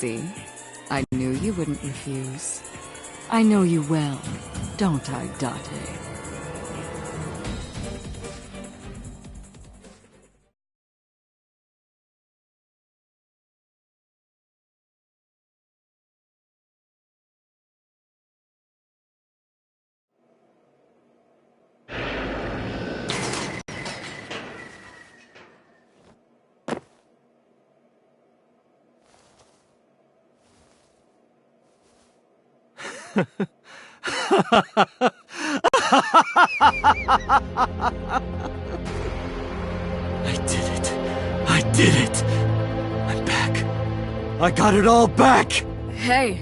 See? I knew you wouldn't refuse. I know you well, don't I, Date? I did it. I did it. I'm back. I got it all back! Hey,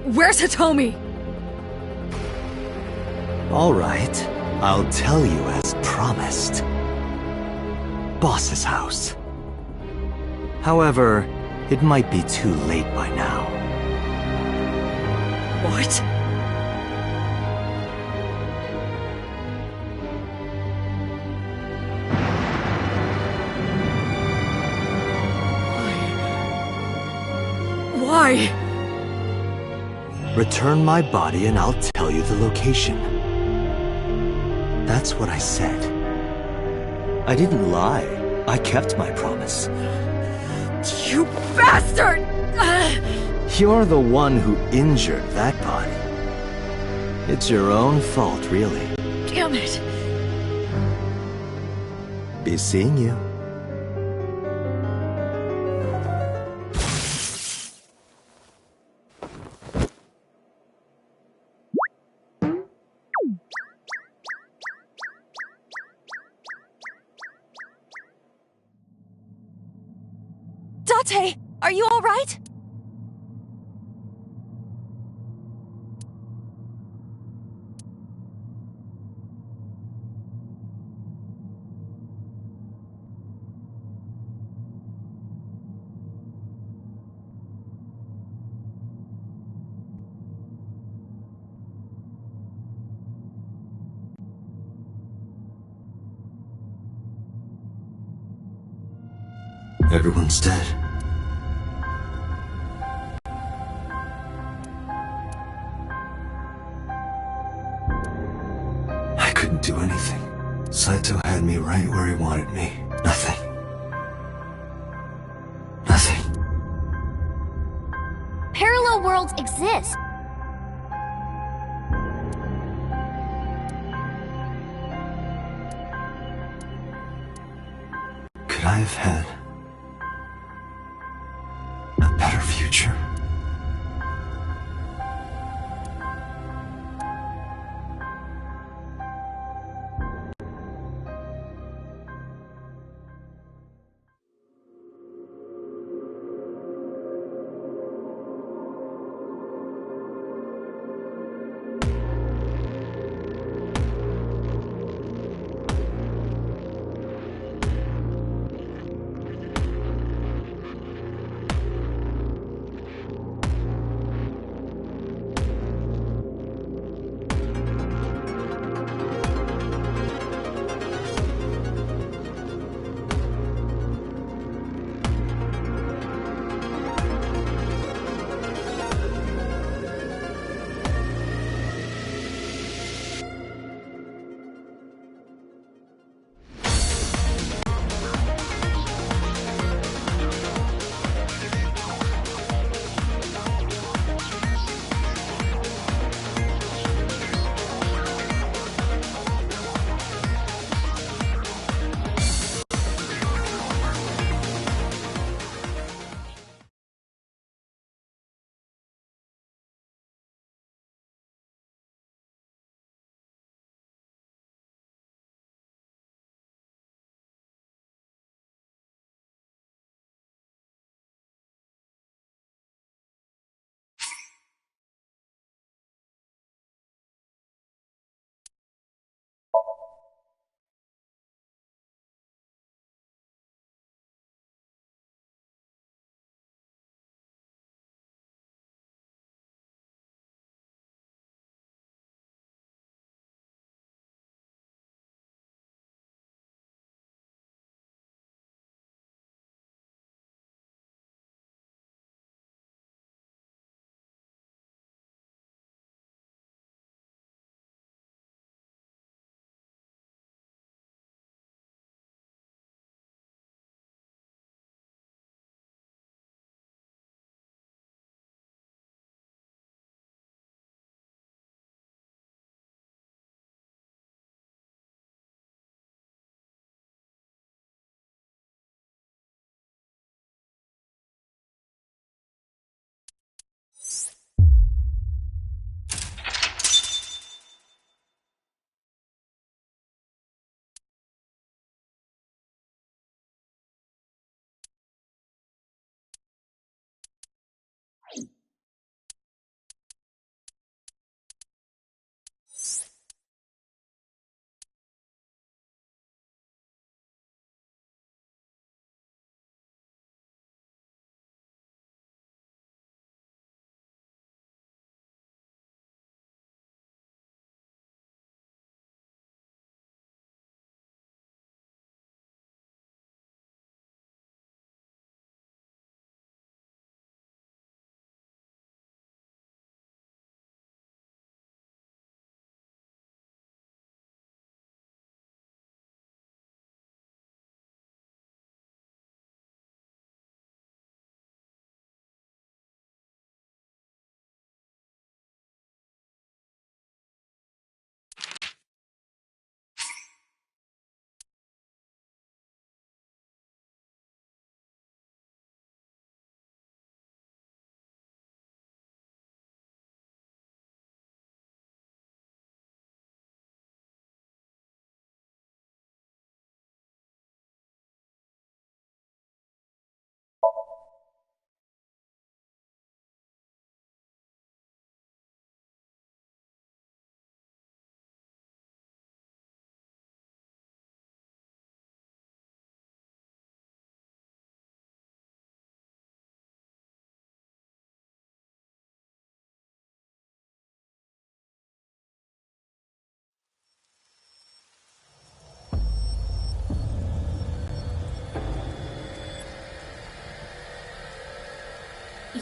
where's Hitomi? All right, I'll tell you as promised. Boss's house. However, it might be too late by now. What? Why? Return my body and I'll tell you the location. That's what I said. I didn't lie. I kept my promise. You bastard! You're the one who injured that body. It's your own fault, really. Damn it! Be seeing you. Date, are you all right? Everyone's dead. I couldn't do anything. Saito had me right where he wanted me. Nothing. Nothing. Parallel worlds exist. Could I have had a better future?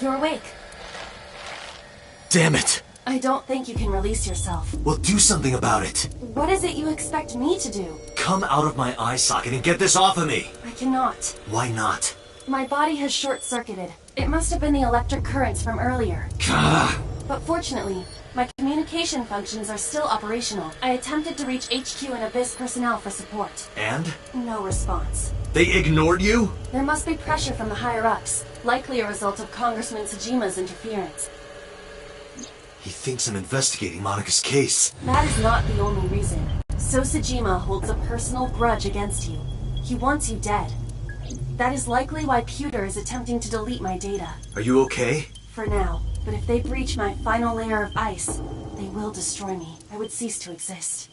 You're awake. Damn it! I don't think you can release yourself. Well, do something about it. What is it you expect me to do? Come out of my eye socket and get this off of me! I cannot. Why not? My body has short-circuited. It must have been the electric currents from earlier. Gah. But fortunately, my communication functions are still operational. I attempted to reach HQ and Abyss personnel for support. And? No response. They ignored you? There must be pressure from the higher-ups, likely a result of Congressman Tsujima's interference. He thinks I'm investigating Monika's case. That is not the only reason. So Tsujima holds a personal grudge against you. He wants you dead. That is likely why Pewter is attempting to delete my data. Are you okay? For now. But if they breach my final layer of ice, they will destroy me. I would cease to exist.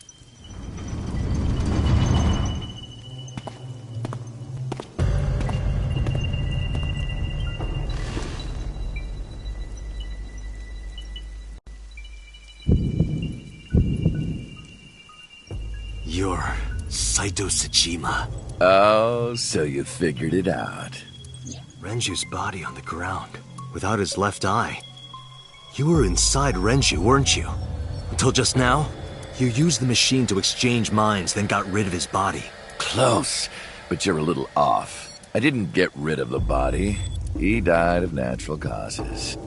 You're Saito Tsujima. Oh, so you figured it out. Renju's body on the ground, without his left eye. You were inside Renju, weren't you? Until just now? You used the machine to exchange minds, then got rid of his body. Close, but you're a little off. I didn't get rid of the body. He died of natural causes.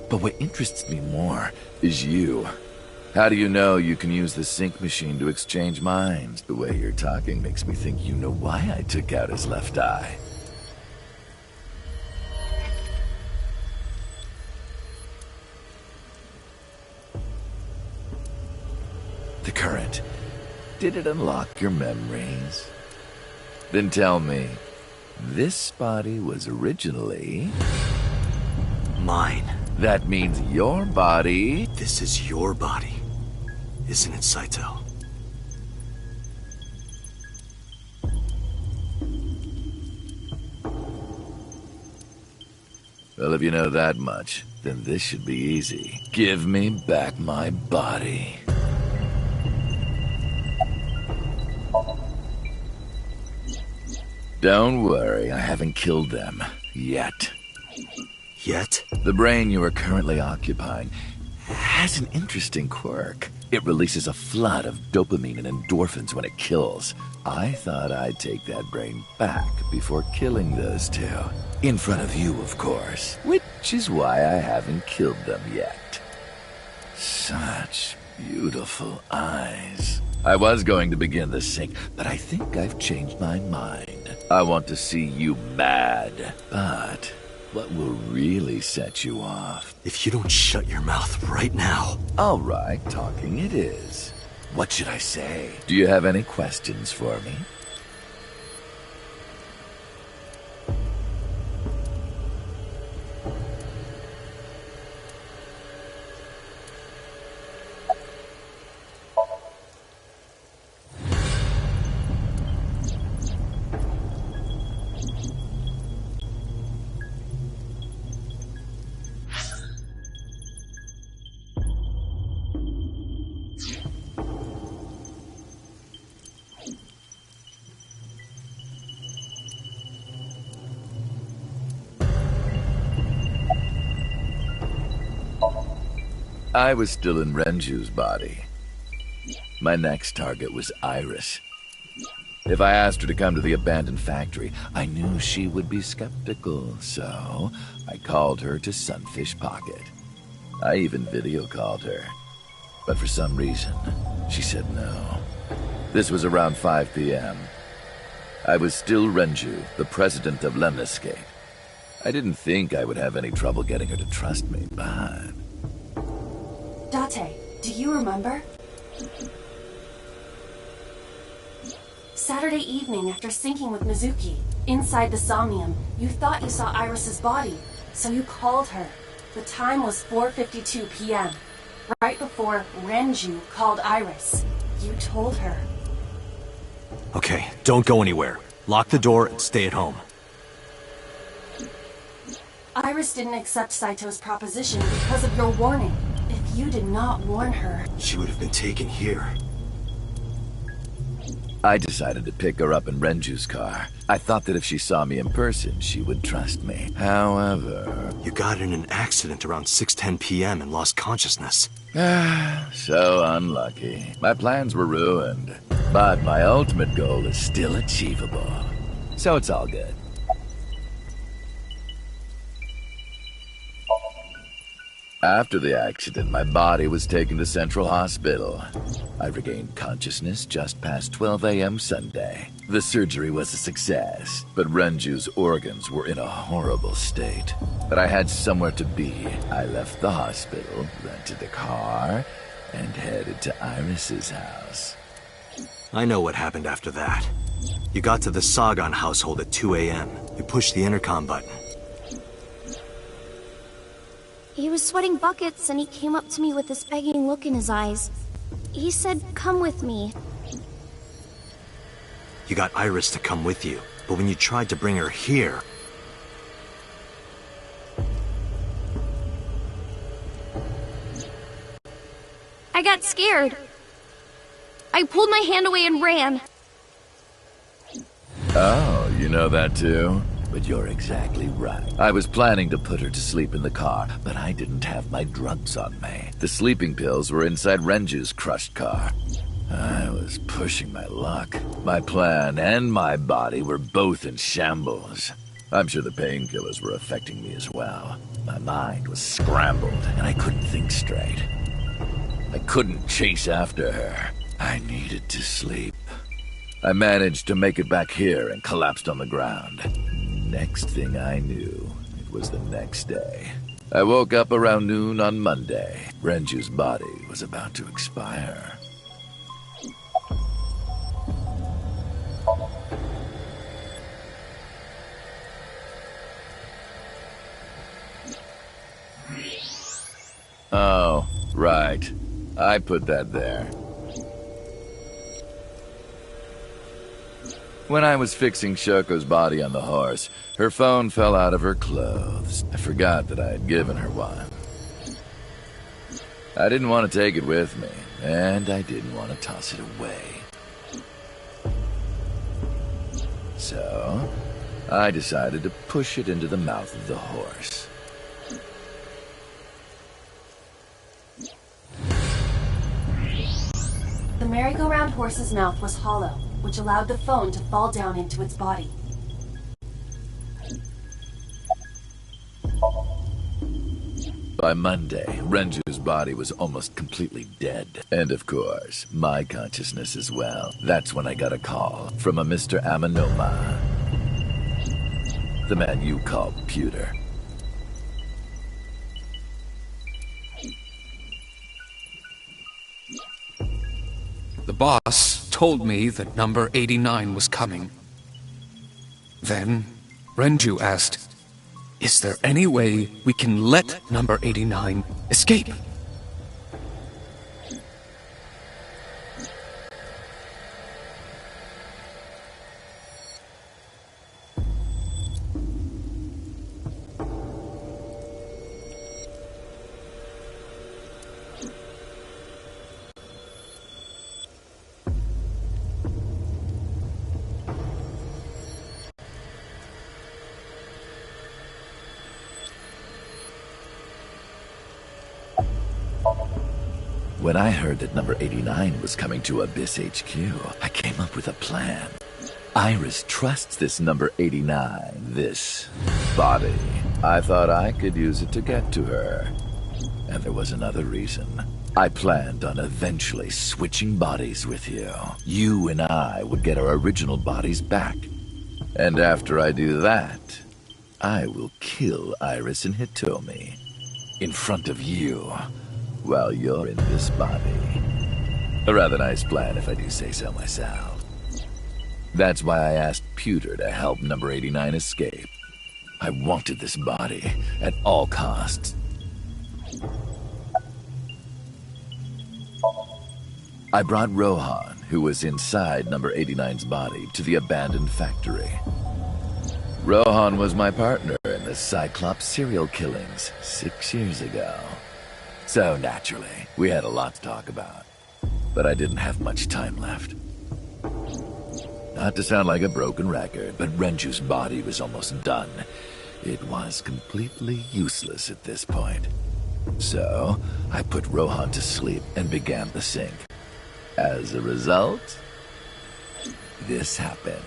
But what interests me more is you. How do you know you can use the sync machine to exchange minds? The way you're talking makes me think you know why I took out his left eye. The current. Did it unlock your memories? Then tell me, this body was originally... Mine. That means your body... This is your body, isn't it, Saito? Well, if you know that much, then this should be easy. Give me back my body. Don't worry, I haven't killed them. Yet. Yet? The brain you are currently occupying has an interesting quirk. It releases a flood of dopamine and endorphins when it kills. I thought I'd take that brain back before killing those two. In front of you, of course. Which is why I haven't killed them yet. Such beautiful eyes. I was going to begin the sync, but I think I've changed my mind. I want to see you mad. But what will really set you off? If you don't shut your mouth right now. All right, talking it is. What should I say? Do you have any questions for me? I was still in Renju's body. My next target was Iris. If I asked her to come to the abandoned factory, I knew she would be skeptical, so I called her to Sunfish Pocket. I even video called her. But for some reason, she said no. This was around 5 p.m. I was still Renju, the president of Lemniscape. I didn't think I would have any trouble getting her to trust me, but... Date, do you remember? Saturday evening after syncing with Mizuki, inside the Somnium, you thought you saw Iris's body, so you called her. The time was 4:52 p.m., right before Renju called Iris. You told her. Okay, don't go anywhere. Lock the door and stay at home. Iris didn't accept Saito's proposition because of your warning. If you did not warn her... She would have been taken here. I decided to pick her up in Renju's car. I thought that if she saw me in person, she would trust me. However... You got in an accident around 6:10 p.m. and lost consciousness. So unlucky. My plans were ruined. But my ultimate goal is still achievable. So it's all good. After the accident, my body was taken to Central Hospital. I regained consciousness just past 12 a.m. Sunday. The surgery was a success, but Renju's organs were in a horrible state. But I had somewhere to be. I left the hospital, rented a car, and headed to Iris's house. I know what happened after that. You got to the Sagan household at 2 a.m. You pushed the intercom button. He was sweating buckets and he came up to me with this begging look in his eyes. He said, "Come with me." You got Iris to come with you, but when you tried to bring her here... I got scared. I pulled my hand away and ran. Oh, you know that too? But you're exactly right. I was planning to put her to sleep in the car, but I didn't have my drugs on me. The sleeping pills were inside Renju's crushed car. I was pushing my luck. My plan and my body were both in shambles. I'm sure the painkillers were affecting me as well. My mind was scrambled, and I couldn't think straight. I couldn't chase after her. I needed to sleep. I managed to make it back here and collapsed on the ground. Next thing I knew, it was the next day. I woke up around noon on Monday. Renju's body was about to expire. Oh, right. I put that there. When I was fixing Shoko's body on the horse, her phone fell out of her clothes. I forgot that I had given her one. I didn't want to take it with me, and I didn't want to toss it away. So, I decided to push it into the mouth of the horse. The merry-go-round horse's mouth was hollow, which allowed the phone to fall down into its body. By Monday, Renju's body was almost completely dead. And of course, my consciousness as well. That's when I got a call from a Mr. Amanoma. The man you call Pewter. The boss told me that number 89 was coming. Then, Renju asked, "Is there any way we can let number 89 escape?" When I heard that number 89 was coming to Abyss HQ, I came up with a plan. Iris trusts this number 89, this body. I thought I could use it to get to her. And there was another reason. I planned on eventually switching bodies with you. You and I would get our original bodies back. And after I do that, I will kill Iris and Hitomi in front of you while you're in this body. A rather nice plan if I do say so myself. That's why I asked Pewter to help number 89 escape. I wanted this body at all costs. I brought Rohan, who was inside number 89's body, to the abandoned factory. Rohan was my partner in the Cyclops serial killings 6 years ago. So naturally, we had a lot to talk about. But I didn't have much time left. Not to sound like a broken record, but Renju's body was almost done. It was completely useless at this point. So, I put Rohan to sleep and began the sync. As a result, this happened.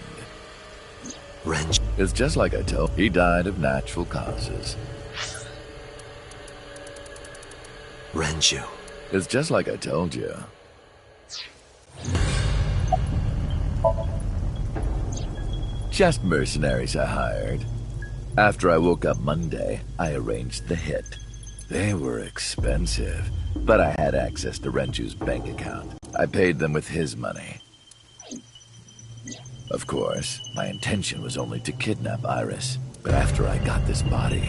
Renju. It's just like I told. He died of natural causes. Renju. It's just like I told you. Just mercenaries I hired. After I woke up Monday, I arranged the hit. They were expensive, but I had access to Renju's bank account. I paid them with his money. Of course, my intention was only to kidnap Iris, but after I got this body,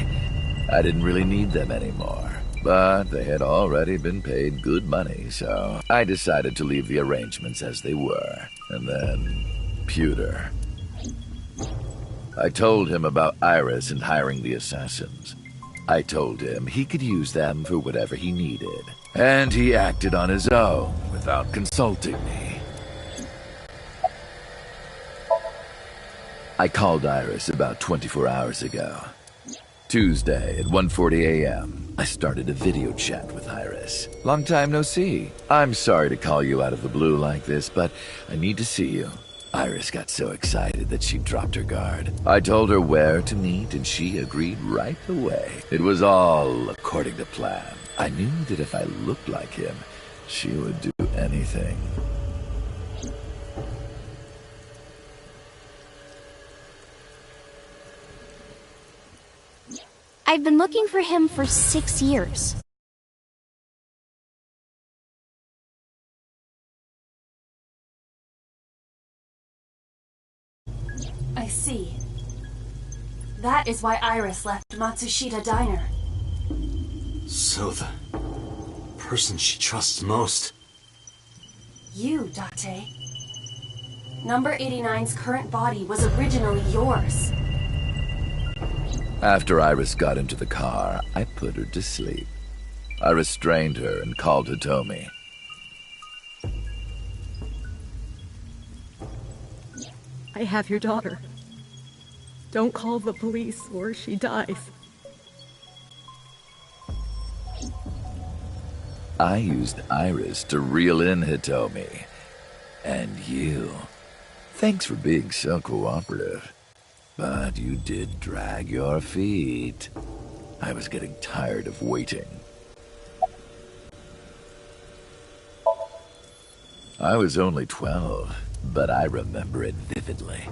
I didn't really need them anymore. But they had already been paid good money, so I decided to leave the arrangements as they were. And then, Pewter. I told him about Iris and hiring the assassins. I told him he could use them for whatever he needed. And he acted on his own, without consulting me. I called Iris about 24 hours ago. Tuesday at 1:40 a.m., I started a video chat with Iris. Long time no see. I'm sorry to call you out of the blue like this, but I need to see you. Iris got so excited that she dropped her guard. I told her where to meet, and she agreed right away. It was all according to plan. I knew that if I looked like him, she would do anything. I've been looking for him for 6 years. I see. That is why Iris left Matsushita Diner. So the person she trusts most. You, Date. Number 89's current body was originally yours. After Iris got into the car, I put her to sleep. I restrained her and called Hitomi. I have your daughter. Don't call the police or she dies. I used Iris to reel in Hitomi. And you. Thanks for being so cooperative. But you did drag your feet. I was getting tired of waiting. I was only 12, but I remember it vividly.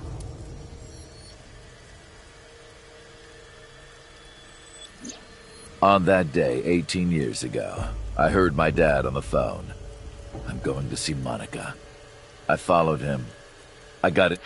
On that day, 18 years ago, I heard my dad on the phone. I'm going to see Monica. I followed him. I got it.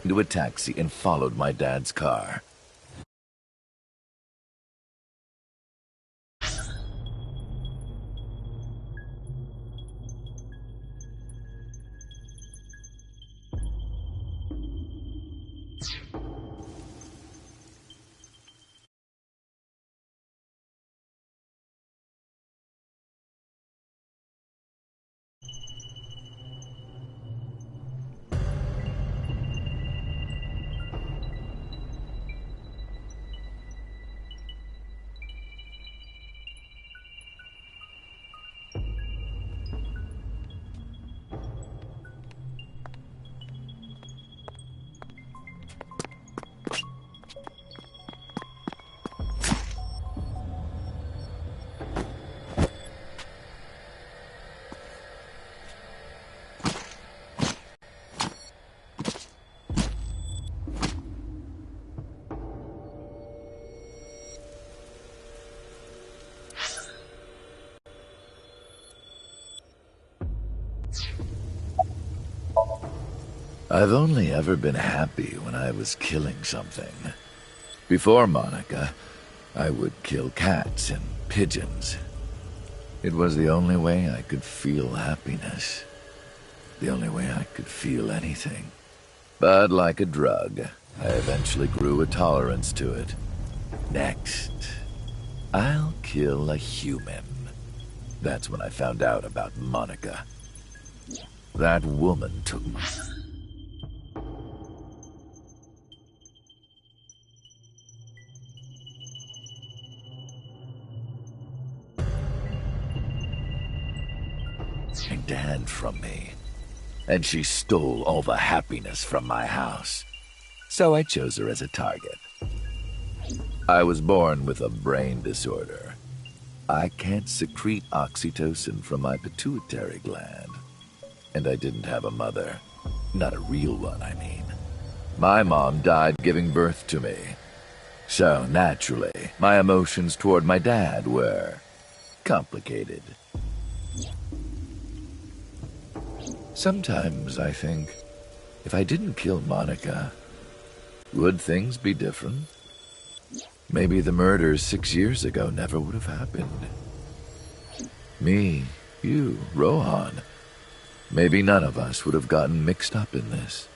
Into a taxi and followed my dad's car. I've only ever been happy when I was killing something. Before Monica, I would kill cats and pigeons. It was the only way I could feel happiness. The only way I could feel anything. But like a drug, I eventually grew a tolerance to it. Next, I'll kill a human. That's when I found out about Monica. That woman took my... Dad from me. And she stole all the happiness from my house. So I chose her as a target. I was born with a brain disorder. I can't secrete oxytocin from my pituitary gland. And I didn't have a mother. Not a real one, I mean. My mom died giving birth to me. So, naturally, my emotions toward my dad were complicated. Sometimes I think, if I didn't kill Monica, would things be different? Maybe the murders 6 years ago never would have happened. Me, you, Rohan. Maybe none of us would have gotten mixed up in this.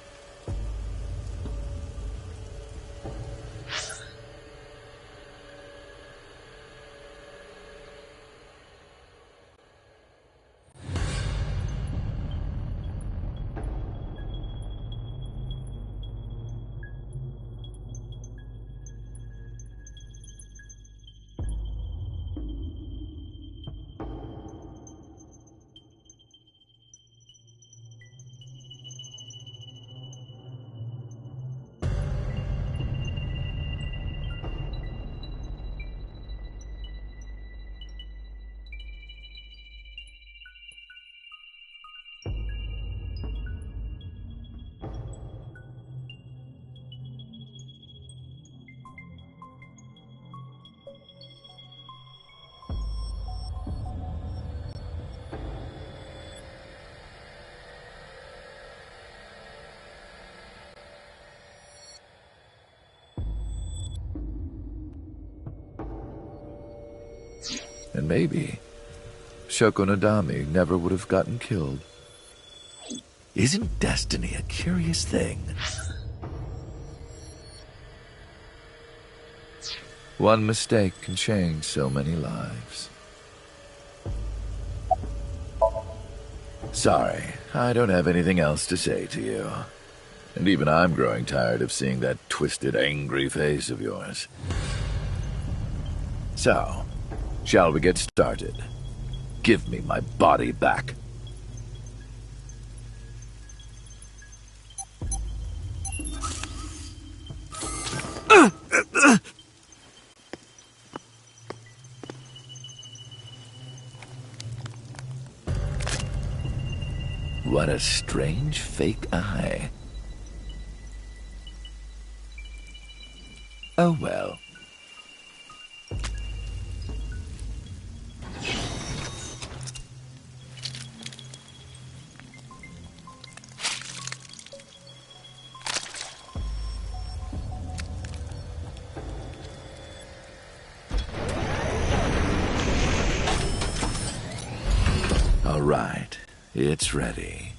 And maybe Shoko Nadami never would have gotten killed. Isn't destiny a curious thing? One mistake can change so many lives. Sorry, I don't have anything else to say to you. And even I'm growing tired of seeing that twisted, angry face of yours. So, shall we get started? Give me my body back. What a strange fake eye. Oh well. All right, it's ready.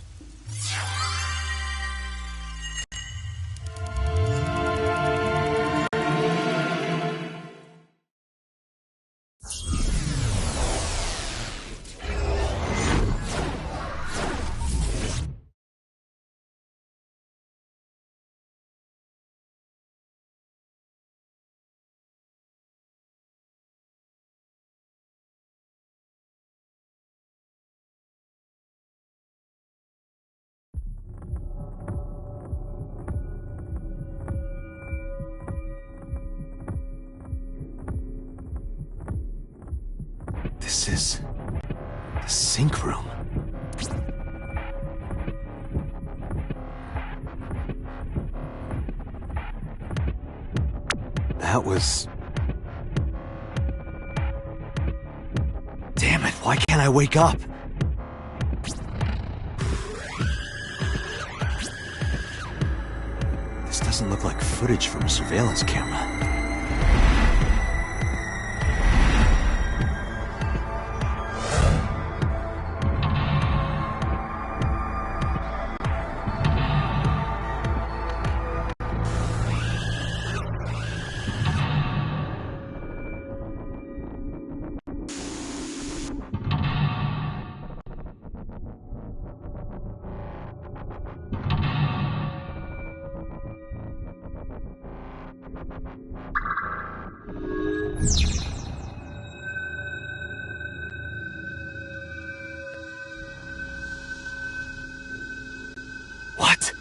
This is the sink room. That was... Damn it, why can't I wake up? This doesn't look like footage from a surveillance camera. What?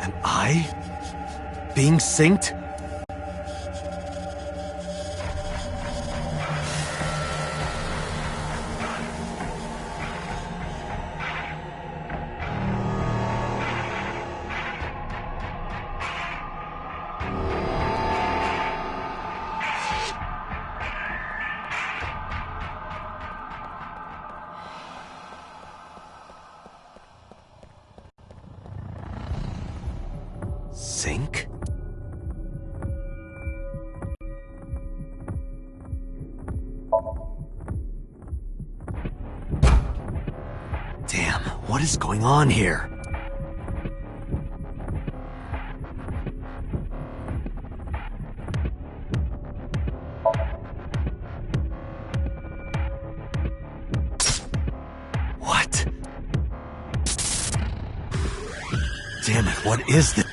Am I being synced? Sync? Damn, what is going on here? What? Damn it, what is this?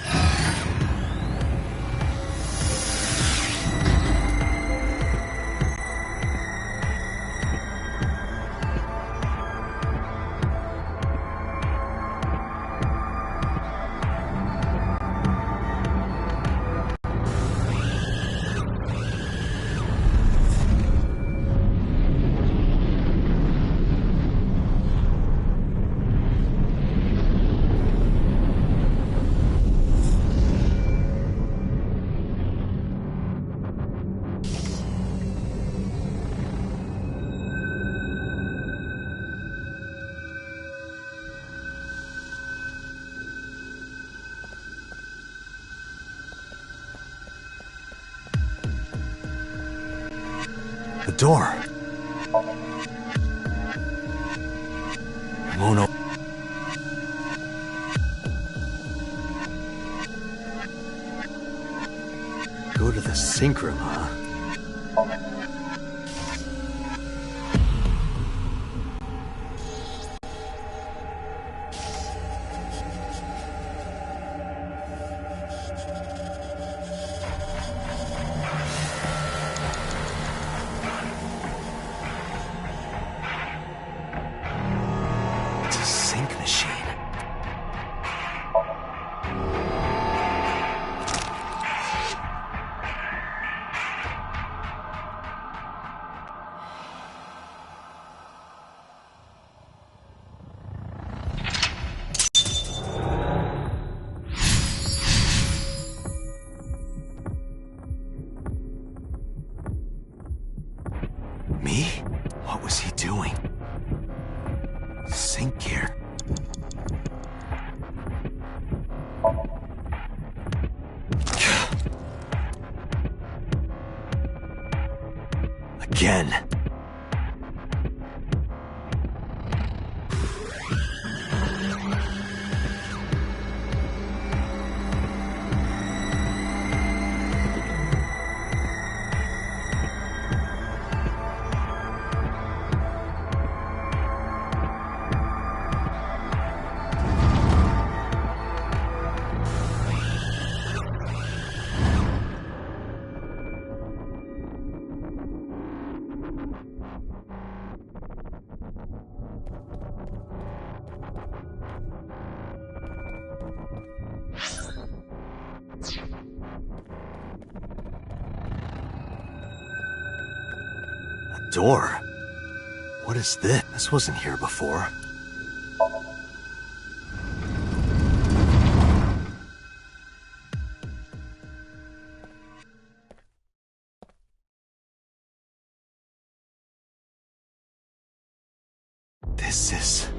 The door. It won't open. Go to the sink room, huh? Me? What was he doing? Sink gear. Again. Door? What is this? This wasn't here before. This is...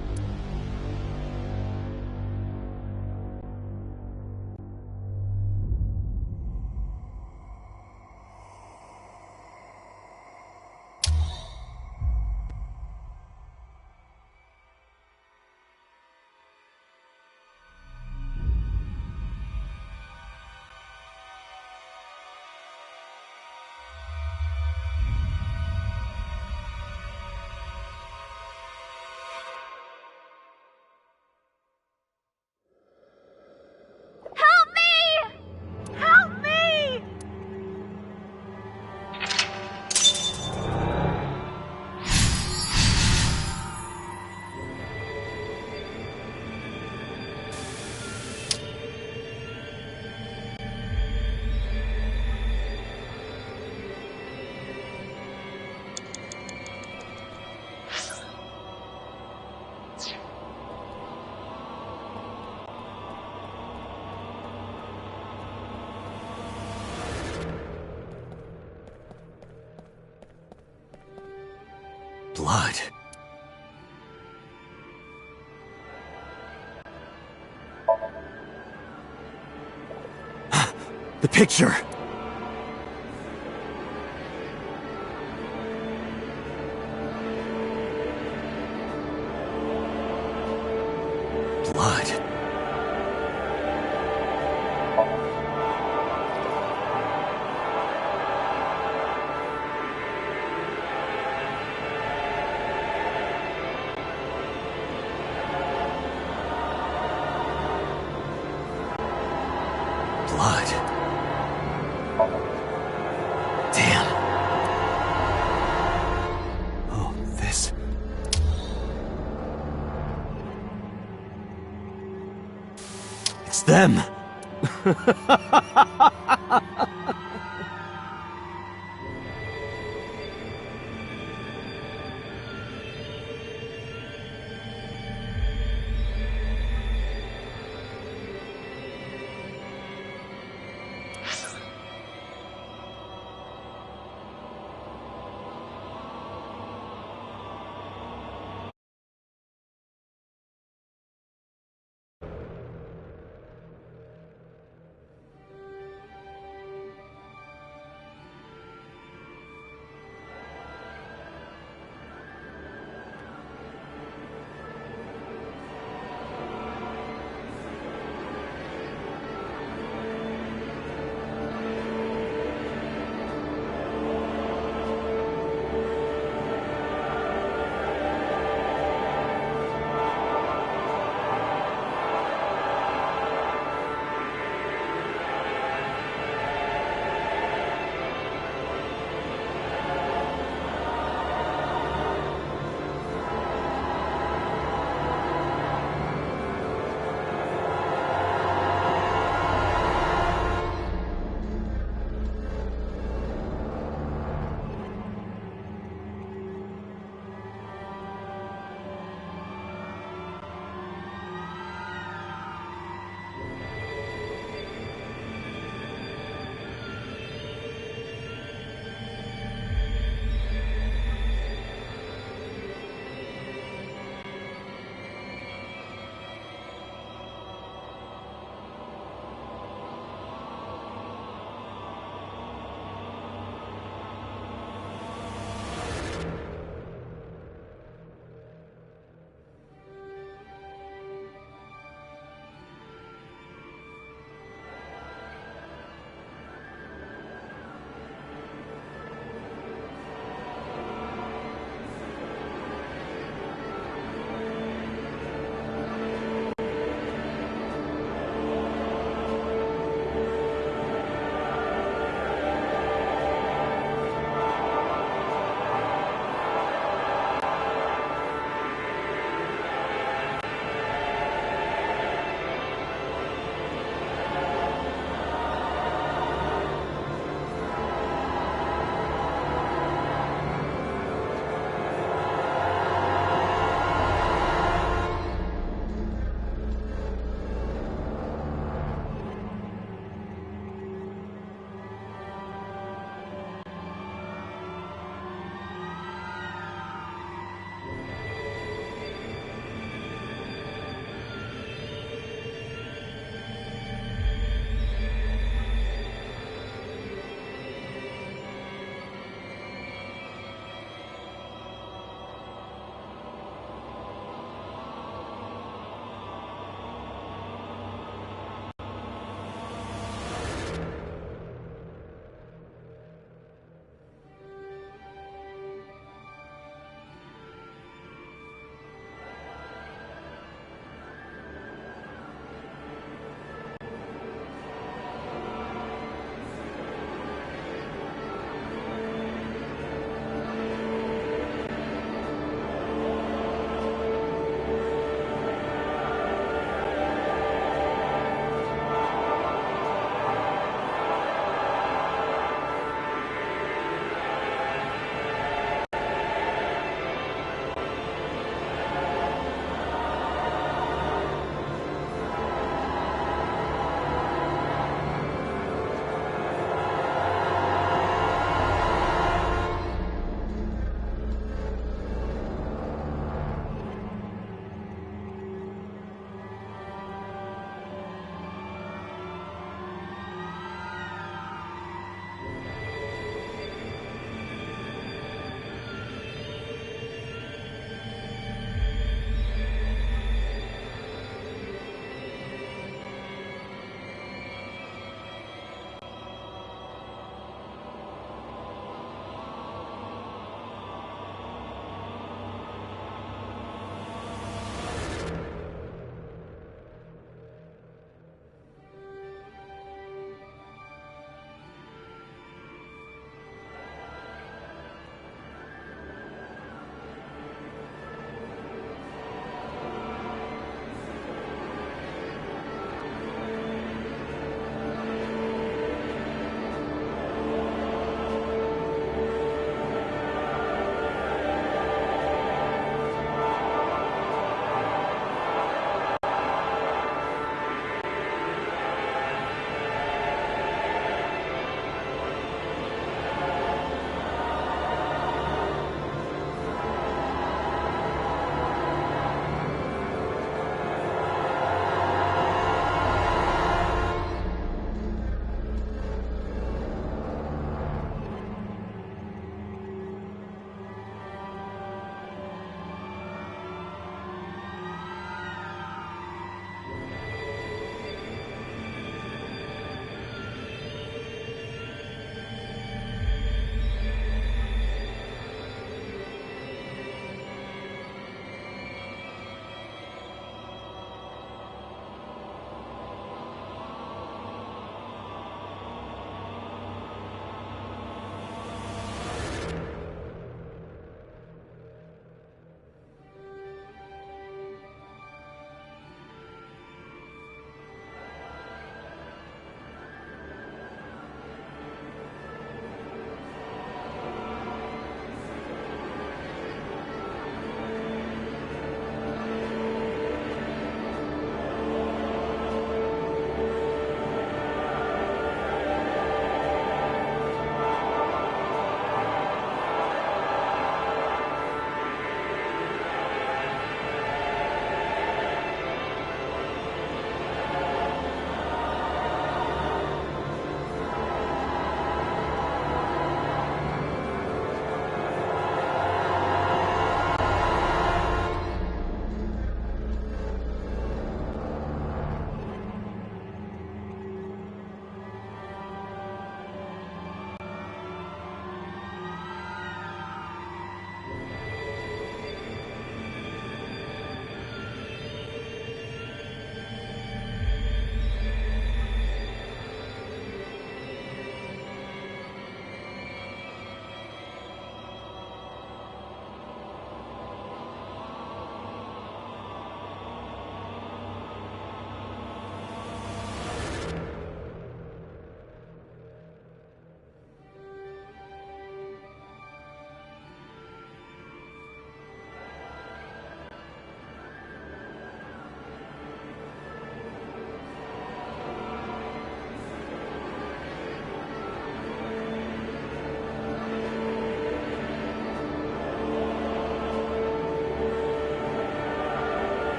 Help me! Help me! blood. The picture! Blood. Blood. Damn. Oh, this... It's them!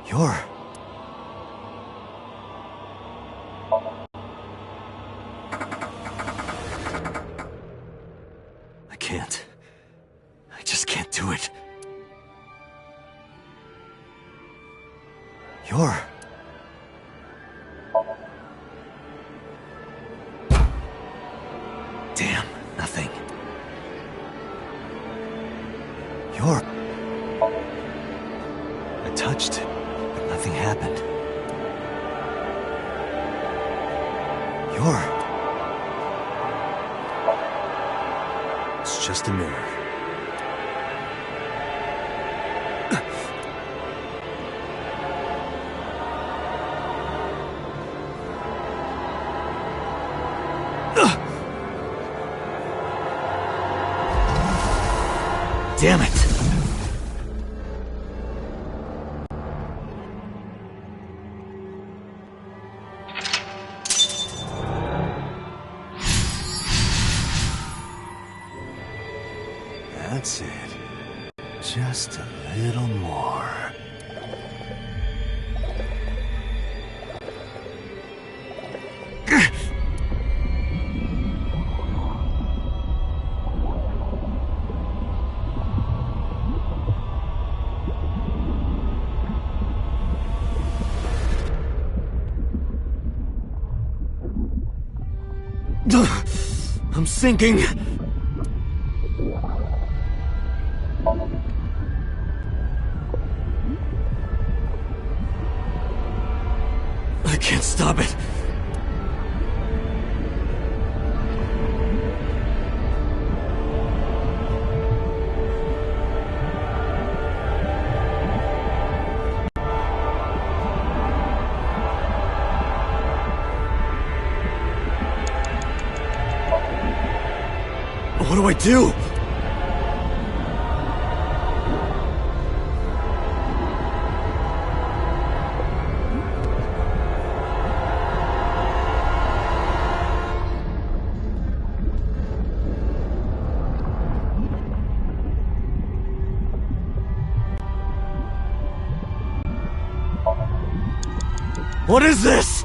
You're... I can't. I just can't do it. You're... Damn, nothing. You're... I touched it, but nothing happened. You're... It's just a mirror. Damn it! That's it. Just a little more. I'm sinking. I can't stop it. What do I do? What is this?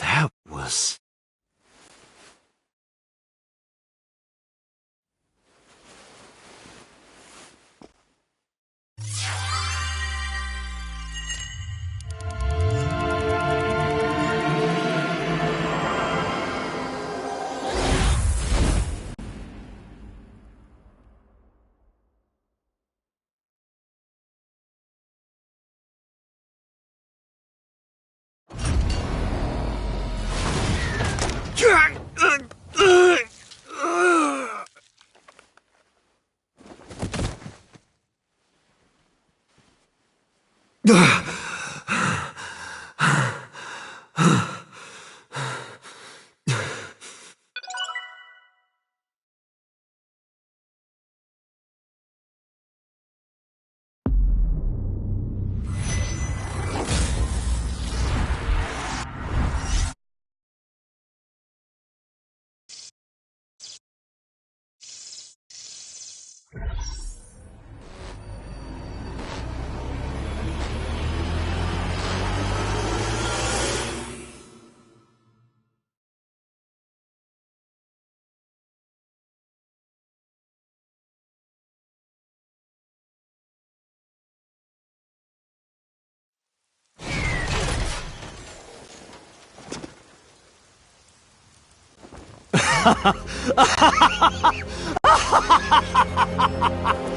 That was...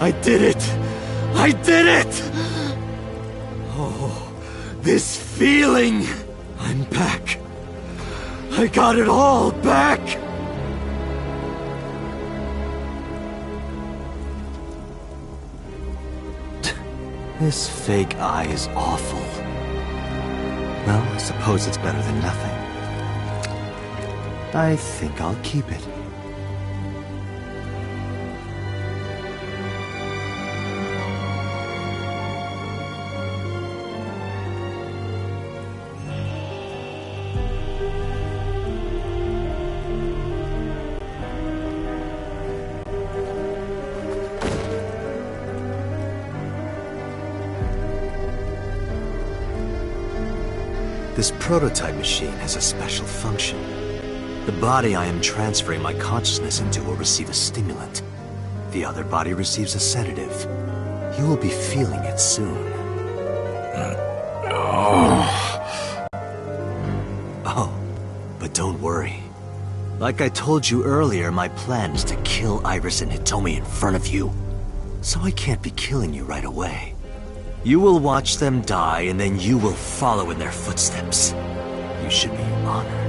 I did it! I did it! Oh, this feeling! I'm back. I got it all back! This fake eye is awful. Well, I suppose it's better than nothing. I think I'll keep it. This prototype machine has a special function. The body I am transferring my consciousness into will receive a stimulant. The other body receives a sedative. You will be feeling it soon. Oh, but don't worry. Like I told you earlier, my plan is to kill Iris and Hitomi in front of you. So I can't be killing you right away. You will watch them die, and then you will follow in their footsteps. You should be honored.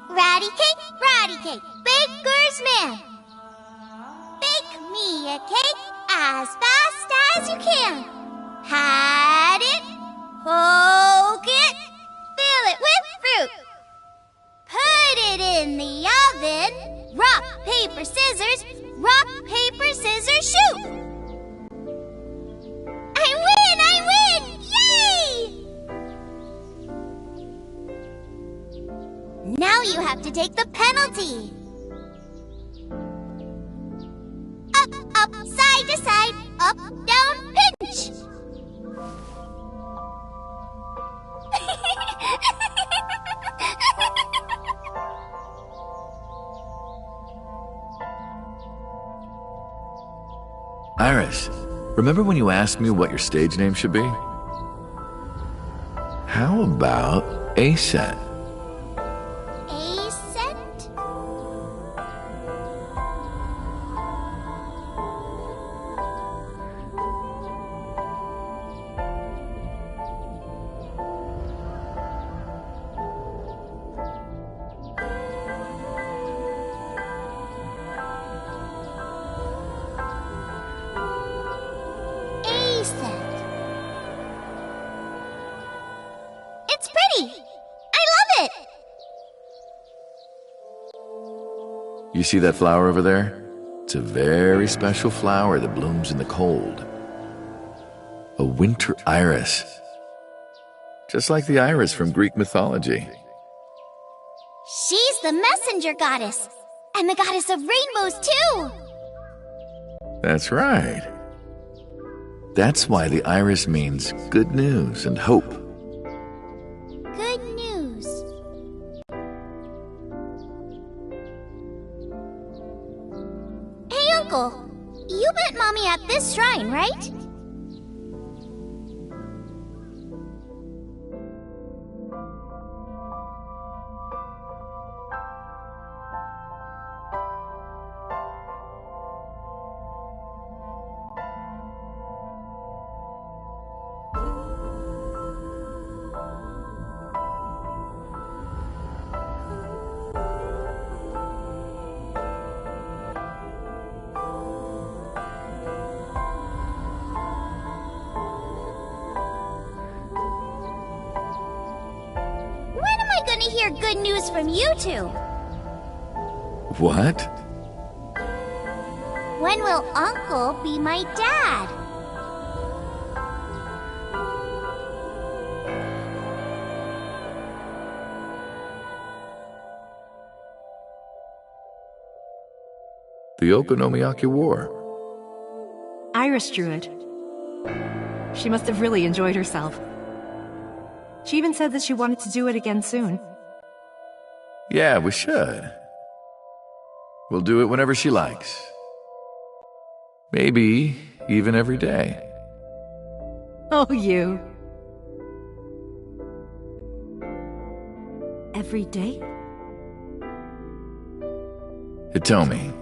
Ratty cake, baker's man. Bake me a cake as fast as you can. Pat it, poke it, fill it with fruit. Put it in the oven. Rock, paper, scissors, shoot. I win! Yay! Now you have to take the penalty. Up, side to side, up, down, pinch. Iris, remember when you asked me what your stage name should be? How about Aset? It's pretty! I love it! You see that flower over there? It's a very special flower that blooms in the cold. A winter iris. Just like the iris from Greek mythology. She's the messenger goddess, and the goddess of rainbows too! That's right. That's why the iris means good news and hope. Good news. Hey, Uncle. You met Mommy at this shrine, right? To hear good news from you two. What? When will Uncle be my dad? The Okonomiyaki War. Iris drew it. She must have really enjoyed herself. She even said that she wanted to do it again soon. Yeah, we should. We'll do it whenever she likes. Maybe even every day. Oh, you. Every day? Hitomi,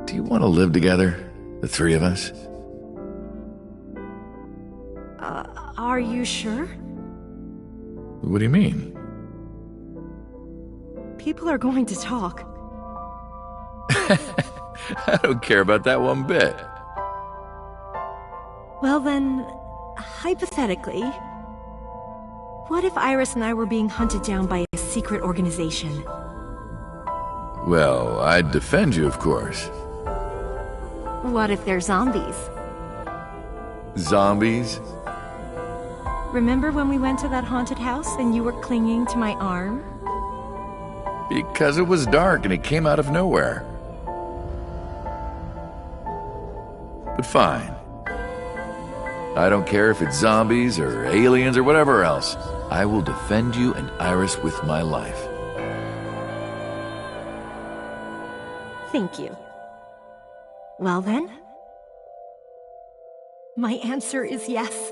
do you want to live together? The three of us? Are you sure? What do you mean? People are going to talk. I don't care about that one bit. Well then, hypothetically, what if Iris and I were being hunted down by a secret organization? Well, I'd defend you, of course. What if they're zombies? Zombies? Remember when we went to that haunted house and you were clinging to my arm? Because it was dark and it came out of nowhere. But fine. I don't care if it's zombies or aliens or whatever else. I will defend you and Iris with my life. Thank you. Well then, my answer is yes.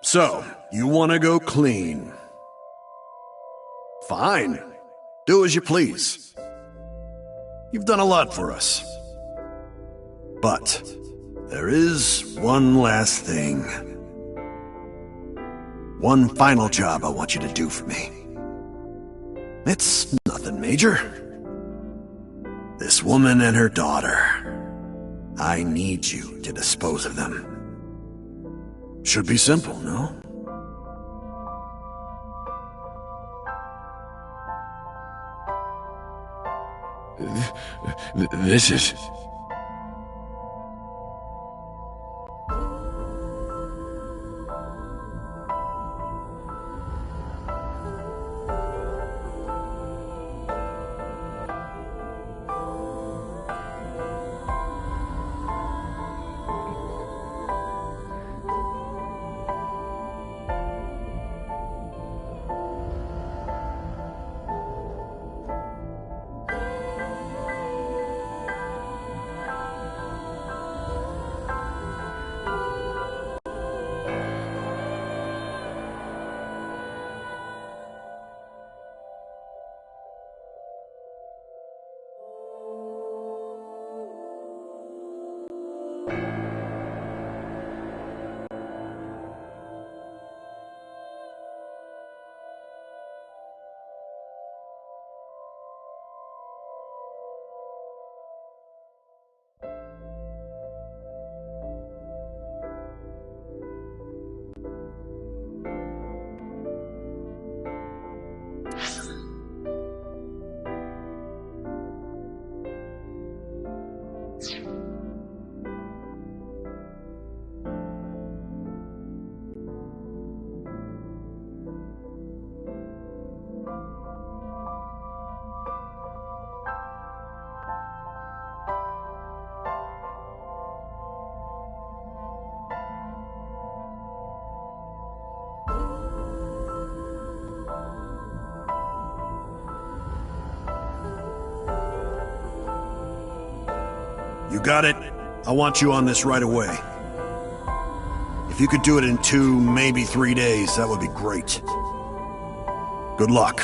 So, you want to go clean? Fine. Do as you please. You've done a lot for us. But there is one last thing. One final job I want you to do for me. It's nothing major. This woman and her daughter. I need you to dispose of them. Should be simple, no? This is... You got it? I want you on this right away. If you could do it in 2, maybe 3 days, that would be great. Good luck.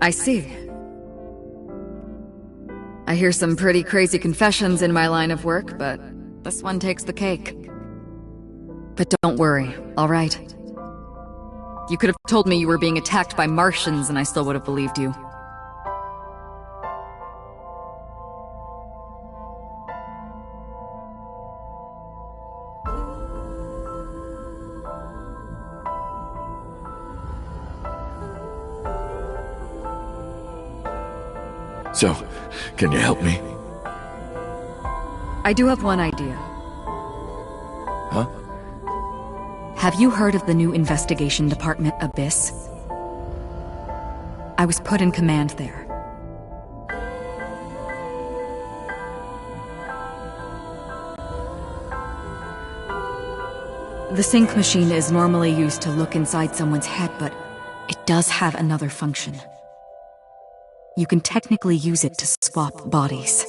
I see. I hear some pretty crazy confessions in my line of work, but this one takes the cake. But don't worry, alright? You could have told me you were being attacked by Martians and I still would have believed you. So, can you help me? I do have one idea. Huh? Have you heard of the new investigation department, Abyss? I was put in command there. The sync machine is normally used to look inside someone's head, but it does have another function. You can technically use it to swap bodies.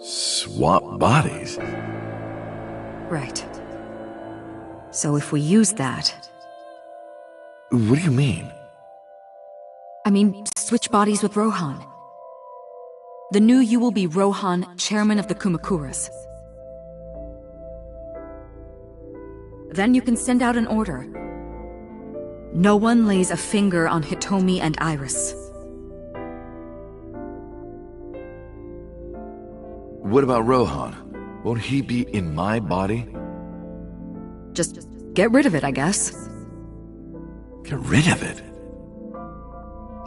Swap bodies? Right. So if we use that... What do you mean? I mean, switch bodies with Rohan. The new you will be Rohan, chairman of the Kumakuras. Then you can send out an order. No one lays a finger on Hitomi and Iris. What about Rohan? Won't he be in my body? Just get rid of it, I guess. Get rid of it?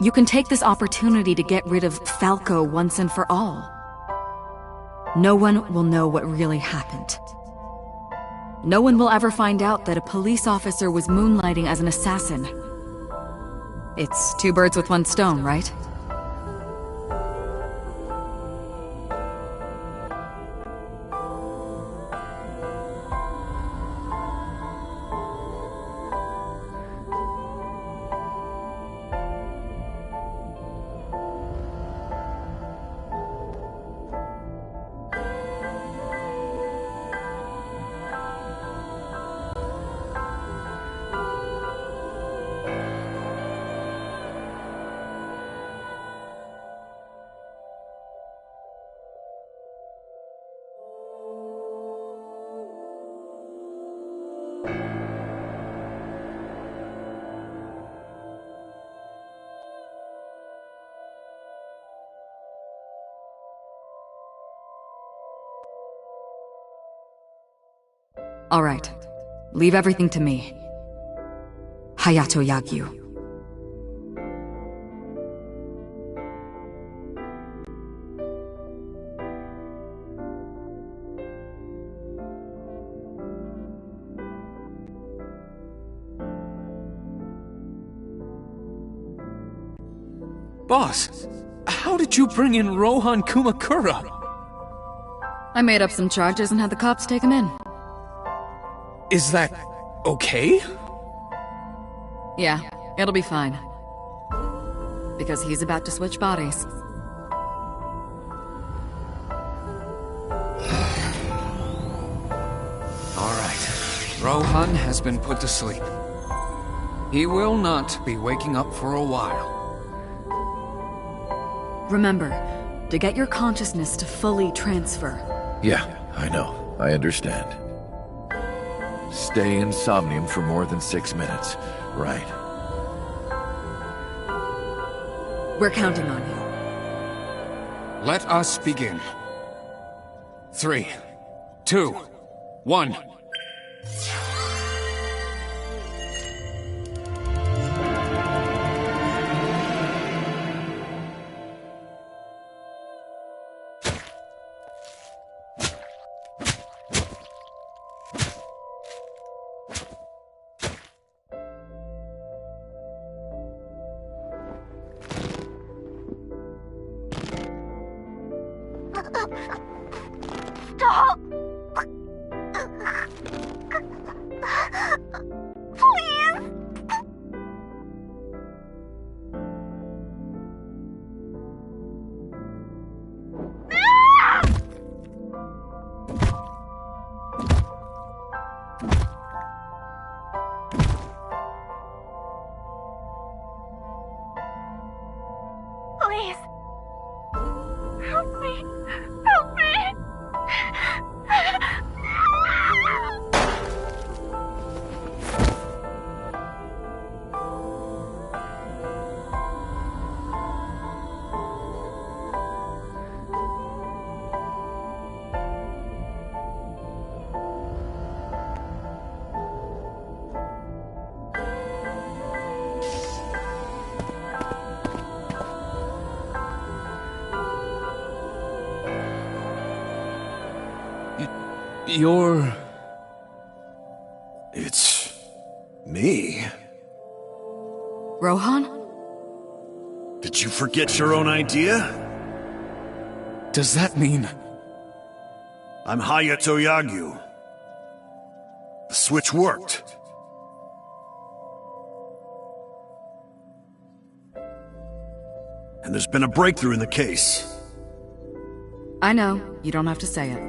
You can take this opportunity to get rid of Falco once and for all. No one will know what really happened. No one will ever find out that a police officer was moonlighting as an assassin. It's two birds with one stone, right? All right. Leave everything to me. Hayato Yagyu. Boss, how did you bring in Rohan Kumakura? I made up some charges and had the cops take him in. Is that okay? Yeah, it'll be fine. Because he's about to switch bodies. Alright. Rohan has been put to sleep. He will not be waking up for a while. Remember, to get your consciousness to fully transfer. Yeah, I know. I understand. Stay in Somnium for more than 6 minutes. Right. We're counting on you. Let us begin. 3, 2, 1. Stop! Please! Please. Help me. Help me. You're... It's... me? Rohan? Did you forget your own idea? Does that mean... I'm Hayato Yagyu. The switch worked. And there's been a breakthrough in the case. I know. You don't have to say it.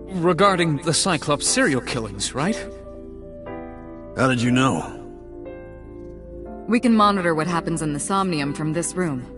Regarding the Cyclops serial killings, right? How did you know? We can monitor what happens in the Somnium from this room.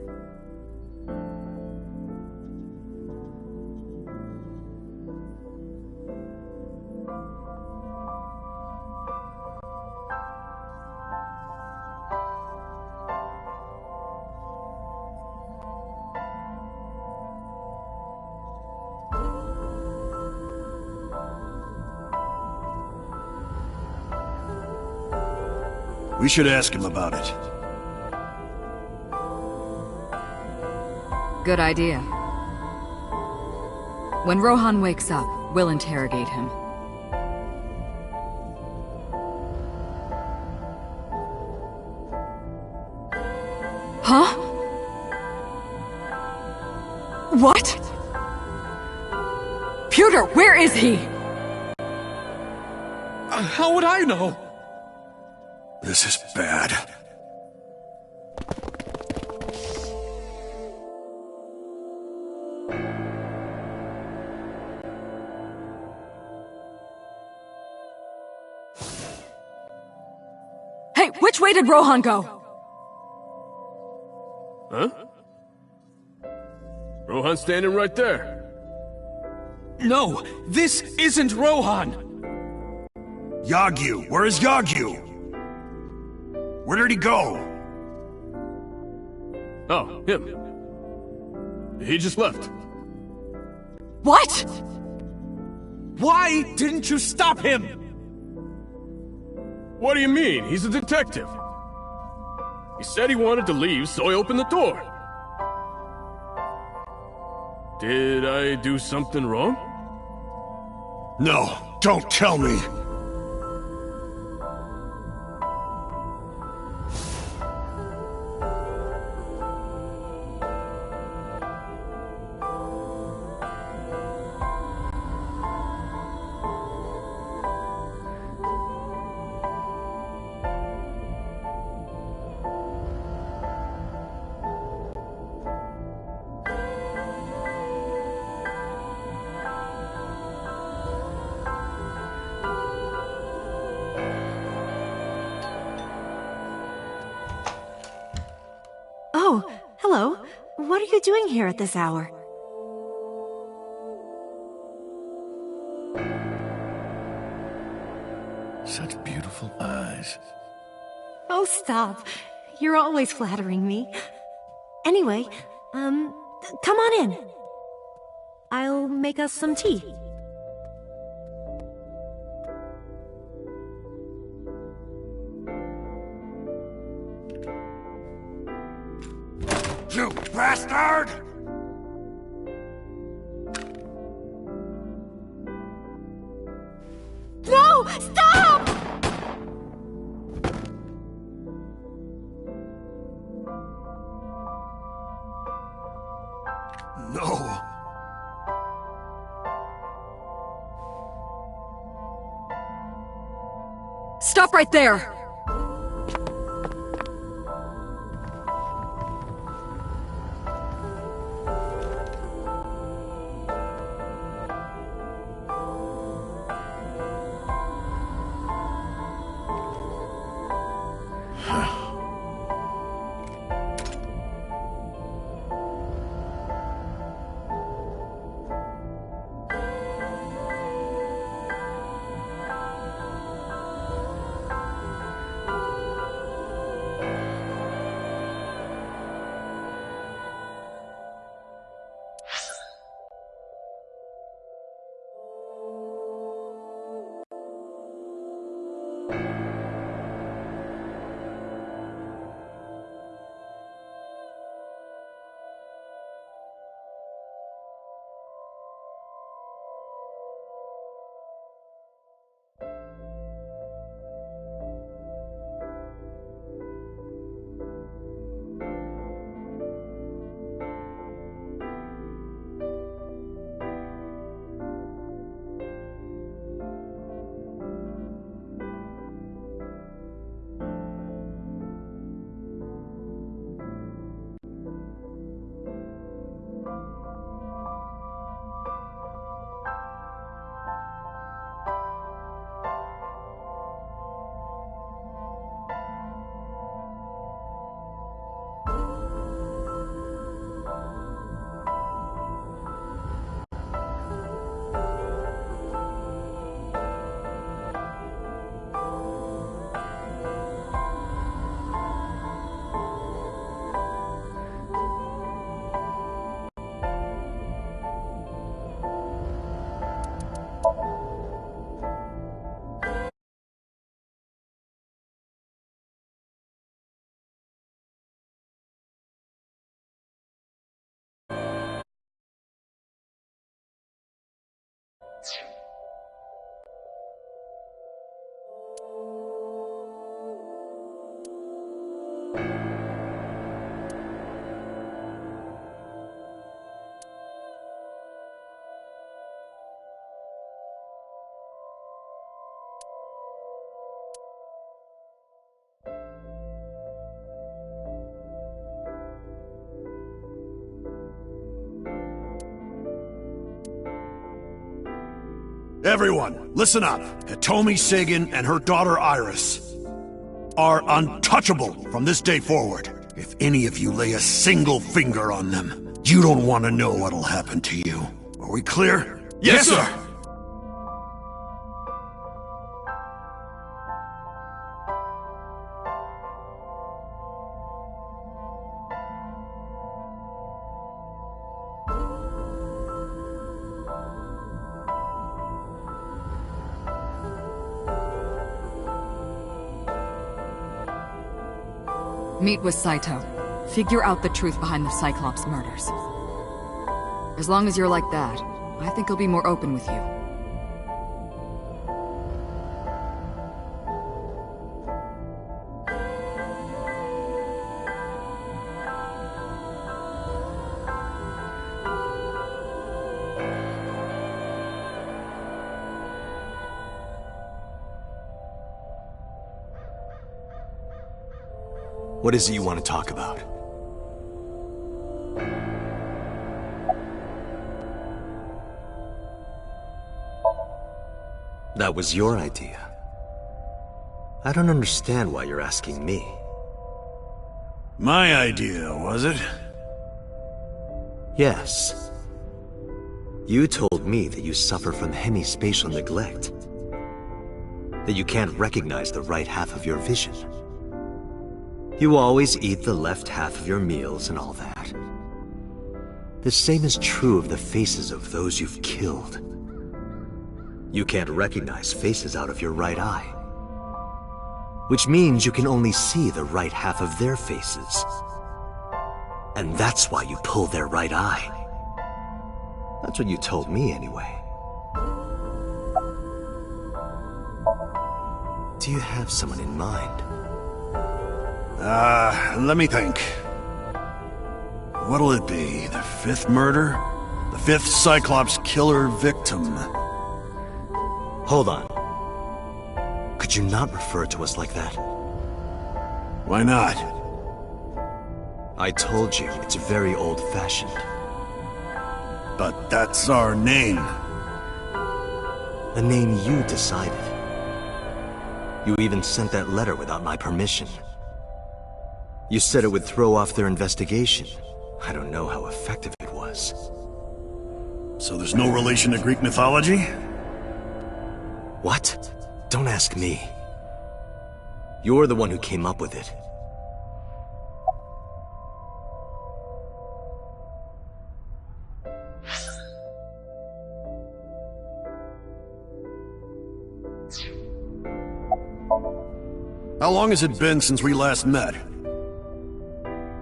We should ask him about it. Good idea. When Rohan wakes up, we'll interrogate him. Huh? What? Pewter, where is he? How would I know? This is bad. Hey, which way did Rohan go? Huh? Rohan's standing right there. No, this isn't Rohan! Yagyu! Where is Yagyu? Where did he go? Oh, him. He just left. What? Why didn't you stop him? What do you mean? He's a detective. He said he wanted to leave, so I opened the door. Did I do something wrong? No, don't tell me. Oh, hello. What are you doing here at this hour? Such beautiful eyes. Oh, stop. You're always flattering me. Anyway, come on in. I'll make us some tea. You bastard! No! Stop! No. Stop right there! Everyone, listen up. Hitomi Sagan and her daughter Iris are untouchable from this day forward. If any of you lay a single finger on them, you don't want to know what'll happen to you. Are we clear? Yes, sir! Meet with Saito. Figure out the truth behind the Cyclops murders. As long as you're like that, I think he'll be more open with you. What is it you want to talk about? That was your idea. I don't understand why you're asking me. My idea, was it? Yes. You told me that you suffer from hemispatial neglect. That you can't recognize the right half of your vision. You always eat the left half of your meals and all that. The same is true of the faces of those you've killed. You can't recognize faces out of your right eye. Which means you can only see the right half of their faces. And that's why you pull their right eye. That's what you told me anyway. Do you have someone in mind? Let me think. What'll it be? The fifth murder? The fifth Cyclops killer victim? Hold on. Could you not refer to us like that? Why not? I told you, it's very old-fashioned. But that's our name. A name you decided. You even sent that letter without my permission. You said it would throw off their investigation. I don't know how effective it was. So there's no relation to Greek mythology? What? Don't ask me. You're the one who came up with it. How long has it been since we last met?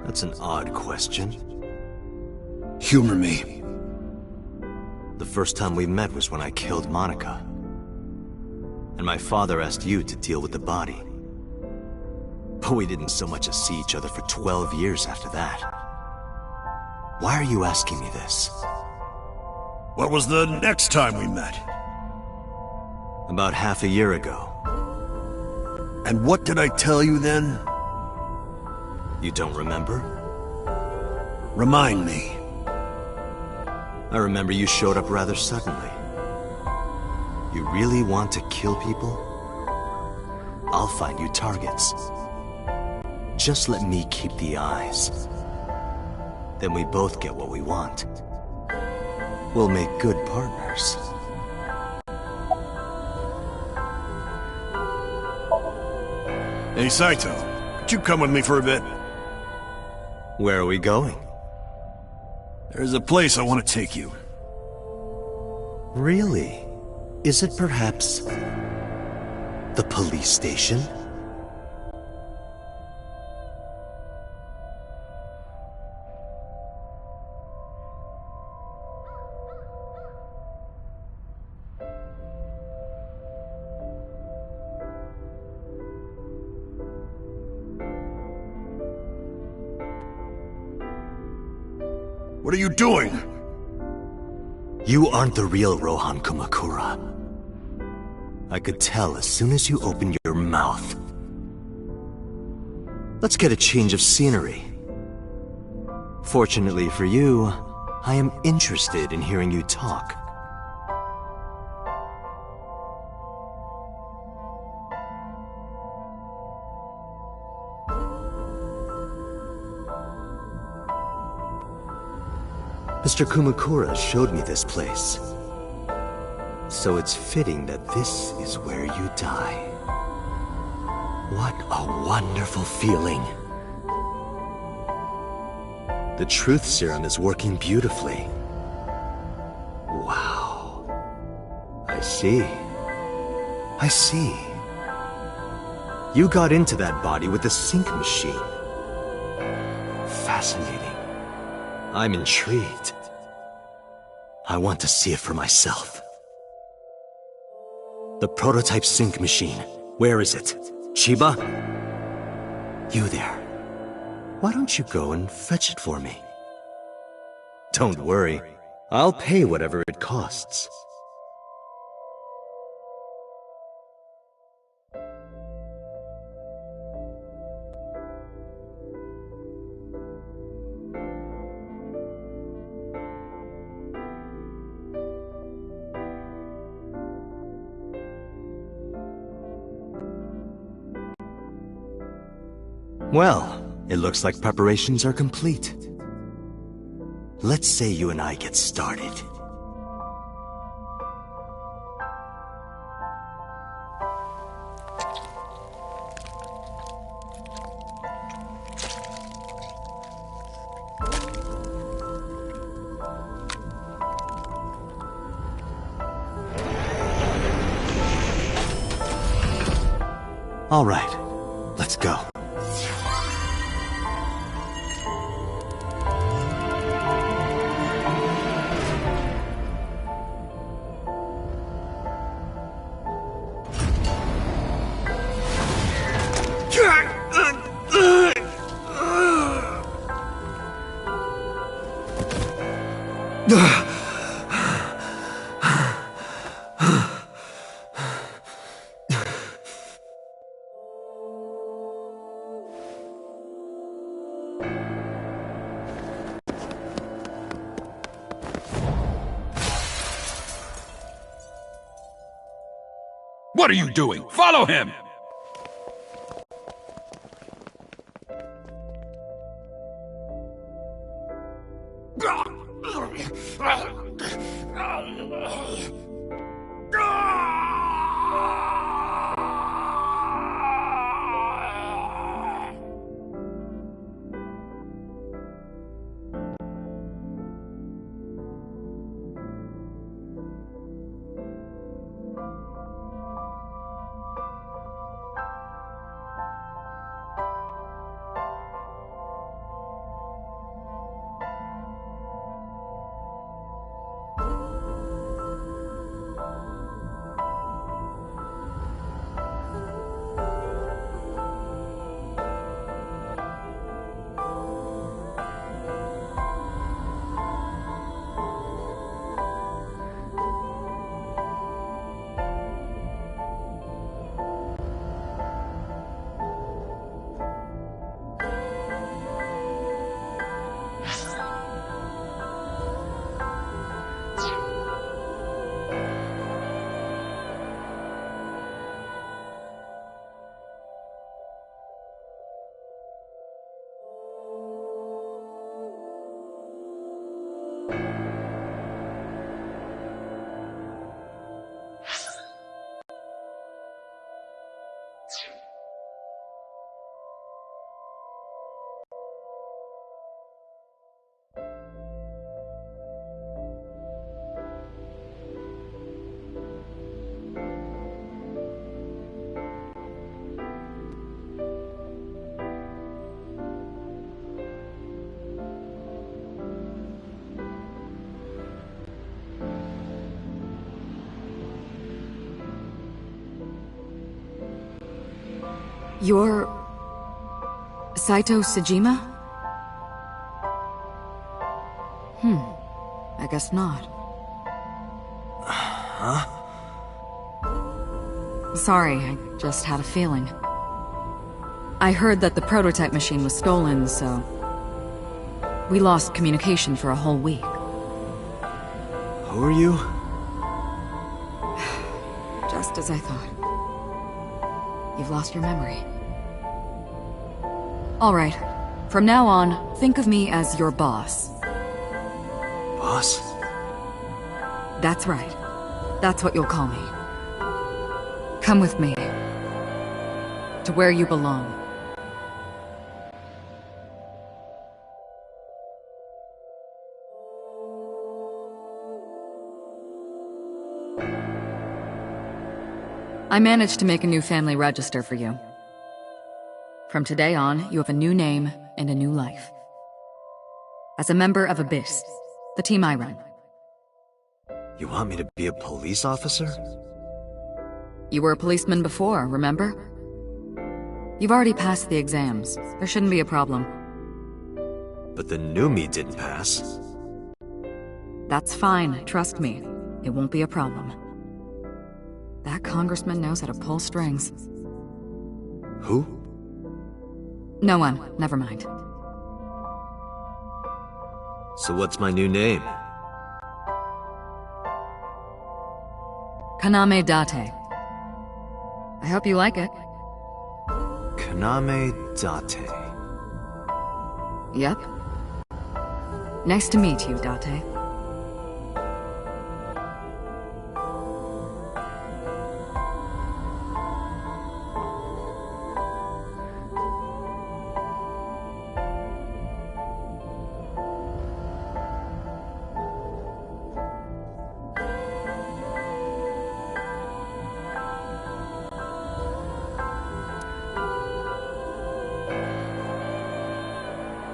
That's an odd question. Humor me. The first time we met was when I killed Monica. And my father asked you to deal with the body. But we didn't so much as see each other for 12 years after that. Why are you asking me this? What was the next time we met? About half a year ago. And what did I tell you then? You don't remember? Remind me. I remember you showed up rather suddenly. You really want to kill people? I'll find you targets. Just let me keep the eyes. Then we both get what we want. We'll make good partners. Hey, Saito, could you come with me for a bit? Where are we going? There's a place I want to take you. Really? Is it perhaps the police station? What are you doing? You aren't the real Rohan Kumakura. I could tell as soon as you opened your mouth. Let's get a change of scenery. Fortunately for you, I am interested in hearing you talk. Mr. Kumakura showed me this place. So it's fitting that this is where you die. What a wonderful feeling. The truth serum is working beautifully. Wow. I see. I see. You got into that body with the sync machine. Fascinating. I'm intrigued. I want to see it for myself. The prototype sync machine. Where is it? Chiba? You there. Why don't you go and fetch it for me? Don't worry. I'll pay whatever it costs. Well, it looks like preparations are complete. Let's say you and I get started. All right, let's go. What are you doing? Follow him! You're... Saito Sejima? I guess not. Huh? Sorry, I just had a feeling. I heard that the prototype machine was stolen, so... we lost communication for a whole week. Who are you? Just as I thought. You've lost your memory. All right. From now on, think of me as your boss. Boss? That's right. That's what you'll call me. Come with me. To where you belong. I managed to make a new family register for you. From today on, you have a new name and a new life. As a member of Abyss, the team I run. You want me to be a police officer? You were a policeman before, remember? You've already passed the exams. There shouldn't be a problem. But the new me didn't pass. That's fine, trust me. It won't be a problem. That congressman knows how to pull strings. Who? No one, never mind. So what's my new name? Kaname Date. I hope you like it. Kaname Date. Yep. Nice to meet you, Date.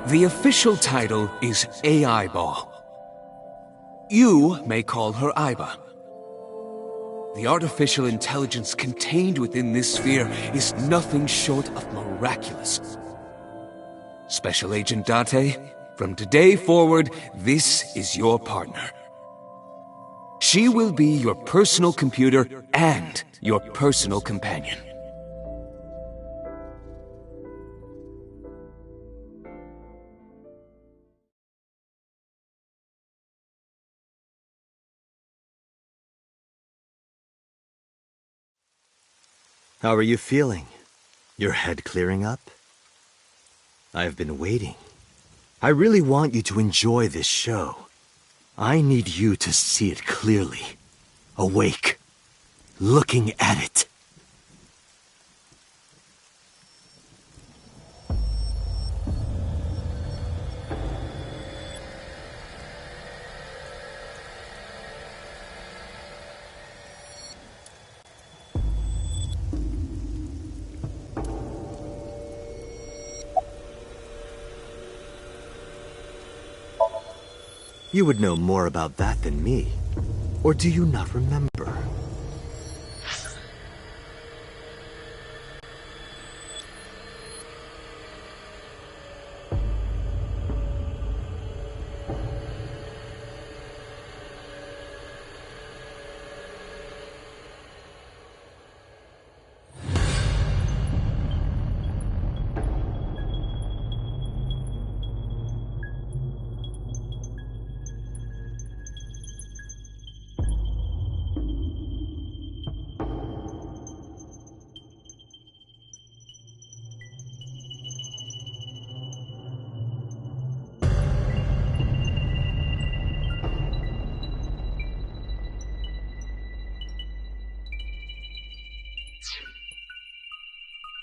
The official title is AI Ball. You may call her Aiba. The artificial intelligence contained within this sphere is nothing short of miraculous. Special Agent Date, from today forward, this is your partner. She will be your personal computer and your personal companion. How are you feeling? Your head clearing up? I've been waiting. I really want you to enjoy this show. I need you to see it clearly. Awake. Looking at it. You would know more about that than me. Or do you not remember?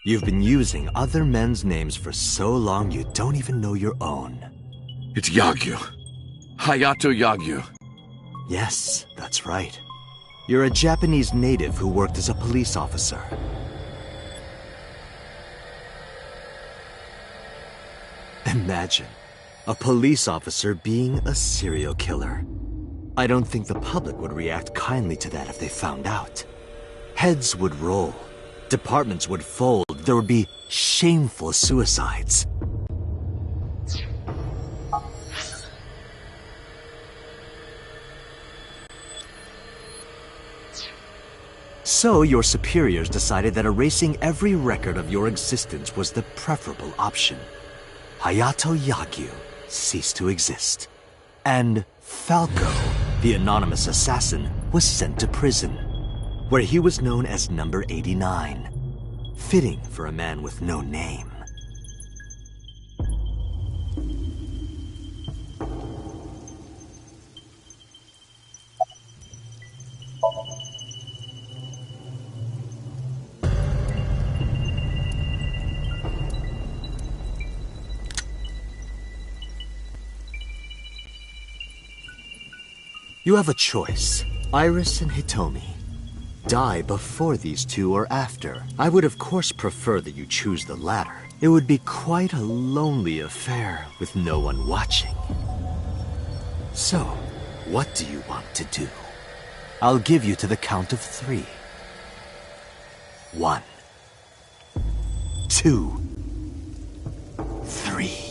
You've been using other men's names for so long you don't even know your own. It's Yagyu. Hayato Yagyu. Yes, that's right. You're a Japanese native who worked as a police officer. Imagine, a police officer being a serial killer. I don't think the public would react kindly to that if they found out. Heads would roll. Departments would fold. There would be shameful suicides. So your superiors decided that erasing every record of your existence was the preferable option. Hayato Yagyu ceased to exist. And Falco, the anonymous assassin, was sent to prison, where he was known as Number 89. Fitting for a man with no name. You have a choice. Iris and Hitomi. Die before these two or after. I would of course prefer that you choose the latter. It would be quite a lonely affair with no one watching. So, what do you want to do? I'll give you to the count of 3. 1, 2, 3.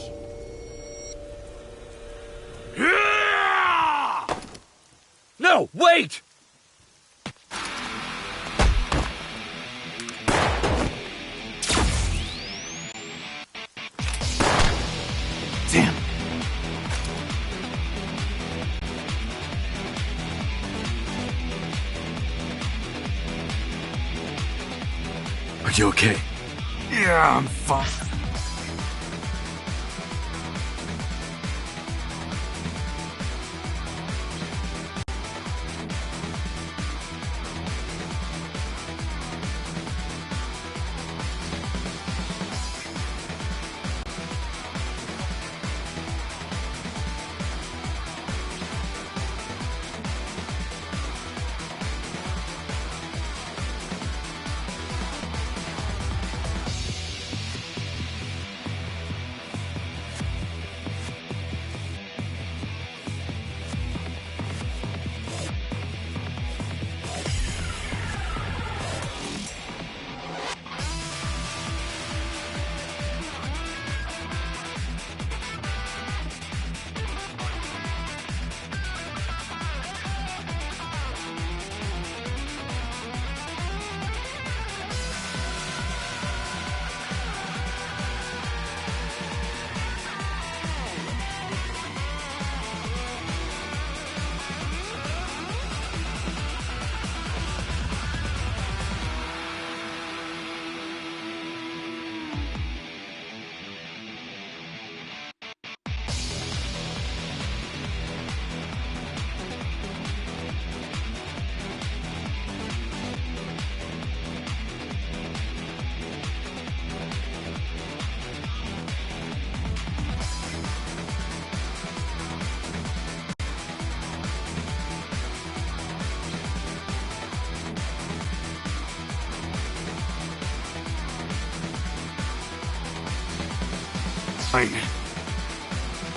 No, wait! Damn. Are you okay? Yeah, I'm fine.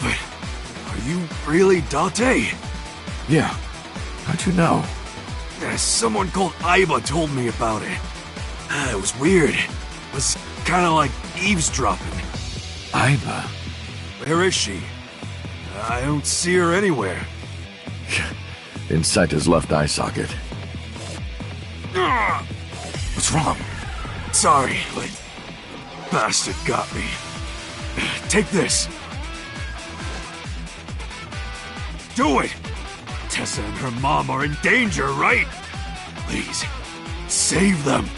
But are you really Date? Yeah. How'd you know? Someone called Aiba told me about it. It was weird. It was kind of like eavesdropping. Aiba? Where is she? I don't see her anywhere. Inside his left eye socket. What's wrong? Sorry, but the bastard got me. Take this. Do it! Tessa and her mom are in danger, right? Please, save them.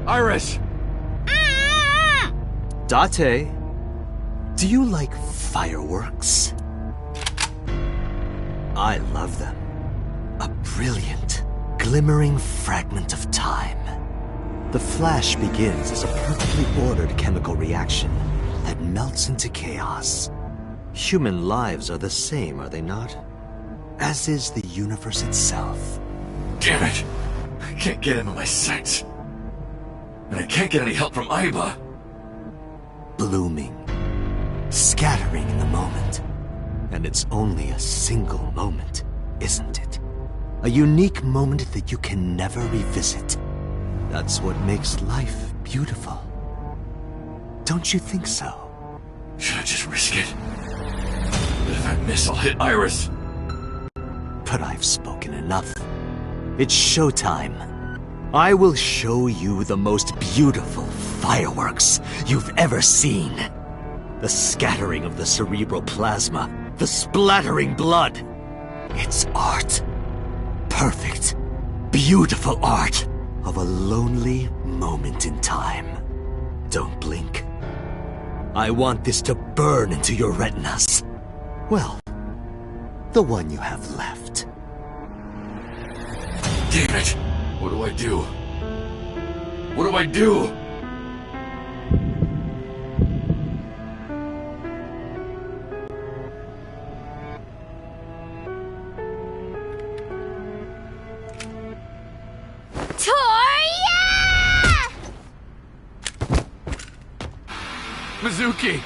Iris! Date, do you like fireworks? I love them. A brilliant, glimmering fragment of time. The flash begins as a perfectly ordered chemical reaction that melts into chaos. Human lives are the same, are they not? As is the universe itself. Damn it! I can't get into my sights. And I can't get any help from Aiba. Blooming, scattering in the moment. And it's only a single moment, isn't it? A unique moment that you can never revisit. That's what makes life beautiful. Don't you think so? Should I just risk it? But if I miss, I'll hit Iris. But I've spoken enough. It's showtime. I will show you the most beautiful fireworks you've ever seen. The scattering of the cerebral plasma, the splattering blood. It's art. Perfect, beautiful art of a lonely moment in time. Don't blink. I want this to burn into your retinas. Well, the one you have left. Damn it! What do I do? What do I do? Mizuki!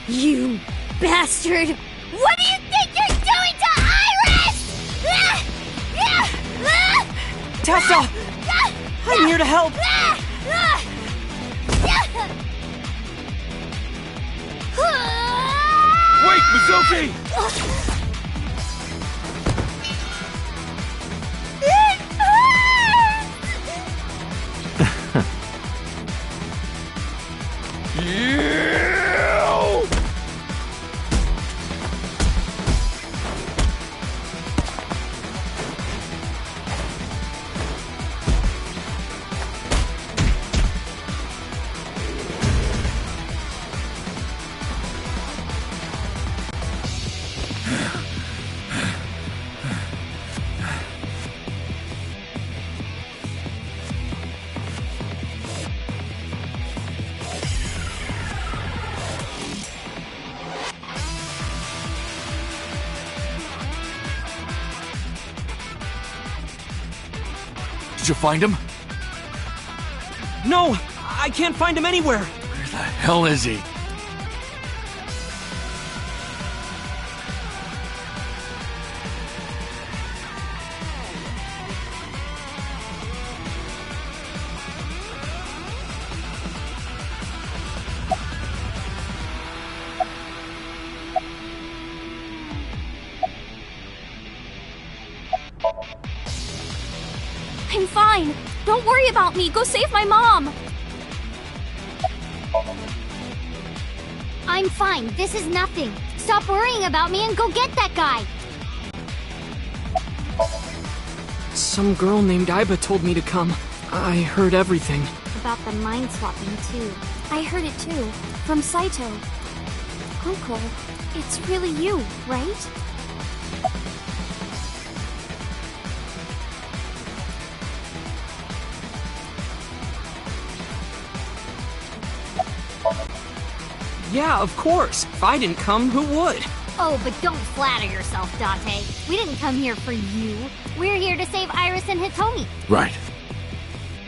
You bastard! What do you think you're doing to Iris? Tessa! I'm here to help! Wait, Mizuki! Did you find him? No! I can't find him anywhere! Where the hell is he? I'm fine. Don't worry about me. Go save my mom. I'm fine. This is nothing. Stop worrying about me and go get that guy. Some girl named Iba told me to come. I heard everything. About the mind swapping, too. I heard it, too. From Saito. Uncle, it's really you, right? Yeah, of course. If I didn't come, who would? Oh, but don't flatter yourself, Date. We didn't come here for you. We're here to save Iris and Hitomi. Right.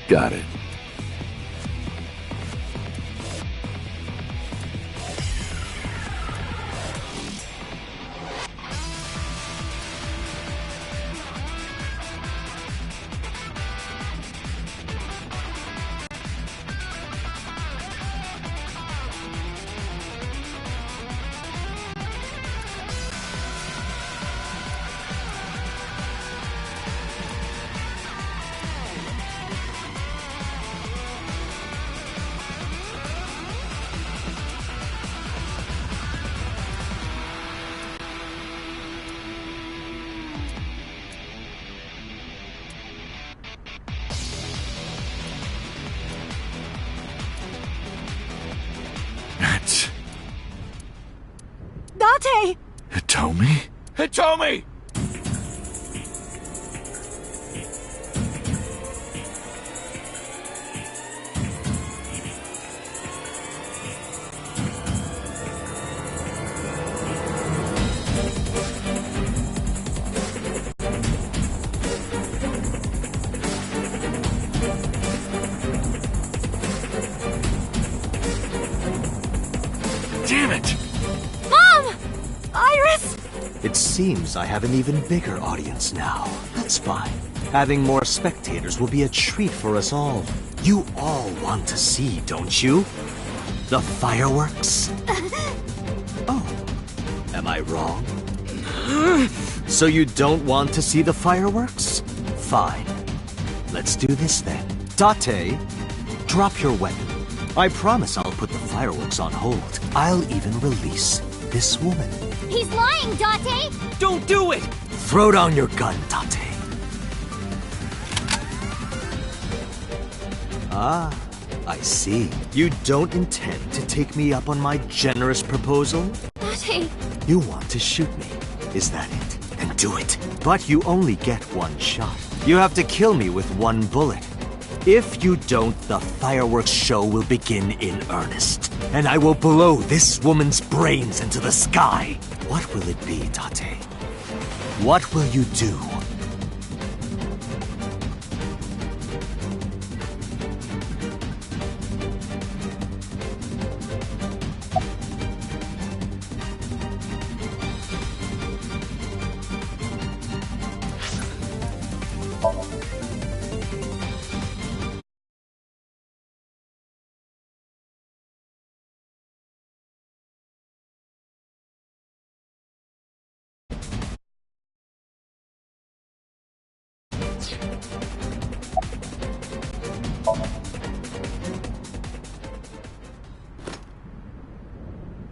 Got it. Date! Hitomi? Hitomi! Damn it! Mom! Iris! It seems I have an even bigger audience now. That's fine. Having more spectators will be a treat for us all. You all want to see, don't you? The fireworks? Oh, am I wrong? So you don't want to see the fireworks? Fine. Let's do this then. Date, drop your weapon. I promise I'll put the fireworks on hold. I'll even release this woman. He's lying, Date! Don't do it! Throw down your gun, Date. Ah, I see. You don't intend to take me up on my generous proposal? Date! You want to shoot me, is that it? Then do it. But you only get one shot. You have to kill me with one bullet. If you don't, the fireworks show will begin in earnest. And I will blow this woman's brains into the sky. What will it be, Date? What will you do?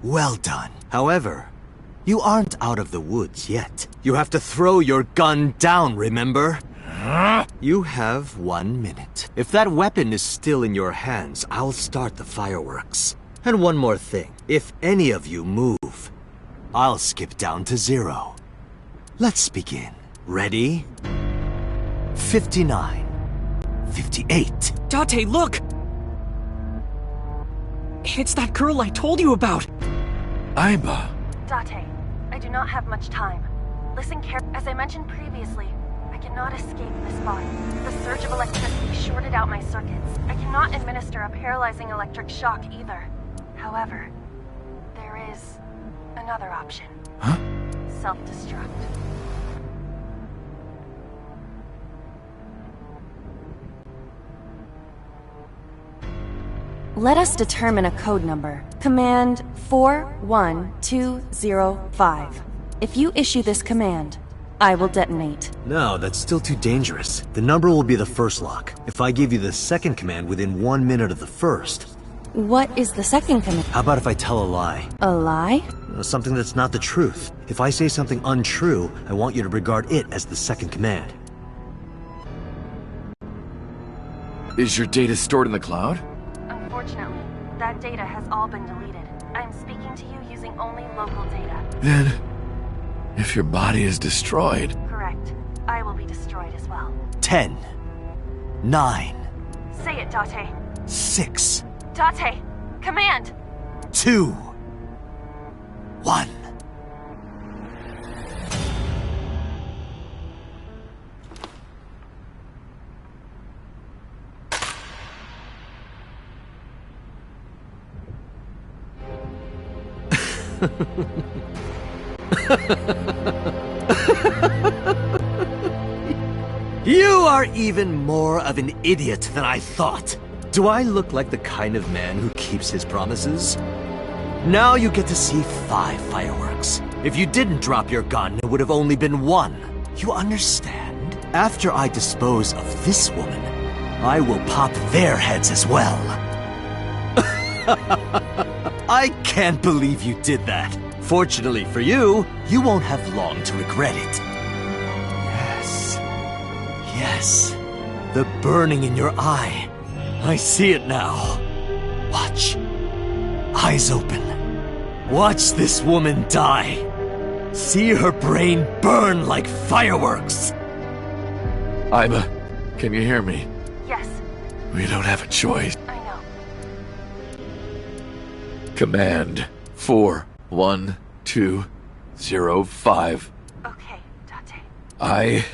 Well done. However, you aren't out of the woods yet. You have to throw your gun down, remember? You have 1 minute. If that weapon is still in your hands, I'll start the fireworks. And one more thing. If any of you move, I'll skip down to 0. Let's begin. Ready? 59. 58. Date, look! It's that girl I told you about! Aiba. Date, I do not have much time. Listen carefully. As I mentioned previously, I cannot escape this body. The surge of electricity shorted out my circuits. I cannot administer a paralyzing electric shock either. However, there is another option. Huh? Self-destruct. Let us determine a code number. Command 41205. If you issue this command, I will detonate. No, that's still too dangerous. The number will be the first lock. If I give you the second command within 1 minute of the first. What is the second command? How about if I tell a lie? A lie? Something that's not the truth. If I say something untrue, I want you to regard it as the second command. Is your data stored in the cloud? Unfortunately, that data has all been deleted. I'm speaking to you using only local data. Then, if your body is destroyed... Correct. I will be destroyed as well. 10. 9. Say it, Date. 6. Date! Command! 2. 1. You are even more of an idiot than I thought. Do I look like the kind of man who keeps his promises? Now you get to see 5 fireworks. If you didn't drop your gun, it would have only been 1. You understand? After I dispose of this woman, I will pop their heads as well. I can't believe you did that. Fortunately for you, you won't have long to regret it. Yes. Yes. The burning in your eye. I see it now. Watch. Eyes open. Watch this woman die. See her brain burn like fireworks. Aiba, can you hear me? Yes. We don't have a choice. I know. Command 41205. Okay, Date. I...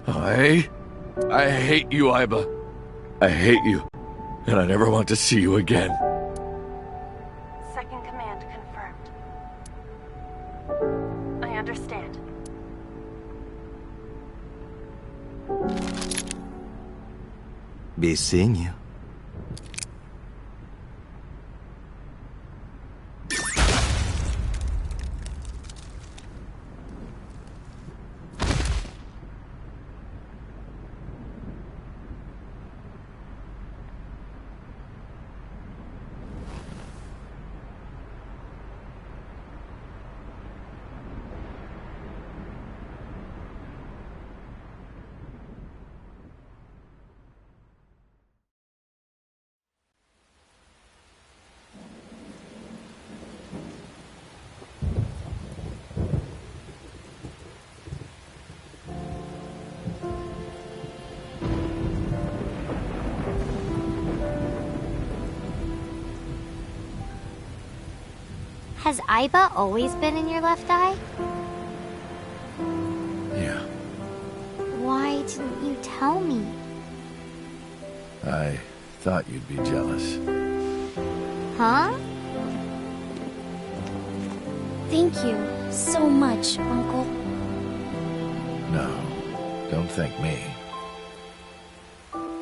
I hate you, Aiba. I hate you, and I never want to see you again. Second command confirmed. I understand. Be seeing you. Has Aiba always been in your left eye? Yeah, Why didn't you tell me? I thought you'd be jealous. Huh? Thank you so much, Uncle. No, don't thank me.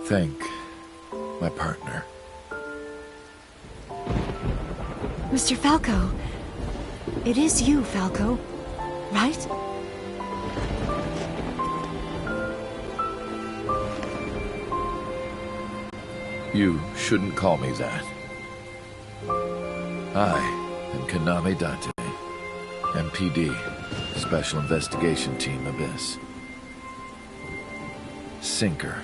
Thank my partner. Mr. Falco. It is you, Falco. Right? You shouldn't call me that. I am Kaname Date, MPD, Special Investigation Team Abyss. Sinker.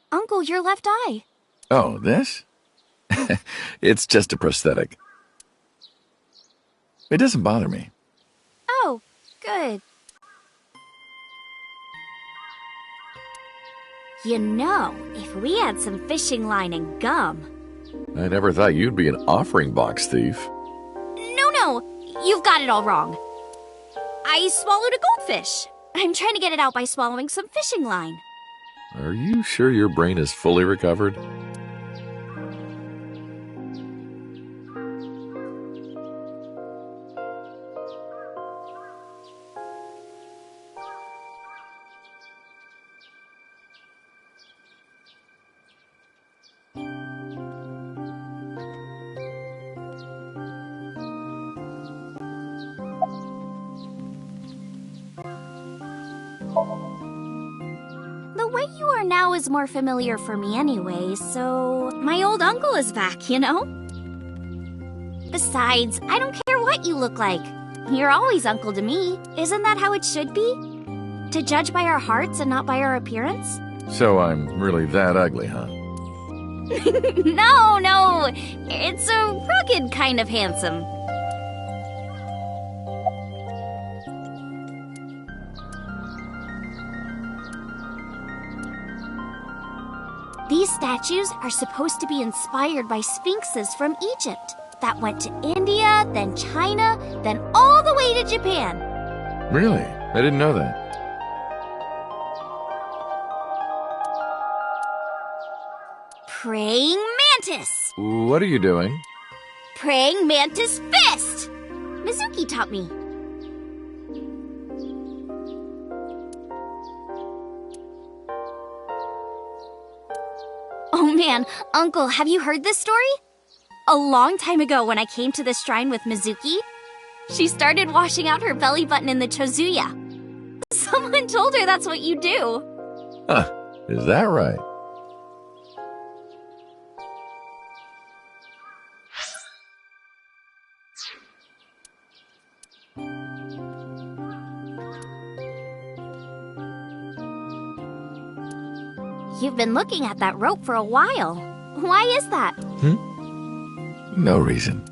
Uncle, your left eye. Oh, this? It's just a prosthetic. It doesn't bother me. Oh, good. You know, if we had some fishing line and gum... I never thought you'd be an offering box thief. No, you've got it all wrong. I swallowed a goldfish. I'm trying to get it out by swallowing some fishing line. Are you sure your brain is fully recovered? The way you are now is more familiar for me anyway, so... My old uncle is back, you know? Besides, I don't care what you look like. You're always uncle to me. Isn't that how it should be? To judge by our hearts and not by our appearance? So I'm really that ugly, huh? No. It's a rugged kind of handsome. These statues are supposed to be inspired by sphinxes from Egypt that went to India, then China, then all the way to Japan. Really? I didn't know that. Praying mantis. What are you doing? Praying mantis fist. Mizuki taught me. Oh man, Uncle, have you heard this story? A long time ago when I came to this shrine with Mizuki, she started washing out her belly button in the Chozuya. Someone told her that's what you do. Huh, is that right? You've been looking at that rope for a while. Why is that? No reason.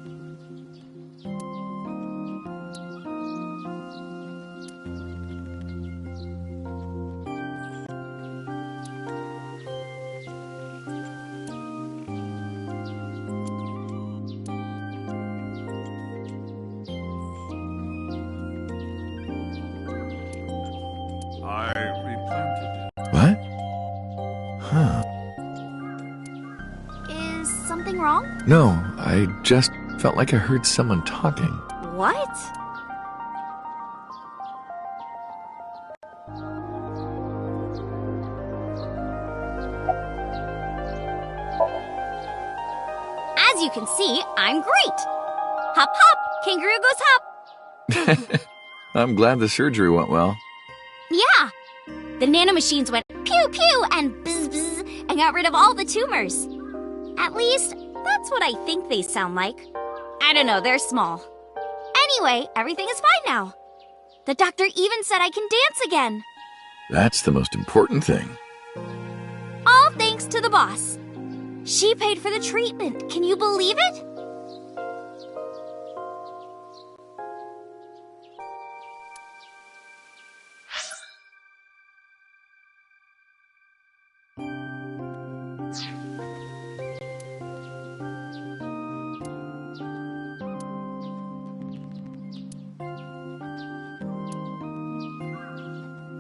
What? Huh. Is something wrong? No, I just felt like I heard someone talking. What? As you can see, I'm great. Hop, hop, kangaroo goes hop. I'm glad the surgery went well. Yeah. The nanomachines went pew pew and bzz bzz and got rid of all the tumors. At least, that's what I think they sound like. I don't know, they're small. Anyway, everything is fine now. The doctor even said I can dance again. That's the most important thing. All thanks to the boss. She paid for the treatment. Can you believe it?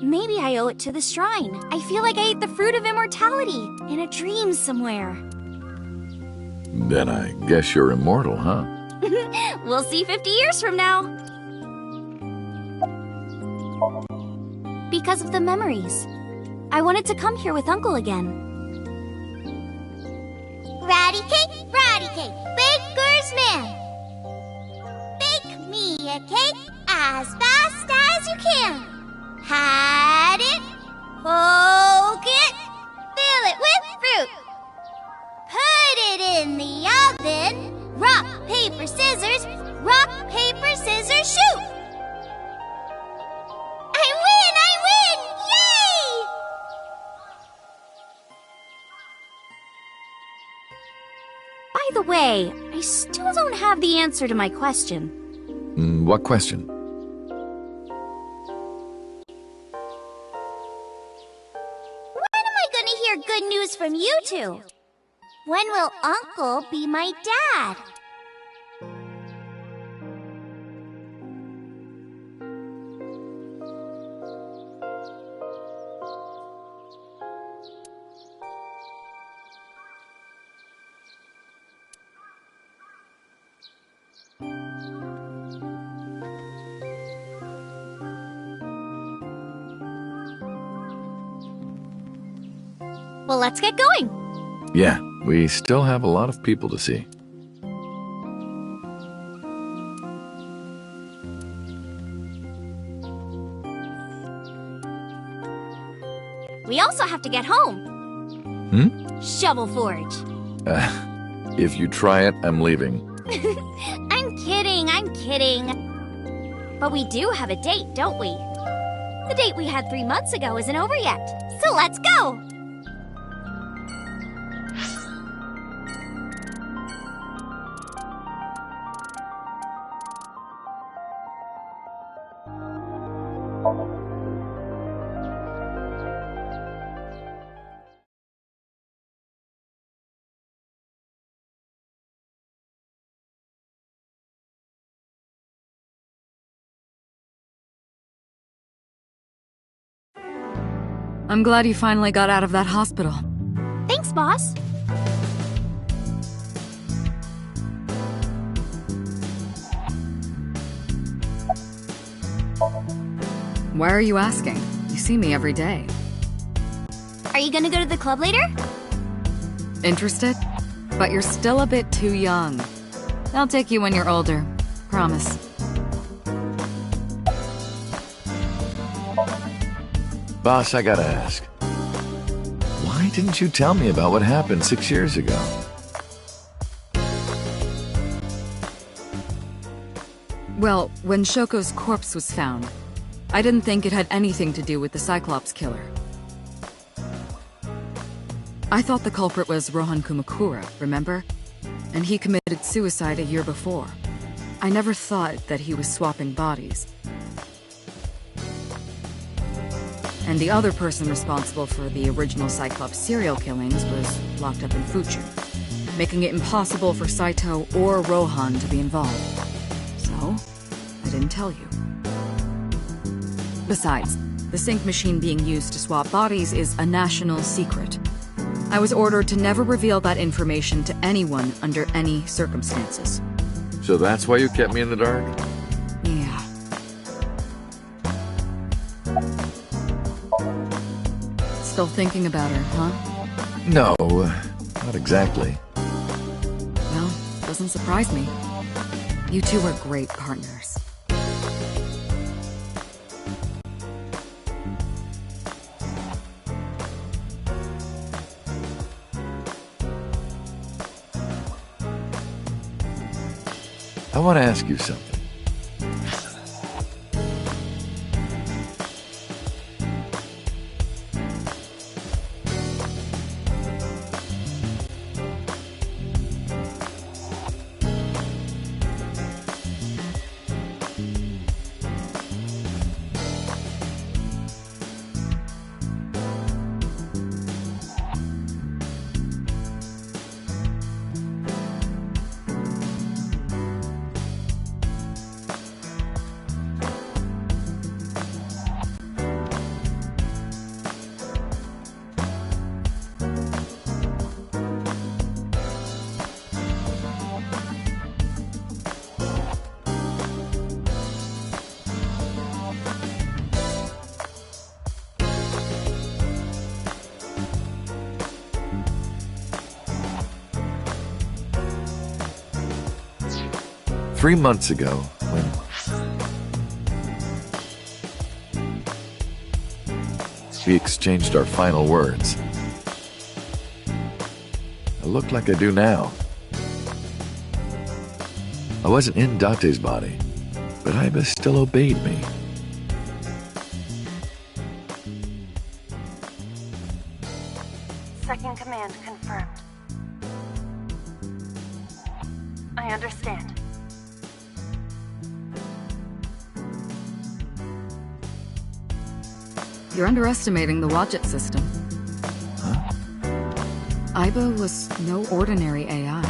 Maybe I owe it to the shrine. I feel like I ate the fruit of immortality in a dream somewhere. Then I guess you're immortal, huh? We'll see 50 years from now. Because of the memories. I wanted to come here with Uncle again. Ratty cake, baker's man. Bake me a cake as fast as you can. Had it, poke it, fill it with fruit. Put it in the oven. Rock, paper, scissors, shoot. I win! Yay! By the way, I still don't have the answer to my question. What question? Good news from you two. When will Uncle be my dad? Well, let's get going. Yeah, we still have a lot of people to see. We also have to get home. Shovel Forge. If you try it, I'm leaving. I'm kidding. But we do have a date, don't we? The date we had 3 months ago isn't over yet, so let's go! I'm glad you finally got out of that hospital. Thanks, boss. Why are you asking? You see me every day. Are you gonna go to the club later? Interested? But you're still a bit too young. I'll take you when you're older. Promise. Boss, I gotta ask. Why didn't you tell me about what happened 6 years ago? Well, when Shoko's corpse was found, I didn't think it had anything to do with the Cyclops killer. I thought the culprit was Rohan Kumakura, remember? And he committed suicide a year before. I never thought that he was swapping bodies. And the other person responsible for the original Cyclops serial killings was locked up in Fuchu, making it impossible for Saito or Rohan to be involved. So, I didn't tell you. Besides, the sync machine being used to swap bodies is a national secret. I was ordered to never reveal that information to anyone under any circumstances. So that's why you kept me in the dark? Yeah. Still thinking about her, huh? No, not exactly. Well, doesn't surprise me. You two are great partners. I want to ask you something. Three months ago, when we exchanged our final words, I look like I do now. I wasn't in Date's body, but Aiba still obeyed me. Second command confirmed. I understand. You're underestimating the Wadjet system. Huh? Aiba was no ordinary AI.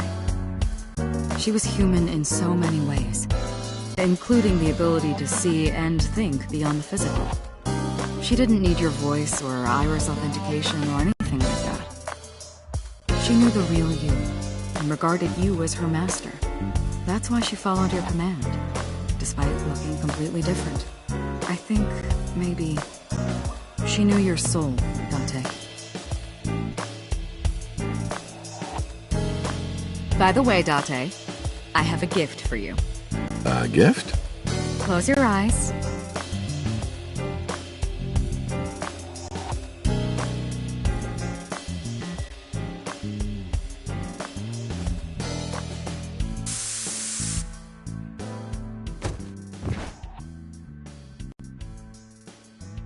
She was human in so many ways, including the ability to see and think beyond the physical. She didn't need your voice or iris authentication or anything like that. She knew the real you and regarded you as her master. That's why she followed your command, despite looking completely different. I think maybe she knew your soul, Date. By the way, Date, I have a gift for you. A gift? Close your eyes.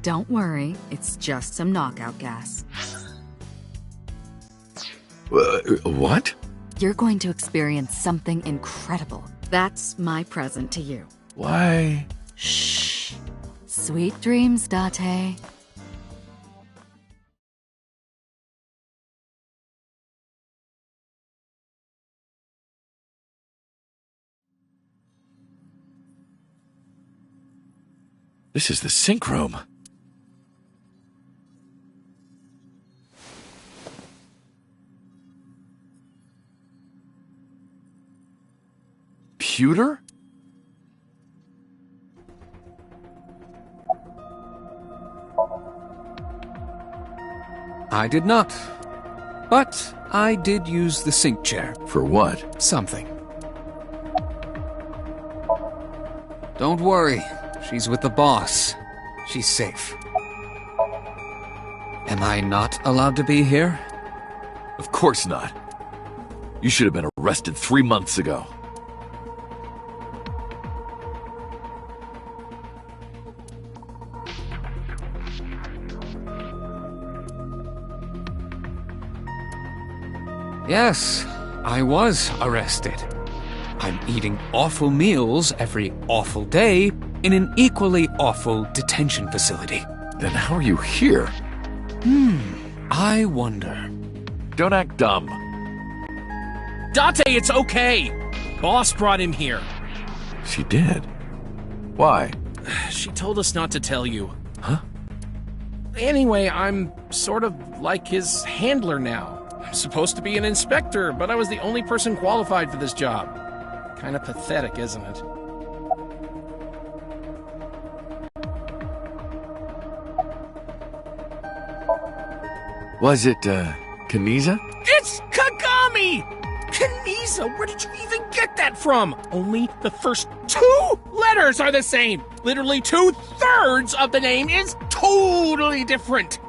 Don't worry, it's just some knockout gas. What? You're going to experience something incredible. That's my present to you. Why? Shh. Sweet dreams, Date. This is the sync room. Pewter? I did not. But I did use the sink chair. For what? Something. Don't worry. She's with the boss. She's safe. Am I not allowed to be here? Of course not. You should have been arrested 3 months ago. Yes, I was arrested. I'm eating awful meals every awful day in an equally awful detention facility. Then how are you here? I wonder. Don't act dumb. Date, it's okay. Boss brought him here. She did? Why? She told us not to tell you. Huh? Anyway, I'm sort of like his handler now. I'm supposed to be an inspector, but I was the only person qualified for this job. Kinda pathetic, isn't it? Was it, Kaniza? It's Kagami! Kaniza, where did you even get that from? Only the first 2 letters are the same. Literally 2/3 of the name is totally different.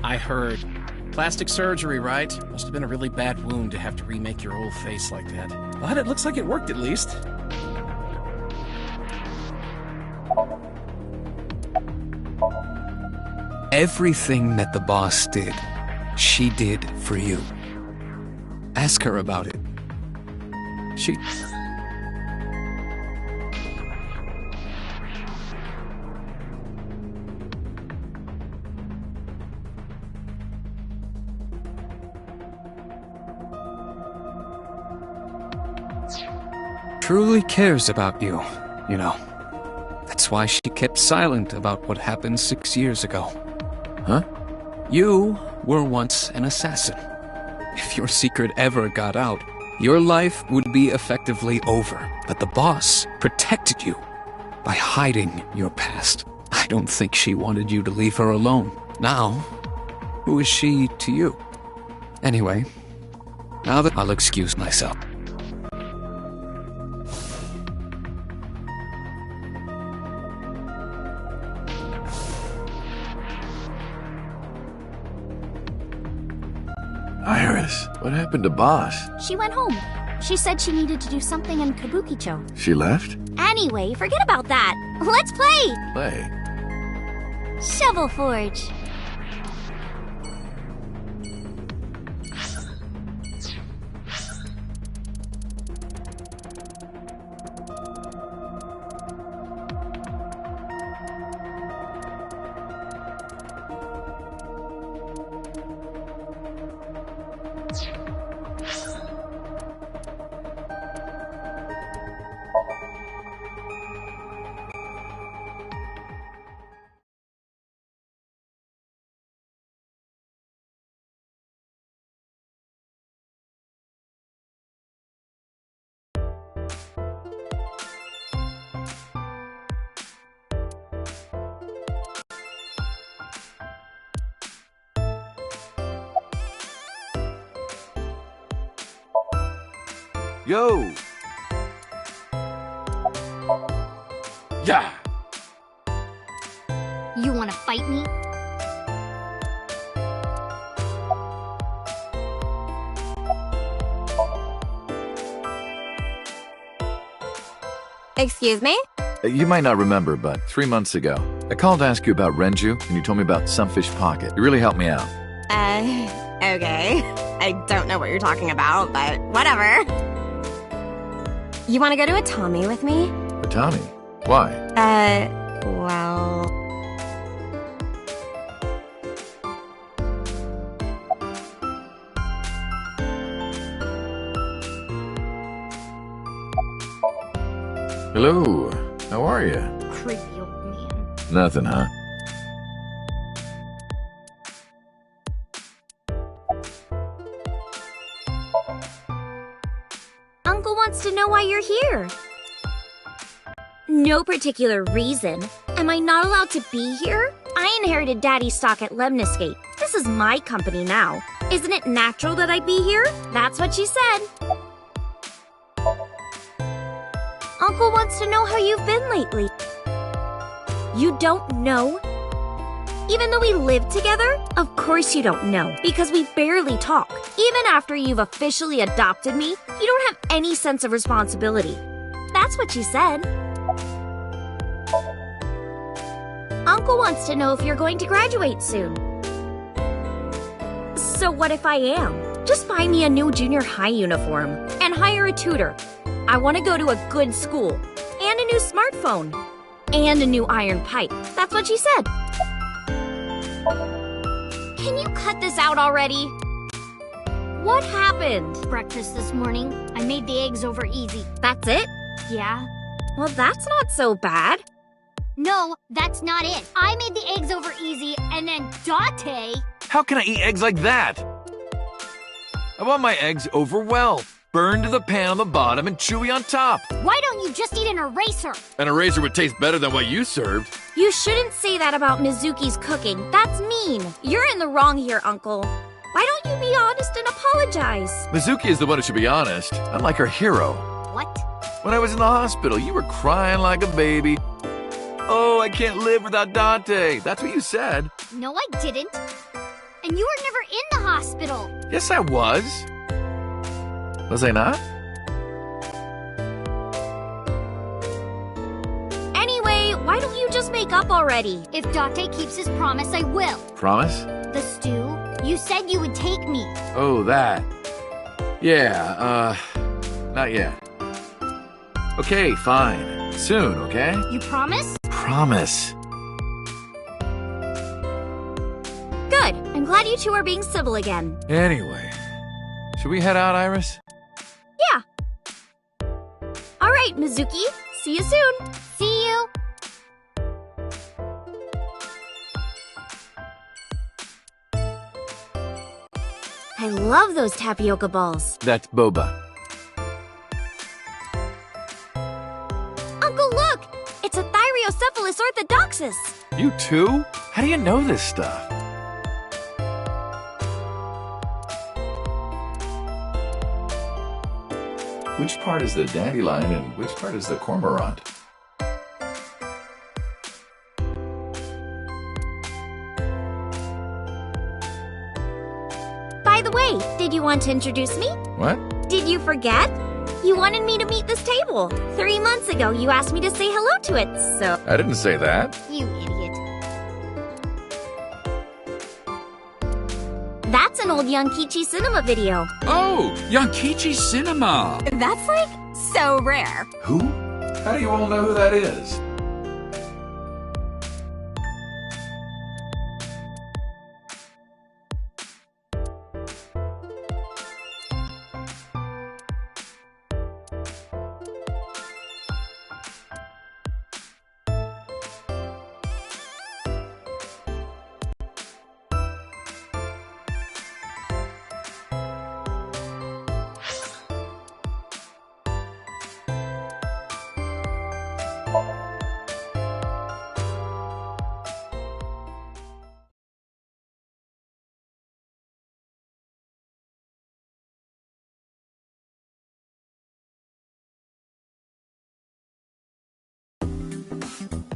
I heard. Plastic surgery, right? Must have been a really bad wound to have to remake your old face like that. But it looks like it worked at least. Everything that the boss did, she did for you. Ask her about it. She... truly cares about you, you know. That's why she kept silent about what happened 6 years ago. Huh? You were once an assassin. If your secret ever got out, your life would be effectively over. But the boss protected you by hiding your past. I don't think she wanted you to leave her alone. Now, who is she to you? Anyway, now that I'll excuse myself. Iris, what happened to Boss? She went home. She said she needed to do something in Kabukicho. She left? Anyway, forget about that. Let's play! Play? Shovel Forge. Yo! Yeah! You wanna fight me? Excuse me? You might not remember, but 3 months ago, I called to ask you about Renju, and you told me about Sunfish Pocket. You really helped me out. Okay. I don't know what you're talking about, but whatever. You want to go to Atami with me? Atami? Why? Well... Hello. How are you? Creepy old man. Nothing, huh? Uncle wants to know why you're here. No particular reason. Am I not allowed to be here? I inherited Daddy's stock at Lemniscate. This is my company now. Isn't it natural that I'd be here? That's what she said. Uncle wants to know how you've been lately. You don't know? Even though we live together? Of course you don't know, because we barely talk. Even after you've officially adopted me, you don't have any sense of responsibility. That's what she said. Uncle wants to know if you're going to graduate soon. So what if I am? Just buy me a new junior high uniform and hire a tutor. I want to go to a good school and a new smartphone and a new iron pipe. That's what she said. Can you cut this out already? What happened? Breakfast this morning. I made the eggs over easy. That's it? Yeah. Well, that's not so bad. No, that's not it. I made the eggs over easy, and then Date... How can I eat eggs like that? I want my eggs over well. Burned to the pan on the bottom and chewy on top. Why don't you just eat an eraser? An eraser would taste better than what you served. You shouldn't say that about Mizuki's cooking. That's mean. You're in the wrong here, Uncle. Why don't you be honest and apologize? Mizuki is the one who should be honest. I'm like her hero. What? When I was in the hospital, you were crying like a baby. Oh, I can't live without Dante. That's what you said. No, I didn't. And you were never in the hospital. Yes, I was. Was I not? Anyway, why don't you just make up already? If Date keeps his promise, I will. Promise? The stew? You said you would take me. Oh, that. Yeah, not yet. Okay, fine. Soon, okay? You promise? Promise. Good. I'm glad you two are being civil again. Anyway, should we head out, Iris? Yeah. All right, Mizuki. See you soon. See you. I love those tapioca balls. That's boba. Uncle, look! It's a Thyreocephalus orthodoxus. You too? How do you know this stuff? Which part is the dandelion and which part is the cormorant? By the way, did you want to introduce me? What? Did you forget? You wanted me to meet this table. 3 months ago, you asked me to say hello to it, so... I didn't say that. You idiot. That's an old Yankichi Cinema video. Oh, Yankichi Cinema. That's like so rare. Who? How do you all know who that is?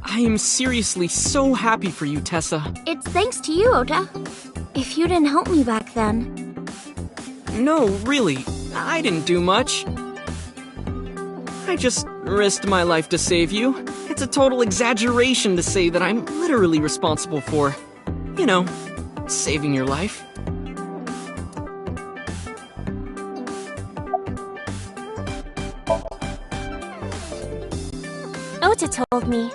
I am seriously so happy for you, Tessa. It's thanks to you, Ota. If you didn't help me back then... No, really, I didn't do much. I just risked my life to save you. It's a total exaggeration to say that I'm literally responsible for, you know, saving your life. Ota told me.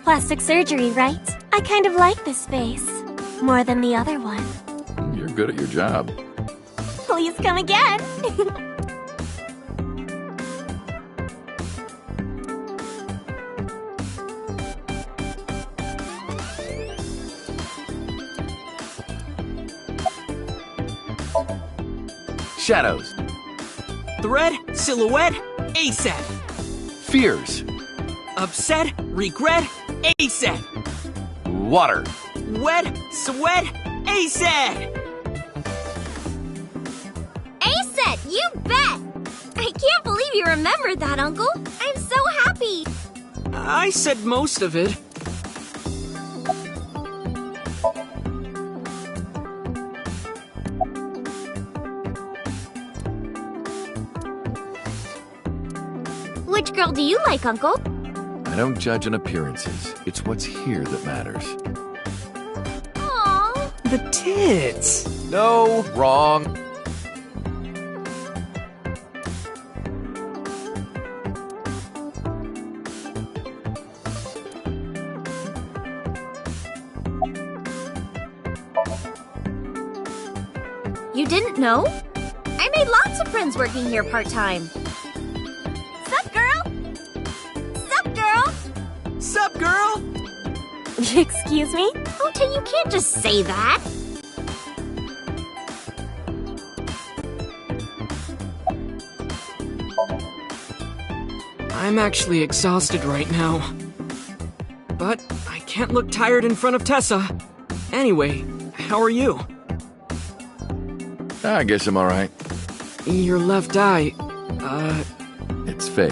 Plastic surgery, right? I kind of like this face. More than the other one. You're good at your job. Please come again. Shadows. Thread, silhouette, ASAP. Fears. Upset, regret, ASAP. Water. Wet, sweat, A-Set! A-Set, you bet! I can't believe you remembered that, Uncle. I'm so happy. I said most of it. Which girl do you like, Uncle? I don't judge on appearances. It's what's here that matters. Aww. The tits. No, wrong. You didn't know? I made lots of friends working here part-time. Sup, girl? Sup, girl? Sup, girl? Excuse me? Ota, you can't just say that. I'm actually exhausted right now. But I can't look tired in front of Tessa. Anyway, how are you? I guess I'm alright. Your left eye, It's fake.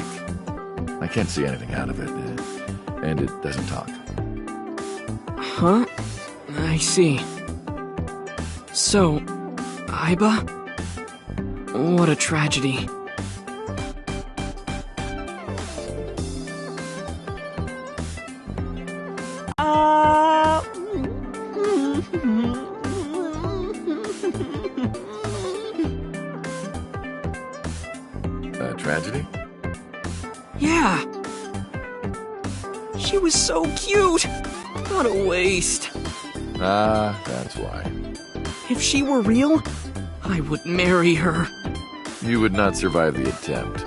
I can't see anything out of it. And it doesn't talk. Huh? I see. So, Aiba? What a tragedy. Tragedy? Yeah. She was so cute. What a waste. That's why. If she were real, I would marry her. You would not survive the attempt.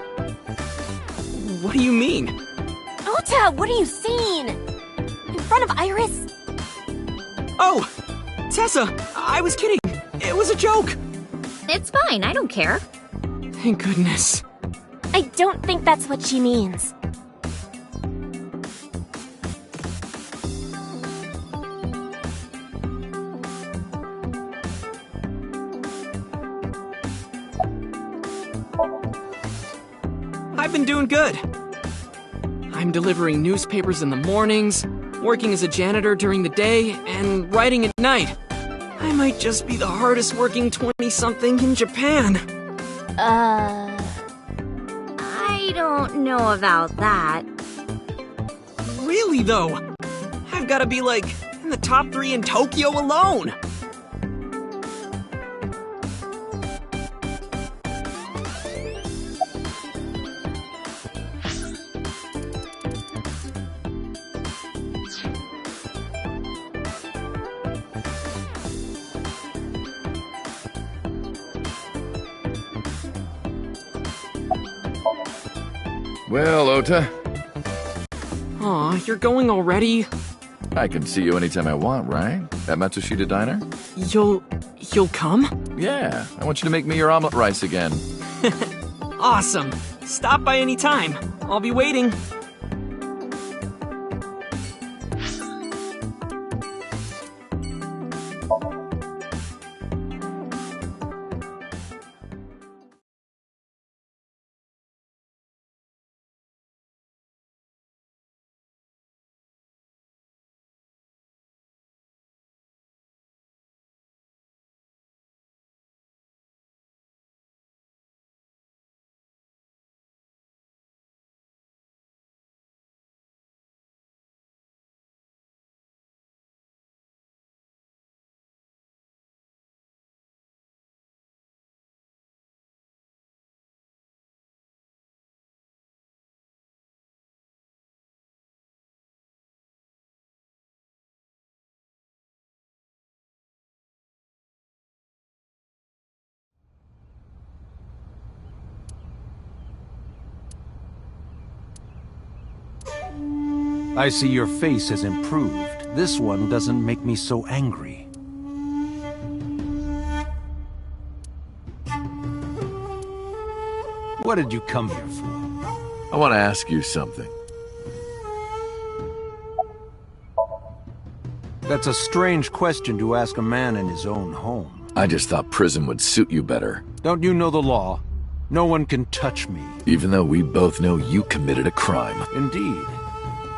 What do you mean? Ota, what are you seeing? In front of Iris? Oh! Tessa! I was kidding! It was a joke! It's fine, I don't care. Thank goodness. I don't think that's what she means. I've been doing good. I'm delivering newspapers in the mornings, working as a janitor during the day, and writing at night. I might just be the hardest working 20-something in Japan. I don't know about that. Really, though? I've gotta be, like, in the top 3 in Tokyo alone! Well, Ota. Aw, you're going already? I can see you anytime I want, right? At Matsushita Diner? You'll come? Yeah, I want you to make me your omelet rice again. Awesome. Stop by any time. I'll be waiting. I see your face has improved. This one doesn't make me so angry. What did you come here for? I want to ask you something. That's a strange question to ask a man in his own home. I just thought prison would suit you better. Don't you know the law? No one can touch me. Even though we both know you committed a crime. Indeed.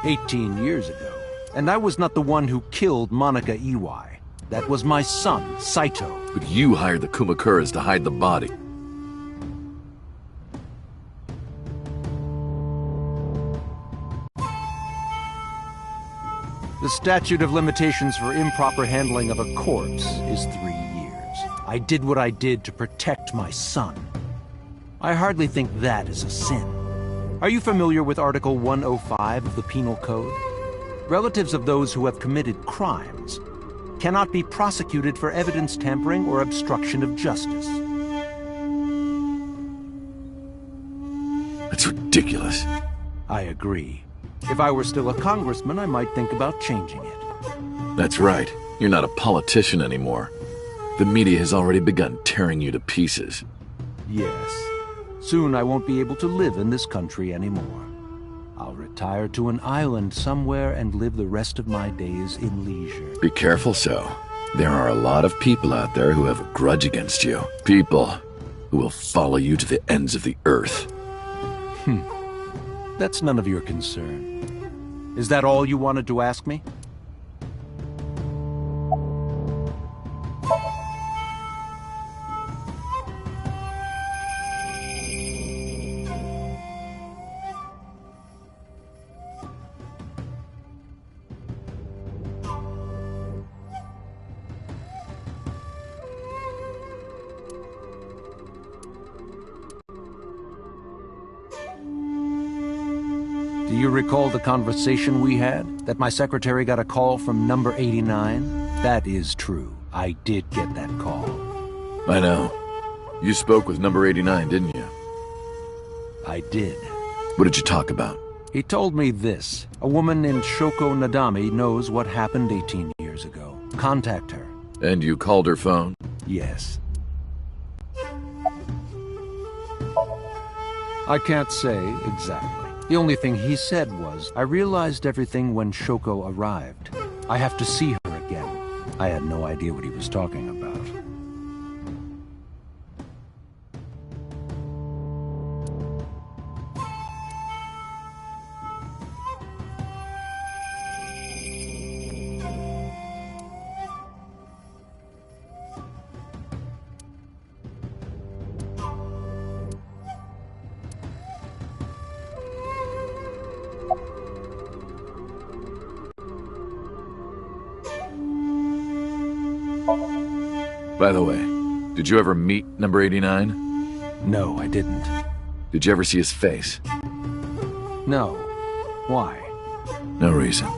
18 years ago. And I was not the one who killed Monica Iwai. That was my son, Saito. But you hired the Kumakuras to hide the body. The statute of limitations for improper handling of a corpse is 3 years. I did what I did to protect my son. I hardly think that is a sin. Are you familiar with Article 105 of the Penal Code? Relatives of those who have committed crimes cannot be prosecuted for evidence tampering or obstruction of justice. That's ridiculous. I agree. If I were still a congressman, I might think about changing it. That's right. You're not a politician anymore. The media has already begun tearing you to pieces. Yes. Soon I won't be able to live in this country anymore. I'll retire to an island somewhere and live the rest of my days in leisure. Be careful, So. There are a lot of people out there who have a grudge against you. People who will follow you to the ends of the earth. That's none of your concern. Is that all you wanted to ask me? Do you recall the conversation we had? That my secretary got a call from number 89? That is true. I did get that call. I know. You spoke with number 89, didn't you? I did. What did you talk about? He told me this. A woman in Shoko Nadami knows what happened 18 years ago. Contact her. And you called her phone? Yes. I can't say exactly. The only thing he said was, I realized everything when Shoko arrived. I have to see her again. I had no idea what he was talking about. By the way, did you ever meet number 89? No, I didn't. Did you ever see his face? No. Why? No reason.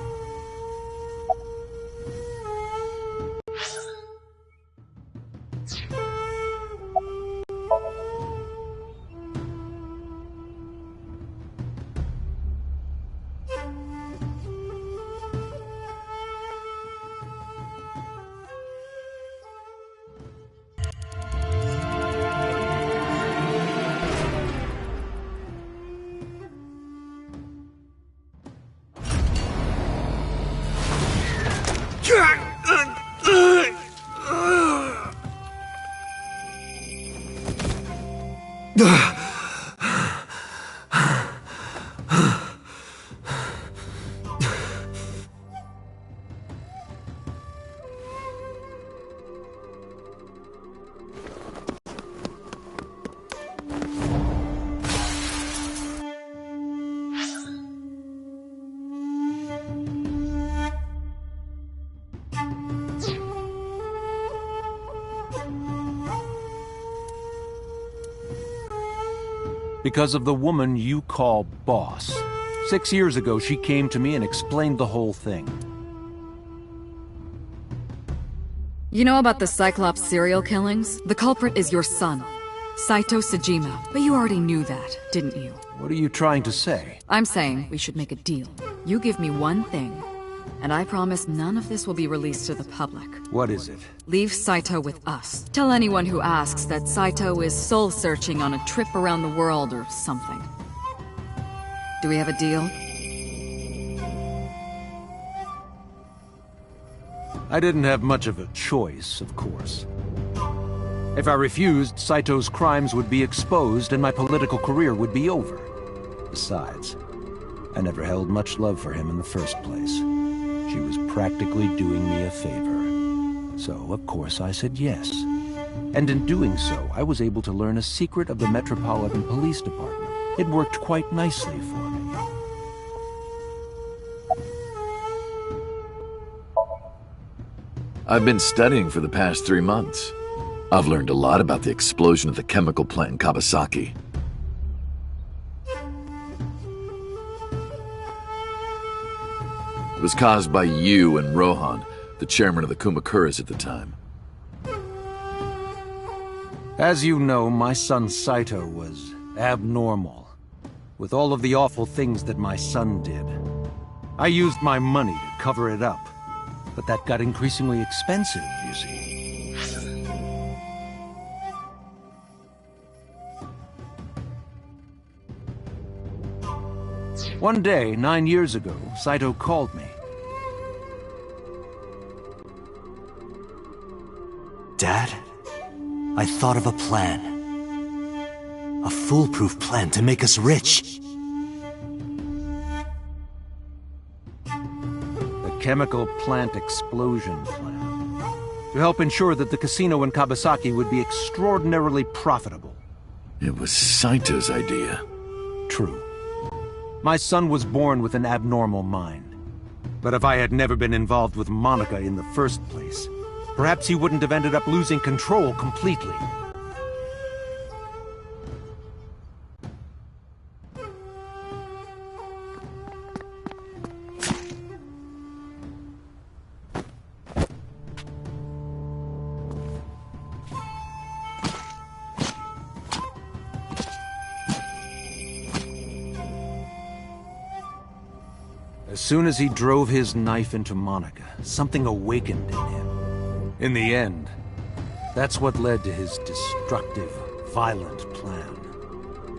Because of the woman you call boss. 6 years ago, she came to me and explained the whole thing. You know about the Cyclops serial killings? The culprit is your son, Saito Sejima. But you already knew that, didn't you? What are you trying to say? I'm saying we should make a deal. You give me one thing, and I promise none of this will be released to the public. What is it? Leave Saito with us. Tell anyone who asks that Saito is soul-searching on a trip around the world or something. Do we have a deal? I didn't have much of a choice, of course. If I refused, Saito's crimes would be exposed and my political career would be over. Besides, I never held much love for him in the first place. She was practically doing me a favor. So, of course, I said yes. And in doing so, I was able to learn a secret of the Metropolitan Police Department. It worked quite nicely for me. I've been studying for the past 3 months. I've learned a lot about the explosion of the chemical plant in Kawasaki. It was caused by you and Rohan, the chairman of the Kumakuras at the time. As you know, my son Saito was abnormal, with all of the awful things that my son did. I used my money to cover it up, but that got increasingly expensive, you see. One day, 9 years ago, Saito called me. Dad, I thought of a plan. A foolproof plan to make us rich. The chemical plant explosion plan. To help ensure that the casino in Kawasaki would be extraordinarily profitable. It was Saito's idea. True. My son was born with an abnormal mind. But if I had never been involved with Monica in the first place, perhaps he wouldn't have ended up losing control completely. As soon as he drove his knife into Monica, something awakened in him. In the end, that's what led to his destructive, violent plan.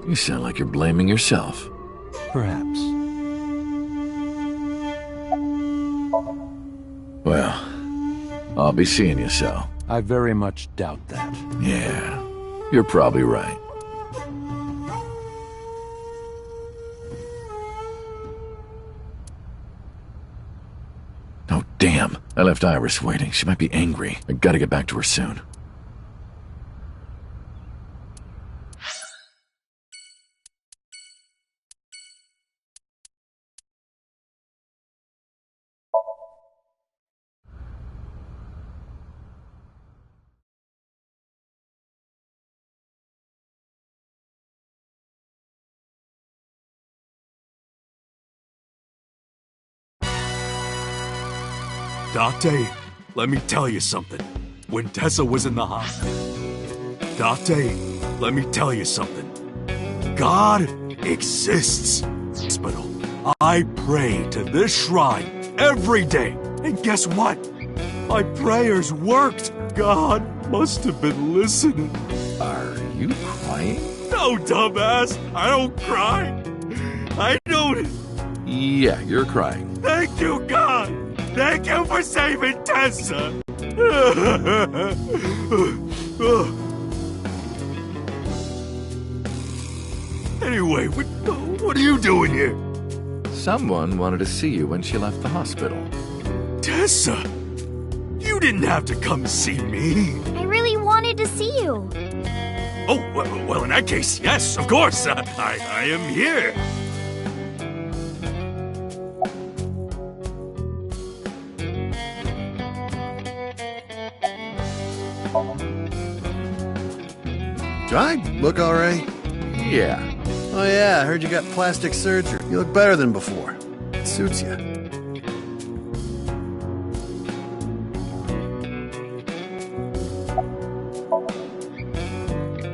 You sound like you're blaming yourself. Perhaps. Well, I'll be seeing you so. I very much doubt that. Yeah, you're probably right. Oh, damn. I left Iris waiting. She might be angry. I gotta get back to her soon. Date, let me tell you something. When Tessa was in the hospital... Date, let me tell you something. God exists. Hospital. I pray to this shrine every day. And guess what? My prayers worked. God must have been listening. Are you crying? No, dumbass. I don't cry. I don't... Yeah, you're crying. Thank you, God. Thank you for saving Tessa! Anyway, what are you doing here? Someone wanted to see you when she left the hospital. Tessa! You didn't have to come see me. I really wanted to see you. Oh, well, in that case, yes, of course. I am here. Do I look alright? Yeah. Oh yeah, I heard you got plastic surgery. You look better than before. It suits you.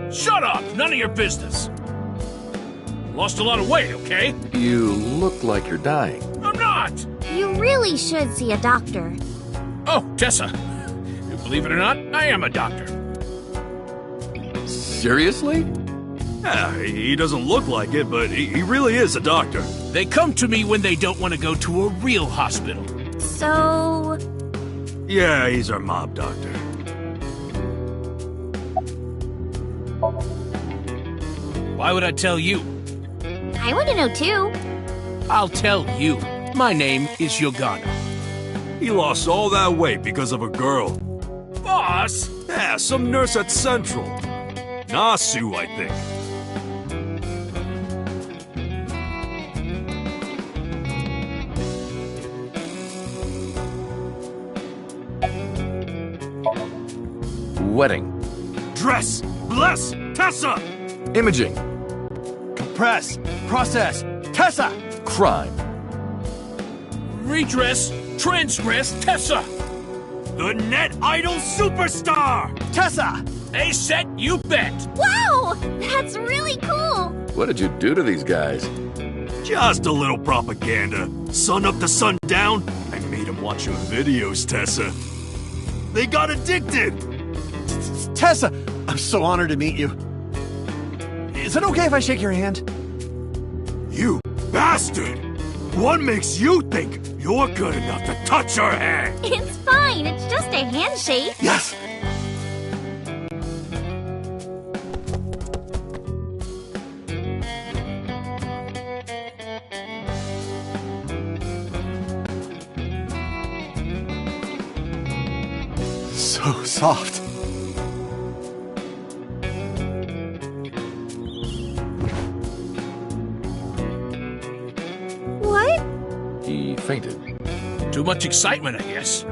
Shut up! None of your business! Lost a lot of weight, okay? You look like you're dying. I'm not! You really should see a doctor. Oh, Tessa. Believe it or not, I am a doctor. Seriously? Yeah, he doesn't look like it, but he really is a doctor. They come to me when they don't want to go to a real hospital. So... Yeah, he's our mob doctor. Why would I tell you? I want to know too. I'll tell you. My name is Yogana. He lost all that weight because of a girl. Boss! Yeah, some nurse at Central. Nasu, I think. Wedding. Dress! Bless! Tessa! Imaging. Compress! Process! Tessa! Crime. Redress, transgress, Tessa! The net idol superstar! Tessa! A set, you bet! Wow! That's really cool! What did you do to these guys? Just a little propaganda. Sun up to sun down. I made them watch your videos, Tessa. They got addicted! Tessa! I'm so honored to meet you. Is it okay if I shake your hand? You bastard! What makes you think you're good enough to touch her hand? It's fine, it's just a handshake. Yes! So soft. What? He fainted. Too much excitement, I guess.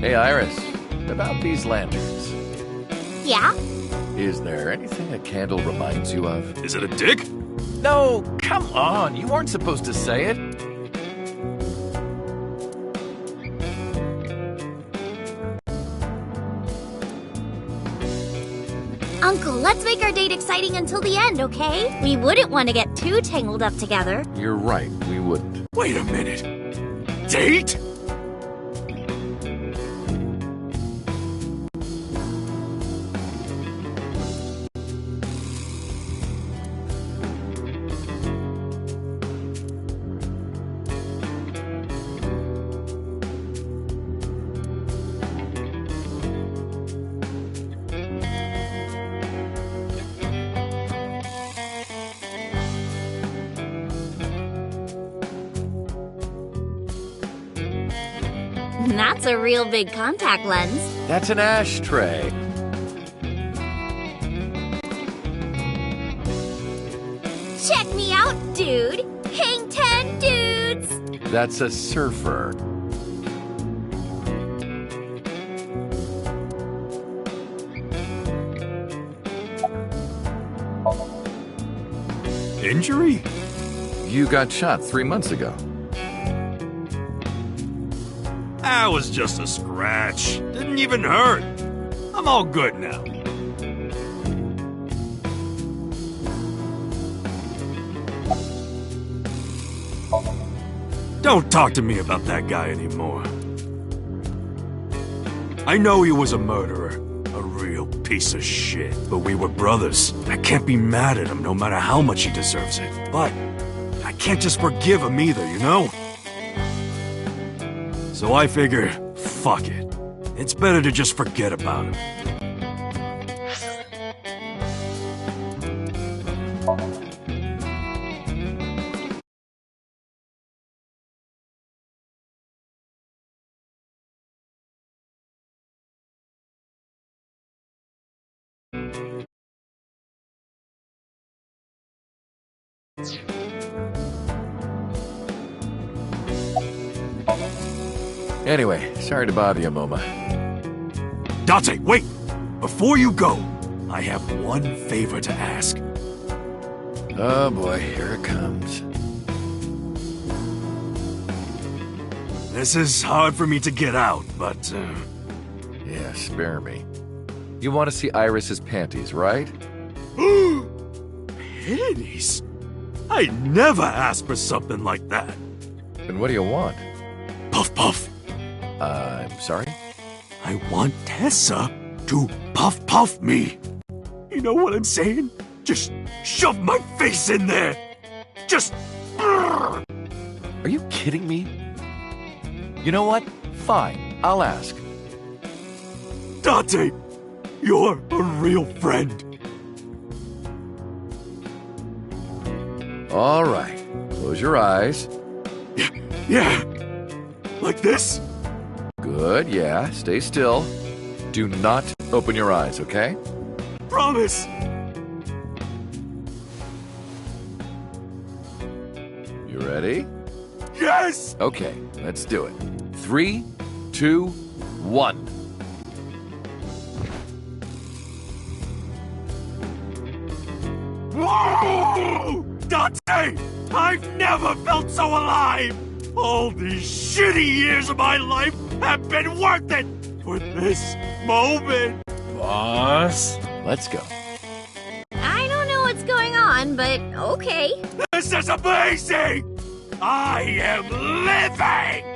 Hey, Iris. About these lanterns. Yeah? Is there anything a candle reminds you of? Is it a dick? No, come on. You weren't supposed to say it. Uncle, let's make our date exciting until the end, okay? We wouldn't want to get too tangled up together. You're right, we wouldn't. Wait a minute. Date? That's a real big contact lens. That's an ashtray. Check me out, dude. Hang 10 dudes. That's a surfer. Injury? You got shot 3 months ago. That was just a scratch. Didn't even hurt. I'm all good now. Don't talk to me about that guy anymore. I know he was a murderer, a real piece of shit, but we were brothers. I can't be mad at him no matter how much he deserves it. But I can't just forgive him either, you know? So I figured, fuck it. It's better to just forget about him. Anyway, sorry to bother you, Moma. Date, wait! Before you go, I have one favor to ask. Oh boy, here it comes. This is hard for me to get out, but... Yeah, spare me. You want to see Iris's panties, right? Panties? I never asked for something like that. Then what do you want? Puff Puff. I'm sorry? I want Tessa to puff puff me. You know what I'm saying? Just shove my face in there. Just... Are you kidding me? You know what? Fine, I'll ask. Date, you're a real friend. All right, close your eyes. Yeah. Like this? Good, yeah, stay still. Do not open your eyes, okay? Promise. You ready? Yes! Okay, let's do it. 3, 2, 1. Whoa! Date! I've never felt so alive! All these shitty years of my life have been worth it for this moment! Boss? Let's go. I don't know what's going on, but okay. This is amazing! I am living!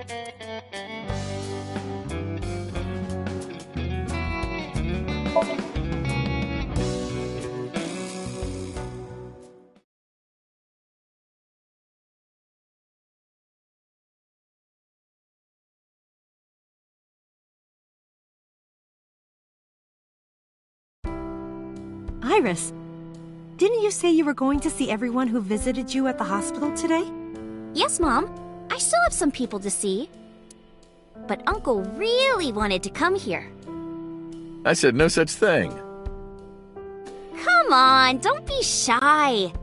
Iris, didn't you say you were going to see everyone who visited you at the hospital today? Yes, Mom. I still have some people to see. But Uncle really wanted to come here. I said no such thing. Come on, don't be shy.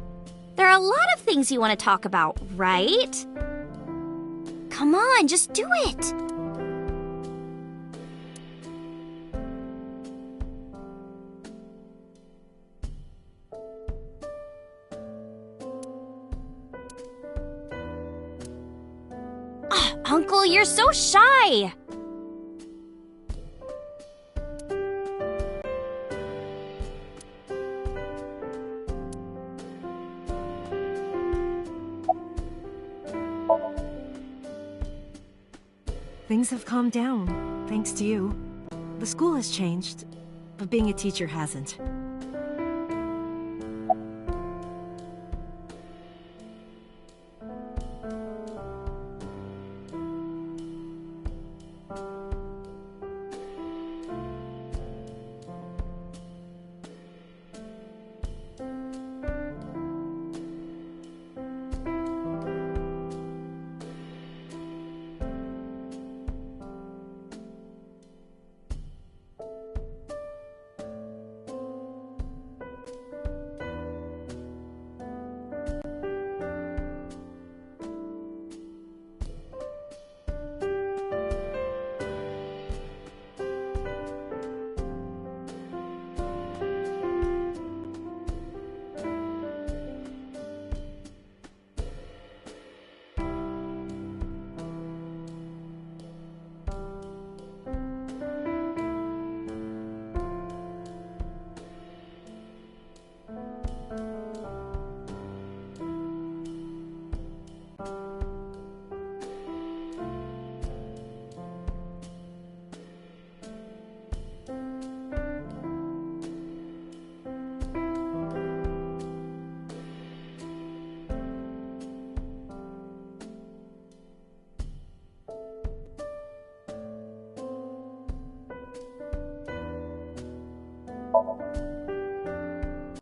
There are a lot of things you want to talk about, right? Come on, just do it. Uncle, you're so shy! Things have calmed down, thanks to you. The school has changed, but being a teacher hasn't.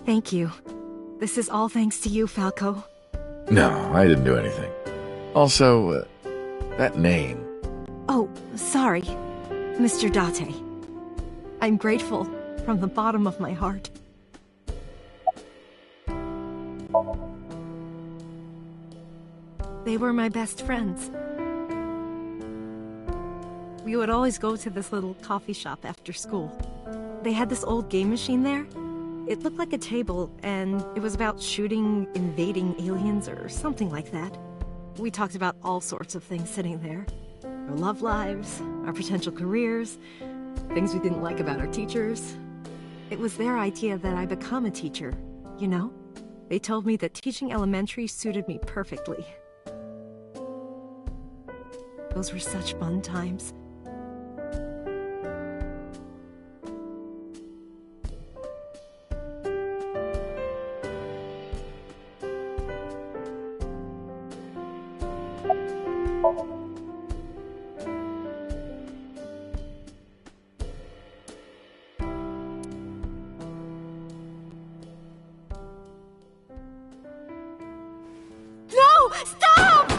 Thank you. This is all thanks to you, Falco. No, I didn't do anything. Also, that name. Oh, sorry, Mr. Date. I'm grateful from the bottom of my heart. They were my best friends. we would always go to this little coffee shop after school. They had this old game machine there. It looked like a table, and it was about shooting invading aliens or something like that. We talked about all sorts of things sitting there. Our love lives, our potential careers, things we didn't like about our teachers. It was their idea that I become a teacher, you know? They told me that teaching elementary suited me perfectly. Those were such fun times. No! Stop!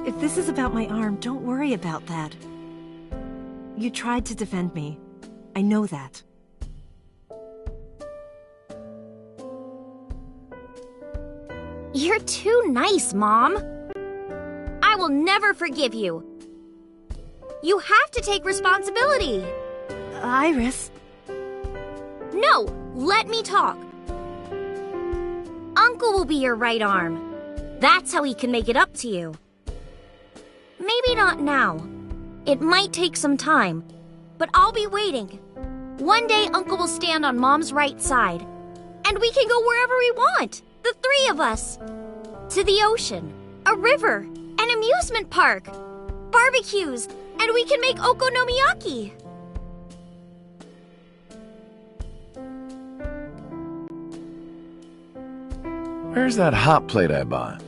If this is about my arm, don't worry about that. You tried to defend me. I know that. You're too nice, Mom. I will never forgive you. You have to take responsibility. Iris. No, let me talk. Uncle will be your right arm. That's how he can make it up to you. Maybe not now. It might take some time, but I'll be waiting. One day Uncle will stand on Mom's right side, and we can go wherever we want, the three of us. To the ocean, a river, an amusement park, barbecues, and we can make okonomiyaki. Where's that hot plate I bought?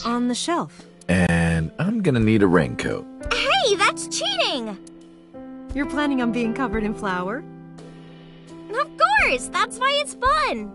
On the shelf. And I'm gonna need a raincoat. Hey, that's cheating! You're planning on being covered in flour? Of course, that's why it's fun.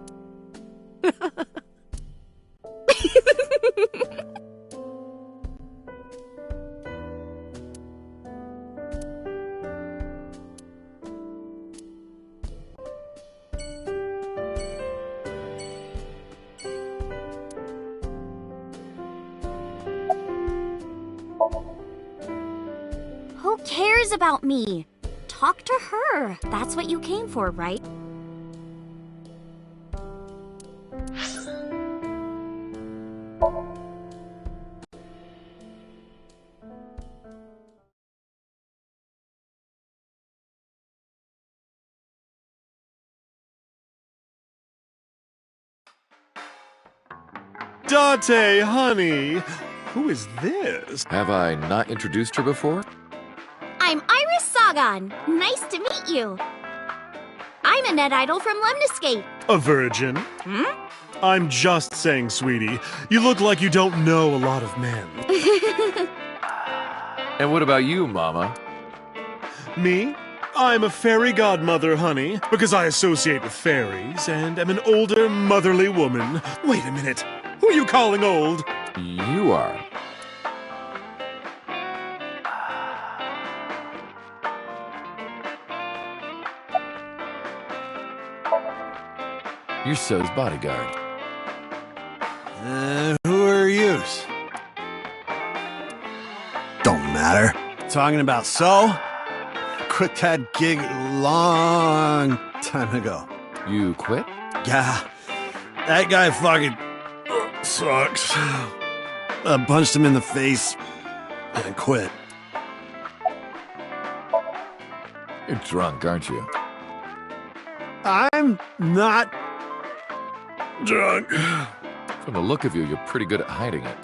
Who cares about me? Talk to her. That's what you came for, right? Dante, honey! Who is this? Have I not introduced her before? I'm Iris Sagan. Nice to meet you. I'm a net idol from Lemniscape. A virgin? Hmm? I'm just saying, sweetie. You look like you don't know a lot of men. And what about you, Mama? Me? I'm a fairy godmother, honey, because I associate with fairies and am an older, motherly woman. Wait a minute. Who are you calling old? You are. You're So's bodyguard. Who are yous? Don't matter. Talking about So? Quit that gig long time ago. You quit? Yeah. That guy fucking sucks. punched him in the face and quit. You're drunk, aren't you? I'm not drunk. From the look of you, you're pretty good at hiding it.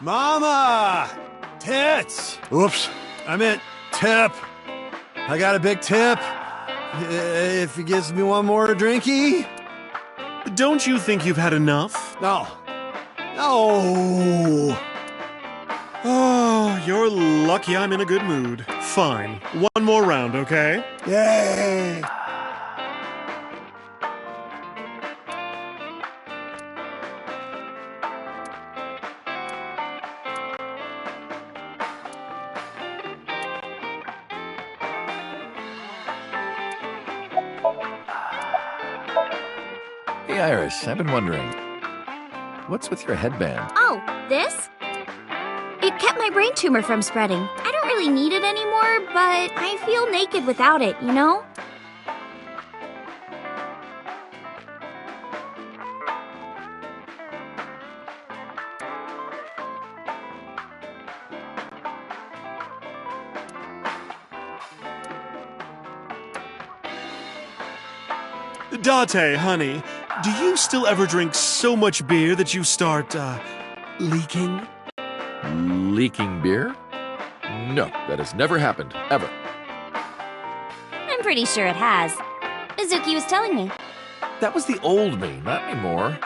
Mama! Tits! Whoops, I meant tip. I got a big tip. If he gives me one more drinky. Don't you think you've had enough? No. No. Oh, you're lucky I'm in a good mood. Fine. One more round, okay? Yay! Hey, Iris, I've been wondering, what's with your headband? Oh, this? It kept my brain tumor from spreading. I don't really need it anymore, but I feel naked without it, you know? Date, honey, do you still ever drink so much beer that you start, leaking? Leaking beer? No, that has never happened, ever. I'm pretty sure it has. Mizuki was telling me. That was the old me, not anymore.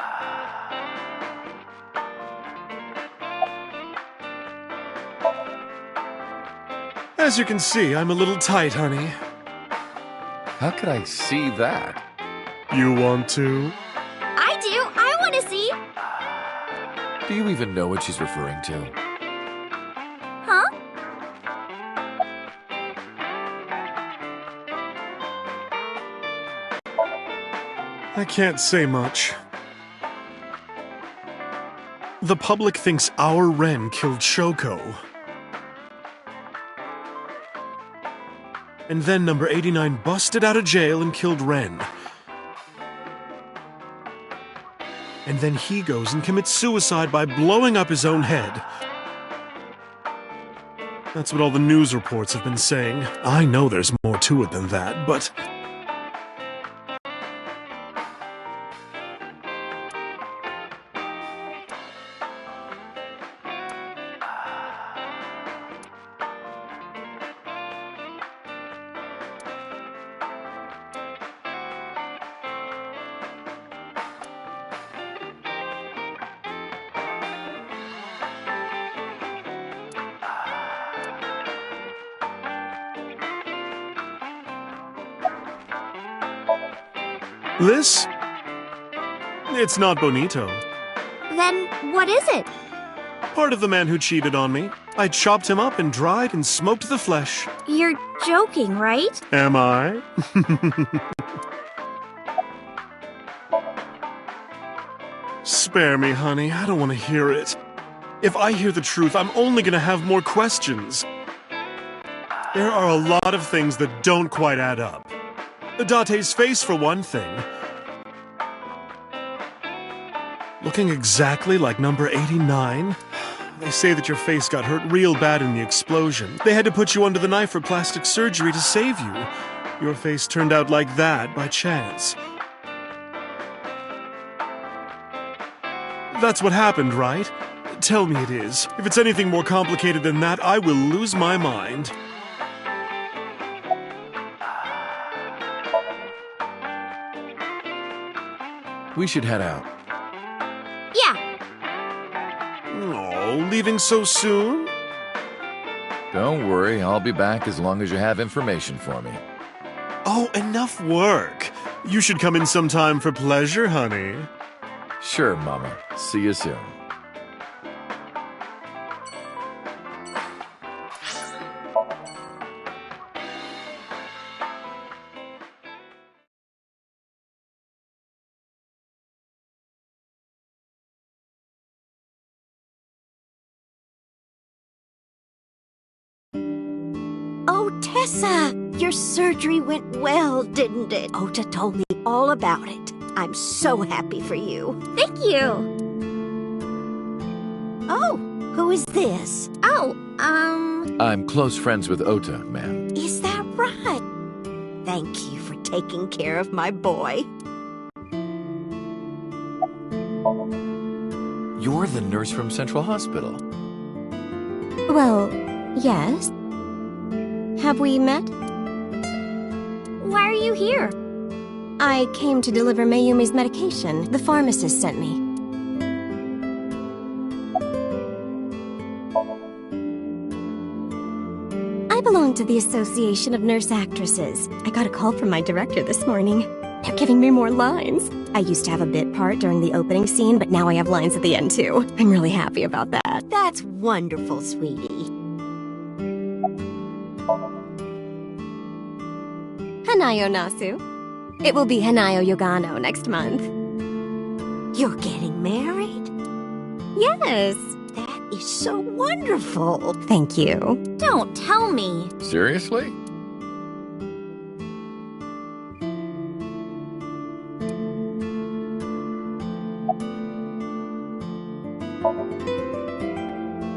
As you can see, I'm a little tight, honey. How could I see that? You want to? I do. I want to see. Do you even know what she's referring to? Huh? I can't say much. The public thinks our Ren killed Shoko. And then number 89 busted out of jail and killed Ren. And then he goes and commits suicide by blowing up his own head. That's what all the news reports have been saying. I know there's more to it than that, but... This? It's not bonito. Then what is it? Part of the man who cheated on me. I chopped him up and dried and smoked the flesh. You're joking, right? Am I? Spare me, honey. I don't want to hear it. If I hear the truth, I'm only going to have more questions. There are a lot of things that don't quite add up. Date's face, for one thing. Looking exactly like number 89. They say that your face got hurt real bad in the explosion. They had to put you under the knife for plastic surgery to save you. Your face turned out like that by chance. That's what happened, right? Tell me it is. If it's anything more complicated than that, I will lose my mind. We should head out. Yeah. Oh, leaving so soon? Don't worry, I'll be back as long as you have information for me. Oh, enough work. You should come in sometime for pleasure, honey. Sure, Mama. See you soon. Oh, Tessa! Your surgery went well, didn't it? Ota told me all about it. I'm so happy for you. Thank you. Oh, Who is this? Oh, I'm close friends with Ota, ma'am. Is that right? Thank you for taking care of my boy. You're the nurse from Central Hospital. Well, yes. Have we met? Why are you here? I came to deliver Mayumi's medication. The pharmacist sent me. I belong to the Association of Nurse Actresses. I got a call from my director this morning. They're giving me more lines. I used to have a bit part during the opening scene, but now I have lines at the end too. I'm really happy about that. That's wonderful, sweetie. Hanayo Nasu. It will be Hanayo Yogano next month. You're getting married? Yes. That is so wonderful. Thank you. Don't tell me. Seriously?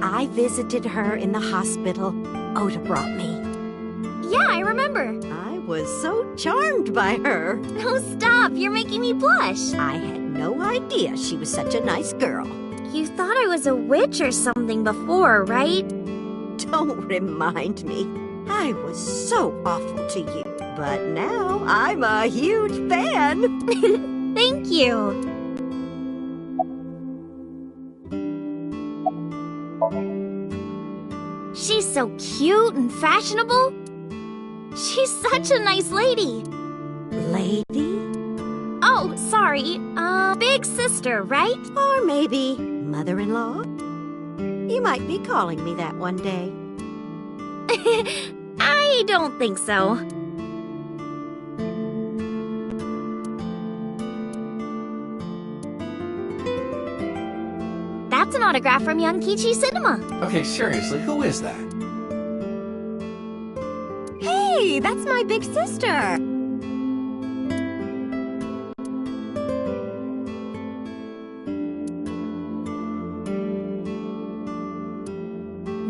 I visited her in the hospital. Ota brought me. Yeah, I remember. I was so charmed by her. Oh, stop. You're making me blush. I had no idea she was such a nice girl. You thought I was a witch or something before, right? Don't remind me. I was so awful to you. But now I'm a huge fan. Thank you. She's so cute and fashionable. She's such a nice lady. Lady? Oh, sorry. Big sister, right? Or maybe mother-in-law? You might be calling me that one day. I don't think so. That's an autograph from Yankichi Cinema. Okay, seriously, who is that? Hey, that's my big sister.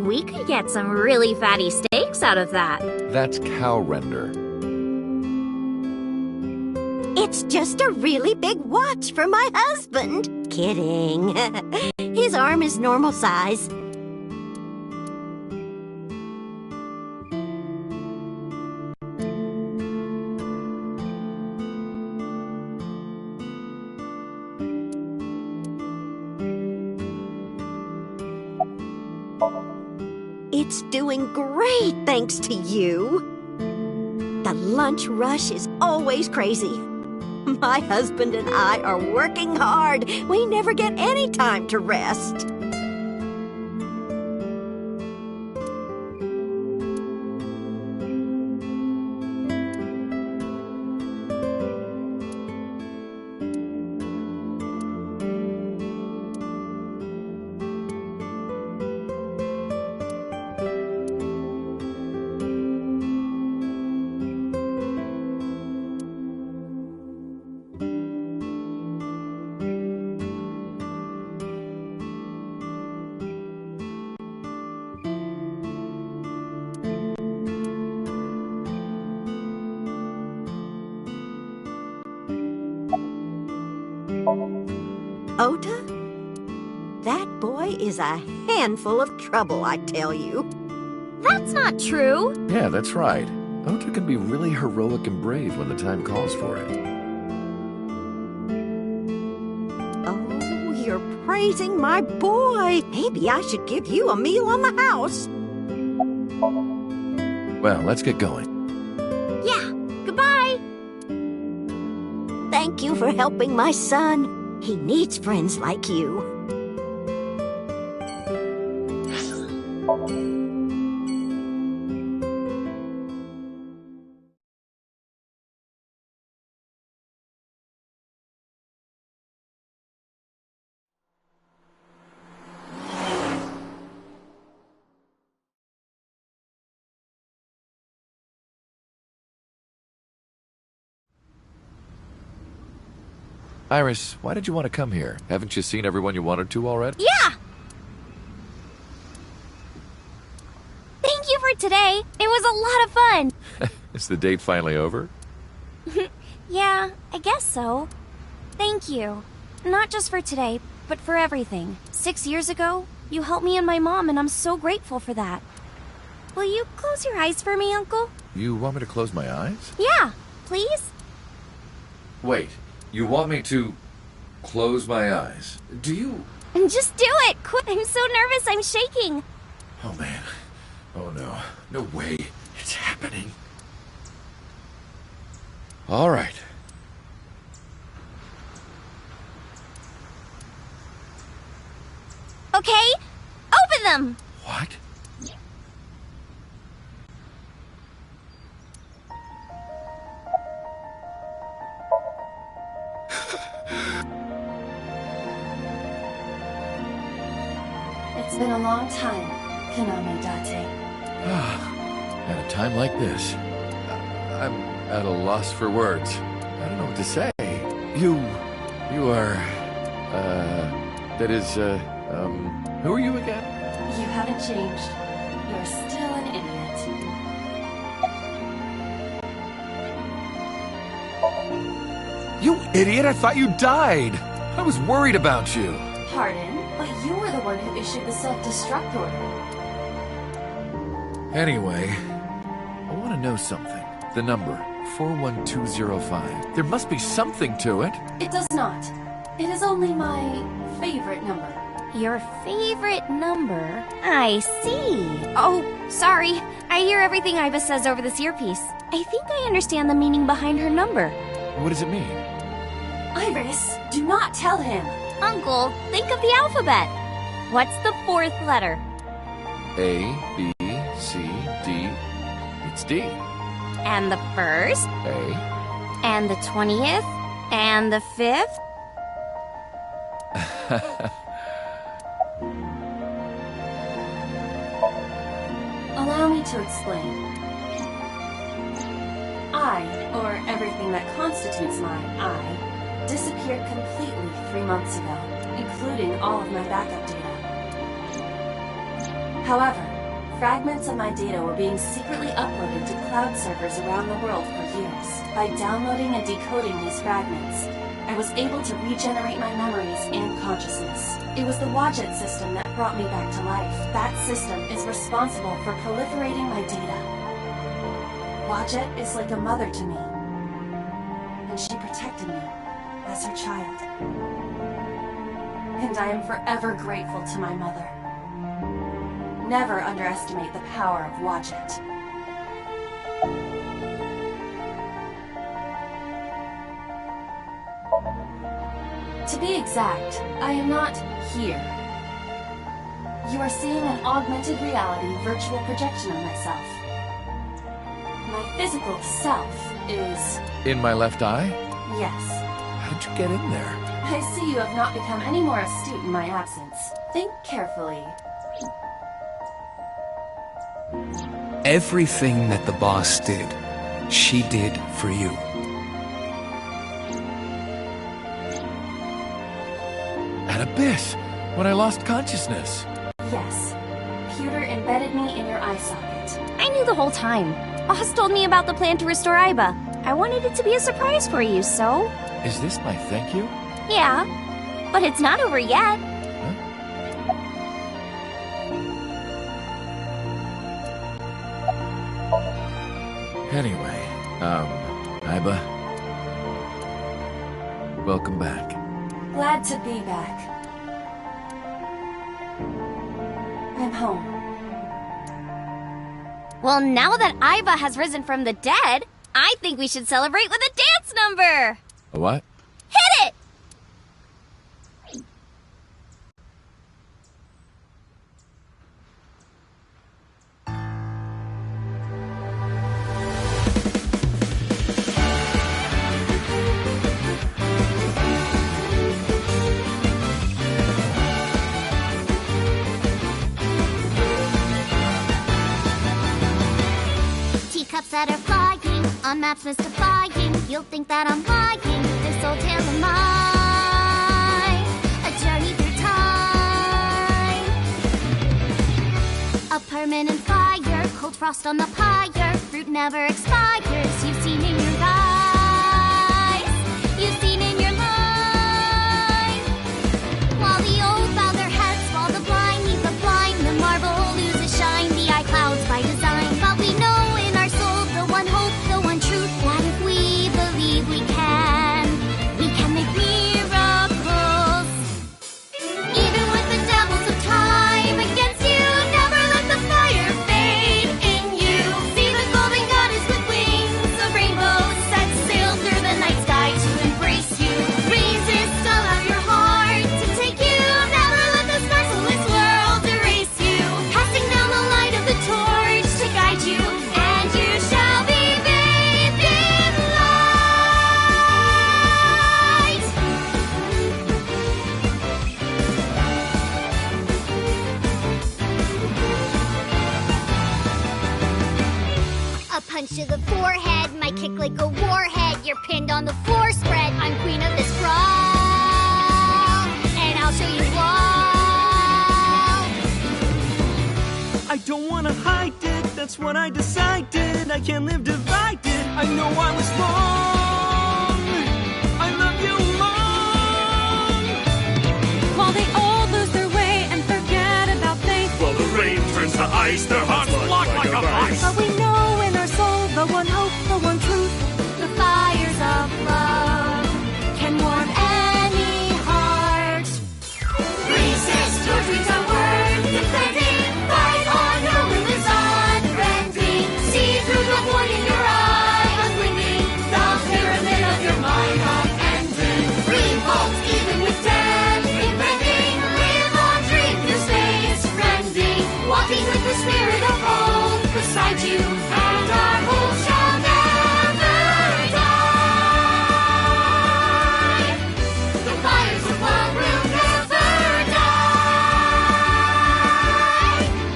We could get some really fatty steaks out of that. That's cow render. It's just a really big watch for my husband. Kidding. His arm is normal size. It's doing great thanks to you. The lunch rush is always crazy. My husband and I are working hard. We never get any time to rest. Ota? That boy is a handful of trouble, I tell you. That's not true. Yeah, that's right. Ota can be really heroic and brave when the time calls for it. Oh, you're praising my boy. Maybe I should give you a meal on the house. Well, let's get going. Yeah, goodbye. Thank you for helping my son. He needs friends like you. Iris, why did you want to come here? Haven't you seen everyone you wanted to already? Yeah! today. It was a lot of fun. Is the date finally over? Yeah, I guess so. Thank you. Not just for today, but for everything. 6 years ago, you helped me and my mom, and I'm so grateful for that. Will you close your eyes for me, Uncle? You want me to close my eyes? Yeah, please? Wait, you want me to close my eyes? Do you... Just do it! Quick! I'm so nervous, I'm shaking. Oh, man. Oh, no. No way. It's happening. All right. Okay, open them! What? It's been a long time, Konami Date. At a time like this, I'm at a loss for words. I don't know what to say. You are, that is, who are you again? You haven't changed. You're still an idiot. You idiot, I thought you died. I was worried about you. Pardon, but you were the one who issued the self-destruct order. Anyway, I want to know something. The number, 41205. There must be something to it. It does not. It is only my favorite number. Your favorite number? I see. Oh, sorry. I hear everything Iva says over this earpiece. I think I understand the meaning behind her number. What does it mean? Iris, do not tell him. Uncle, think of the alphabet. What's the fourth letter? A, B, C, D. It's D. And the first? A. And the 20th? And the 5th? Allow me to explain. I, or everything that constitutes my I, disappeared completely 3 months ago, including all of my backup data. However, fragments of my data were being secretly uploaded to cloud servers around the world for years. By downloading and decoding these fragments, I was able to regenerate my memories and consciousness. It was the Wadjet system that brought me back to life. That system is responsible for proliferating my data. Wadjet is like a mother to me, and she protected me as her child. And I am forever grateful to my mother. Never underestimate the power of Wadjet. To be exact, I am not here. You are seeing an augmented reality virtual projection of myself. My physical self is... In my left eye? Yes. How did you get in there? I see you have not become any more astute in my absence. Think carefully. Everything that the boss did, she did for you. At Abyss, when I lost consciousness. Yes. Pewter embedded me in your eye socket. I knew the whole time. Boss told me about the plan to restore Iba. I wanted it to be a surprise for you, so... Is this my thank you? Yeah, but it's not over yet. Anyway, Iba, welcome back. Glad to be back. I'm home. Well, now that Iva has risen from the dead, I think we should celebrate with a dance number! A what? Hit it! Teacups that are flying, on maps mystifying. You'll think that I'm lying, this old tale of mine. A journey through time. A permanent fire, cold frost on the pyre. Fruit never expires. You've seen in your eyes. You've seen in your life. While the old bow their heads, while the blind lead the blind, the marble loses shine, the eye clouds by design. But we know in our soul the one hope, the one truth, that if we believe we can make miracles. Even with the devils of time against you, never let the fire fade in you. See the golden goddess with wings of rainbows set sail through the night sky to embrace you. Resist, allow your heart to take you. Never let this merciless world erase you. Passing down the light of the torch to guide you, and you shall be bathed in light. A punch to the forehead might kick like a warhead. You're pinned on the floor spread. I'm queen of this brawl, and I'll show you all. I don't wanna hide it, that's what I decided. I can't live divided, I know I was wrong. I love you long. While they all lose their way and forget about faith, While the rain turns to ice, their hearts lock like a vice. but we know in our soul the one hope, the one truth. The fires of love can warm any heart. Resist, your dreams are worth defending. Fight on, your will is unbending. See through the void in your eye, unblinking. The pyramid of your mind unending. Revolt even with death impending. Live on, dream through space, rending. Walking with the spirit of hope beside you, and our hope shall never die. The fires of love will never die.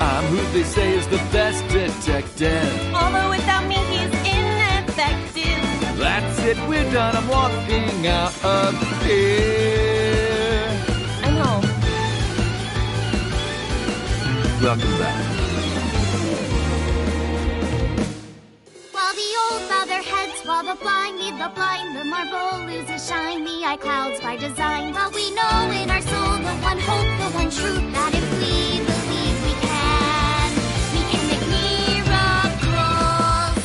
I'm who they say is the best detective. Although without me he's ineffective. That's it, we're done. I'm walking out of here. I know. Welcome back. While the old bow their heads, while the blind lead the blind, the marble loses shine, the eye clouds by design. But we know in our soul the one hope, the one truth, that if we believe we can make miracles.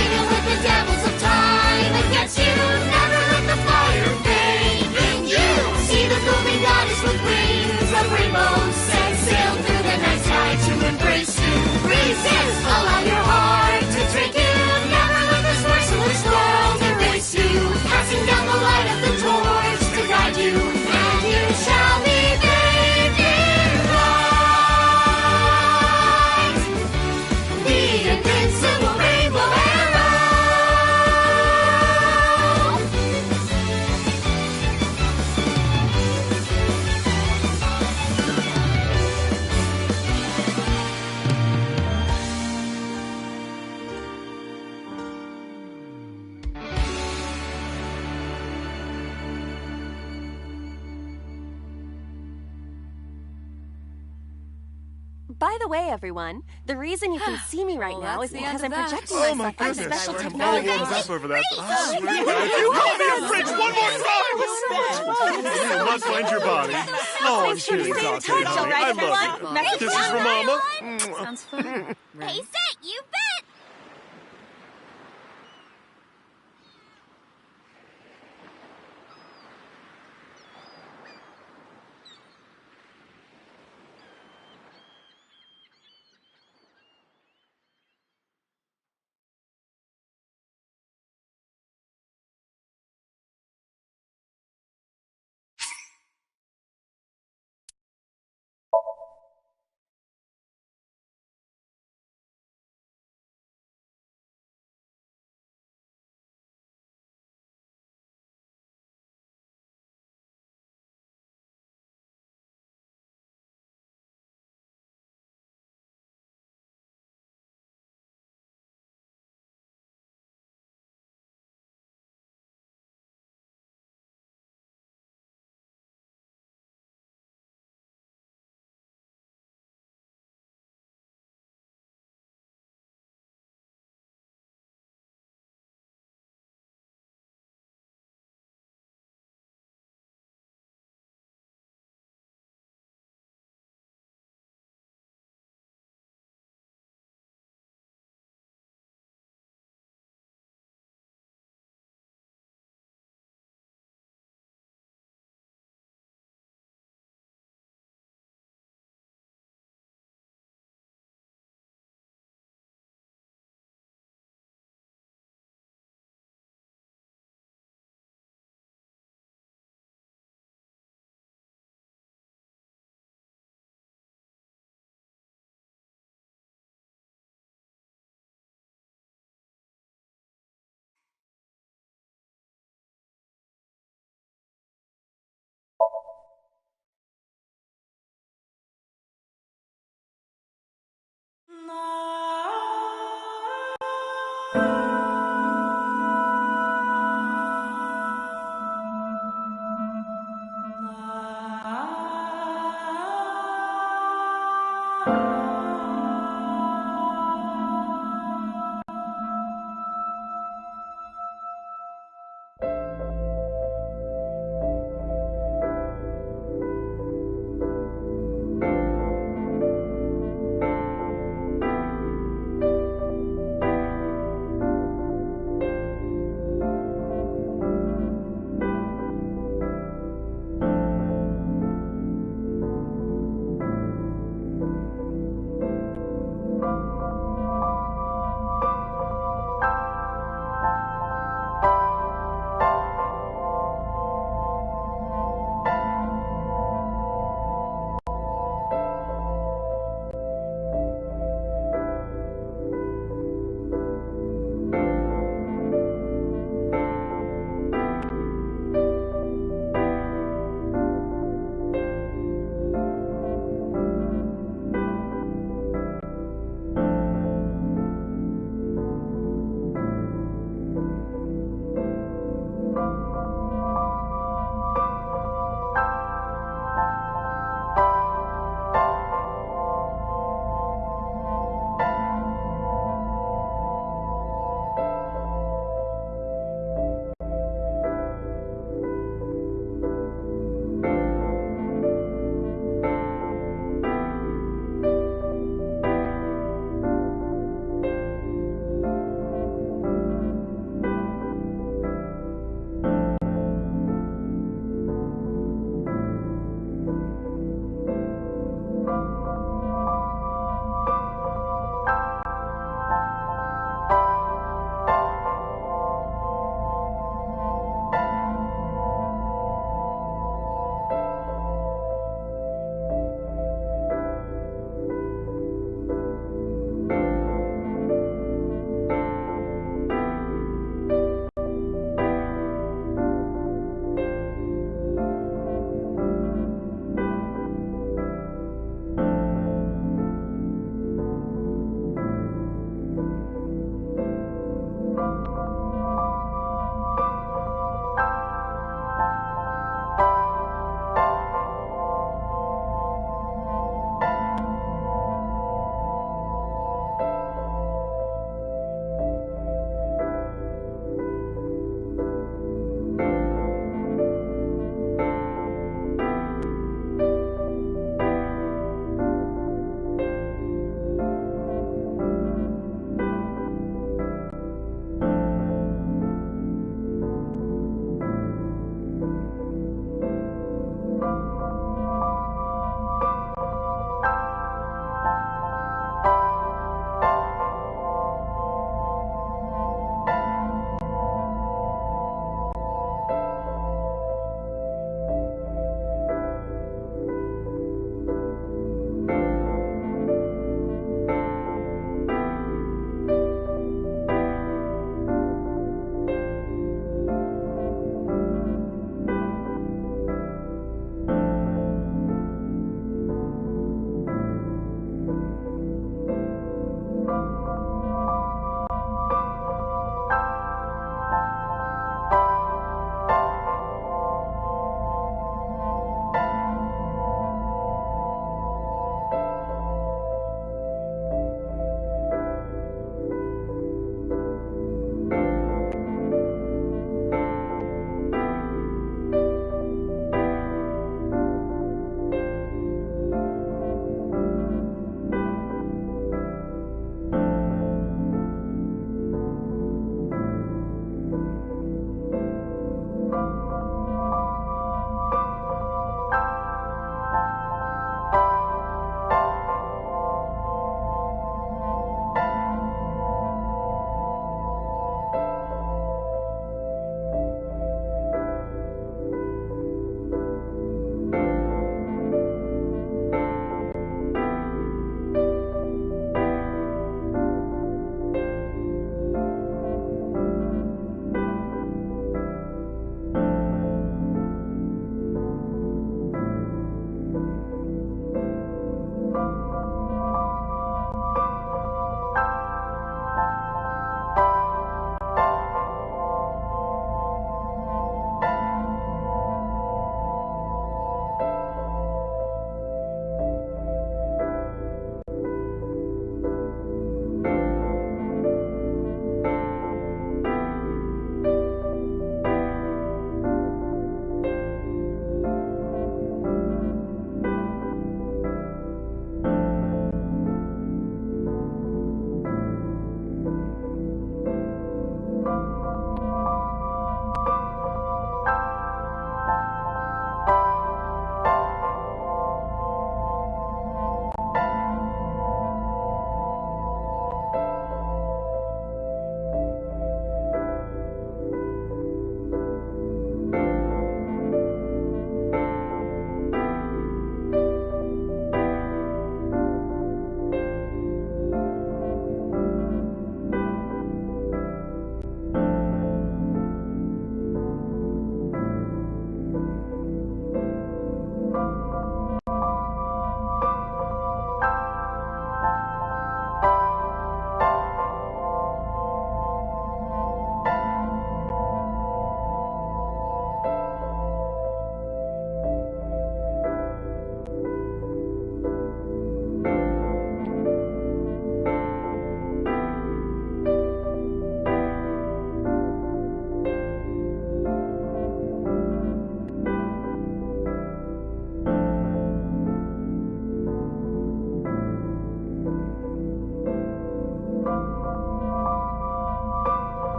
Even with the devils of time against you, never let the fire fade in you. See the golden goddess with wings of rainbows set sail through the night sky to embrace you. Resist, allow your heart to take you. Never let this merciless world erase you. Passing down the light of the torch to guide you, and you shall be bathed in light. The invincible rainbow arrow. By the way, everyone, the reason you can see me right now is because I'm projecting Oh my myself on goodness. special I'm all technology. warmed up over that. Oh, you call me a fridge one more time! You will not find your body. Oh, I'm feeling exhausted, honey. I love you. Kisses from Mama. Sounds fun. Hey, Sit, you bet!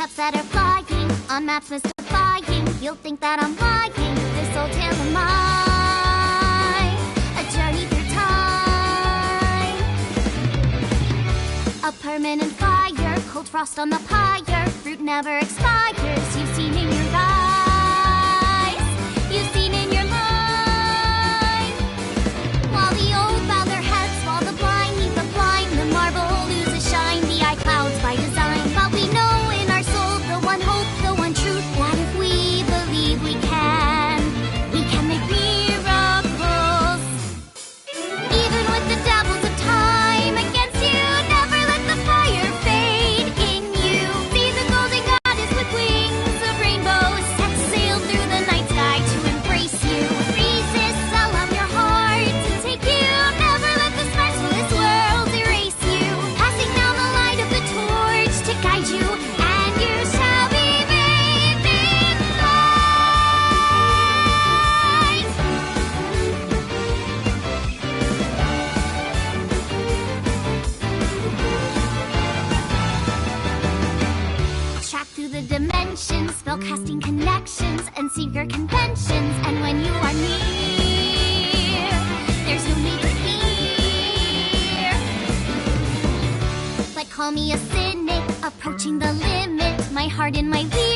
Steps that are flying, on maps mystifying. You'll think that I'm lying, this old tale of mine. A journey through time. A permanent fire, cold frost on the pyre. Fruit never expires, you've seen in your eyes. You've seen in your mind. While the old bow their heads, while the blind lead the blind, the marble loses shine, the eye clouds by design. But we know in our soul the one hope, the one truth, that if we believe we can make miracles. Even with the devils of time against you, never let the fire fade in you. See the golden goddess with wings of rainbows, set sail through the night sky to embrace you. Resist, allow your heart to take you. Never let this merciless world erase you. Passing down the light of the torch to guide you, and you shall be bathed in light. Track through the dimensions, spellcasting connections, and secret conventions. And when you are near, there's no need to fear. But call me a cynic, approaching the limit. My heart in my wheel.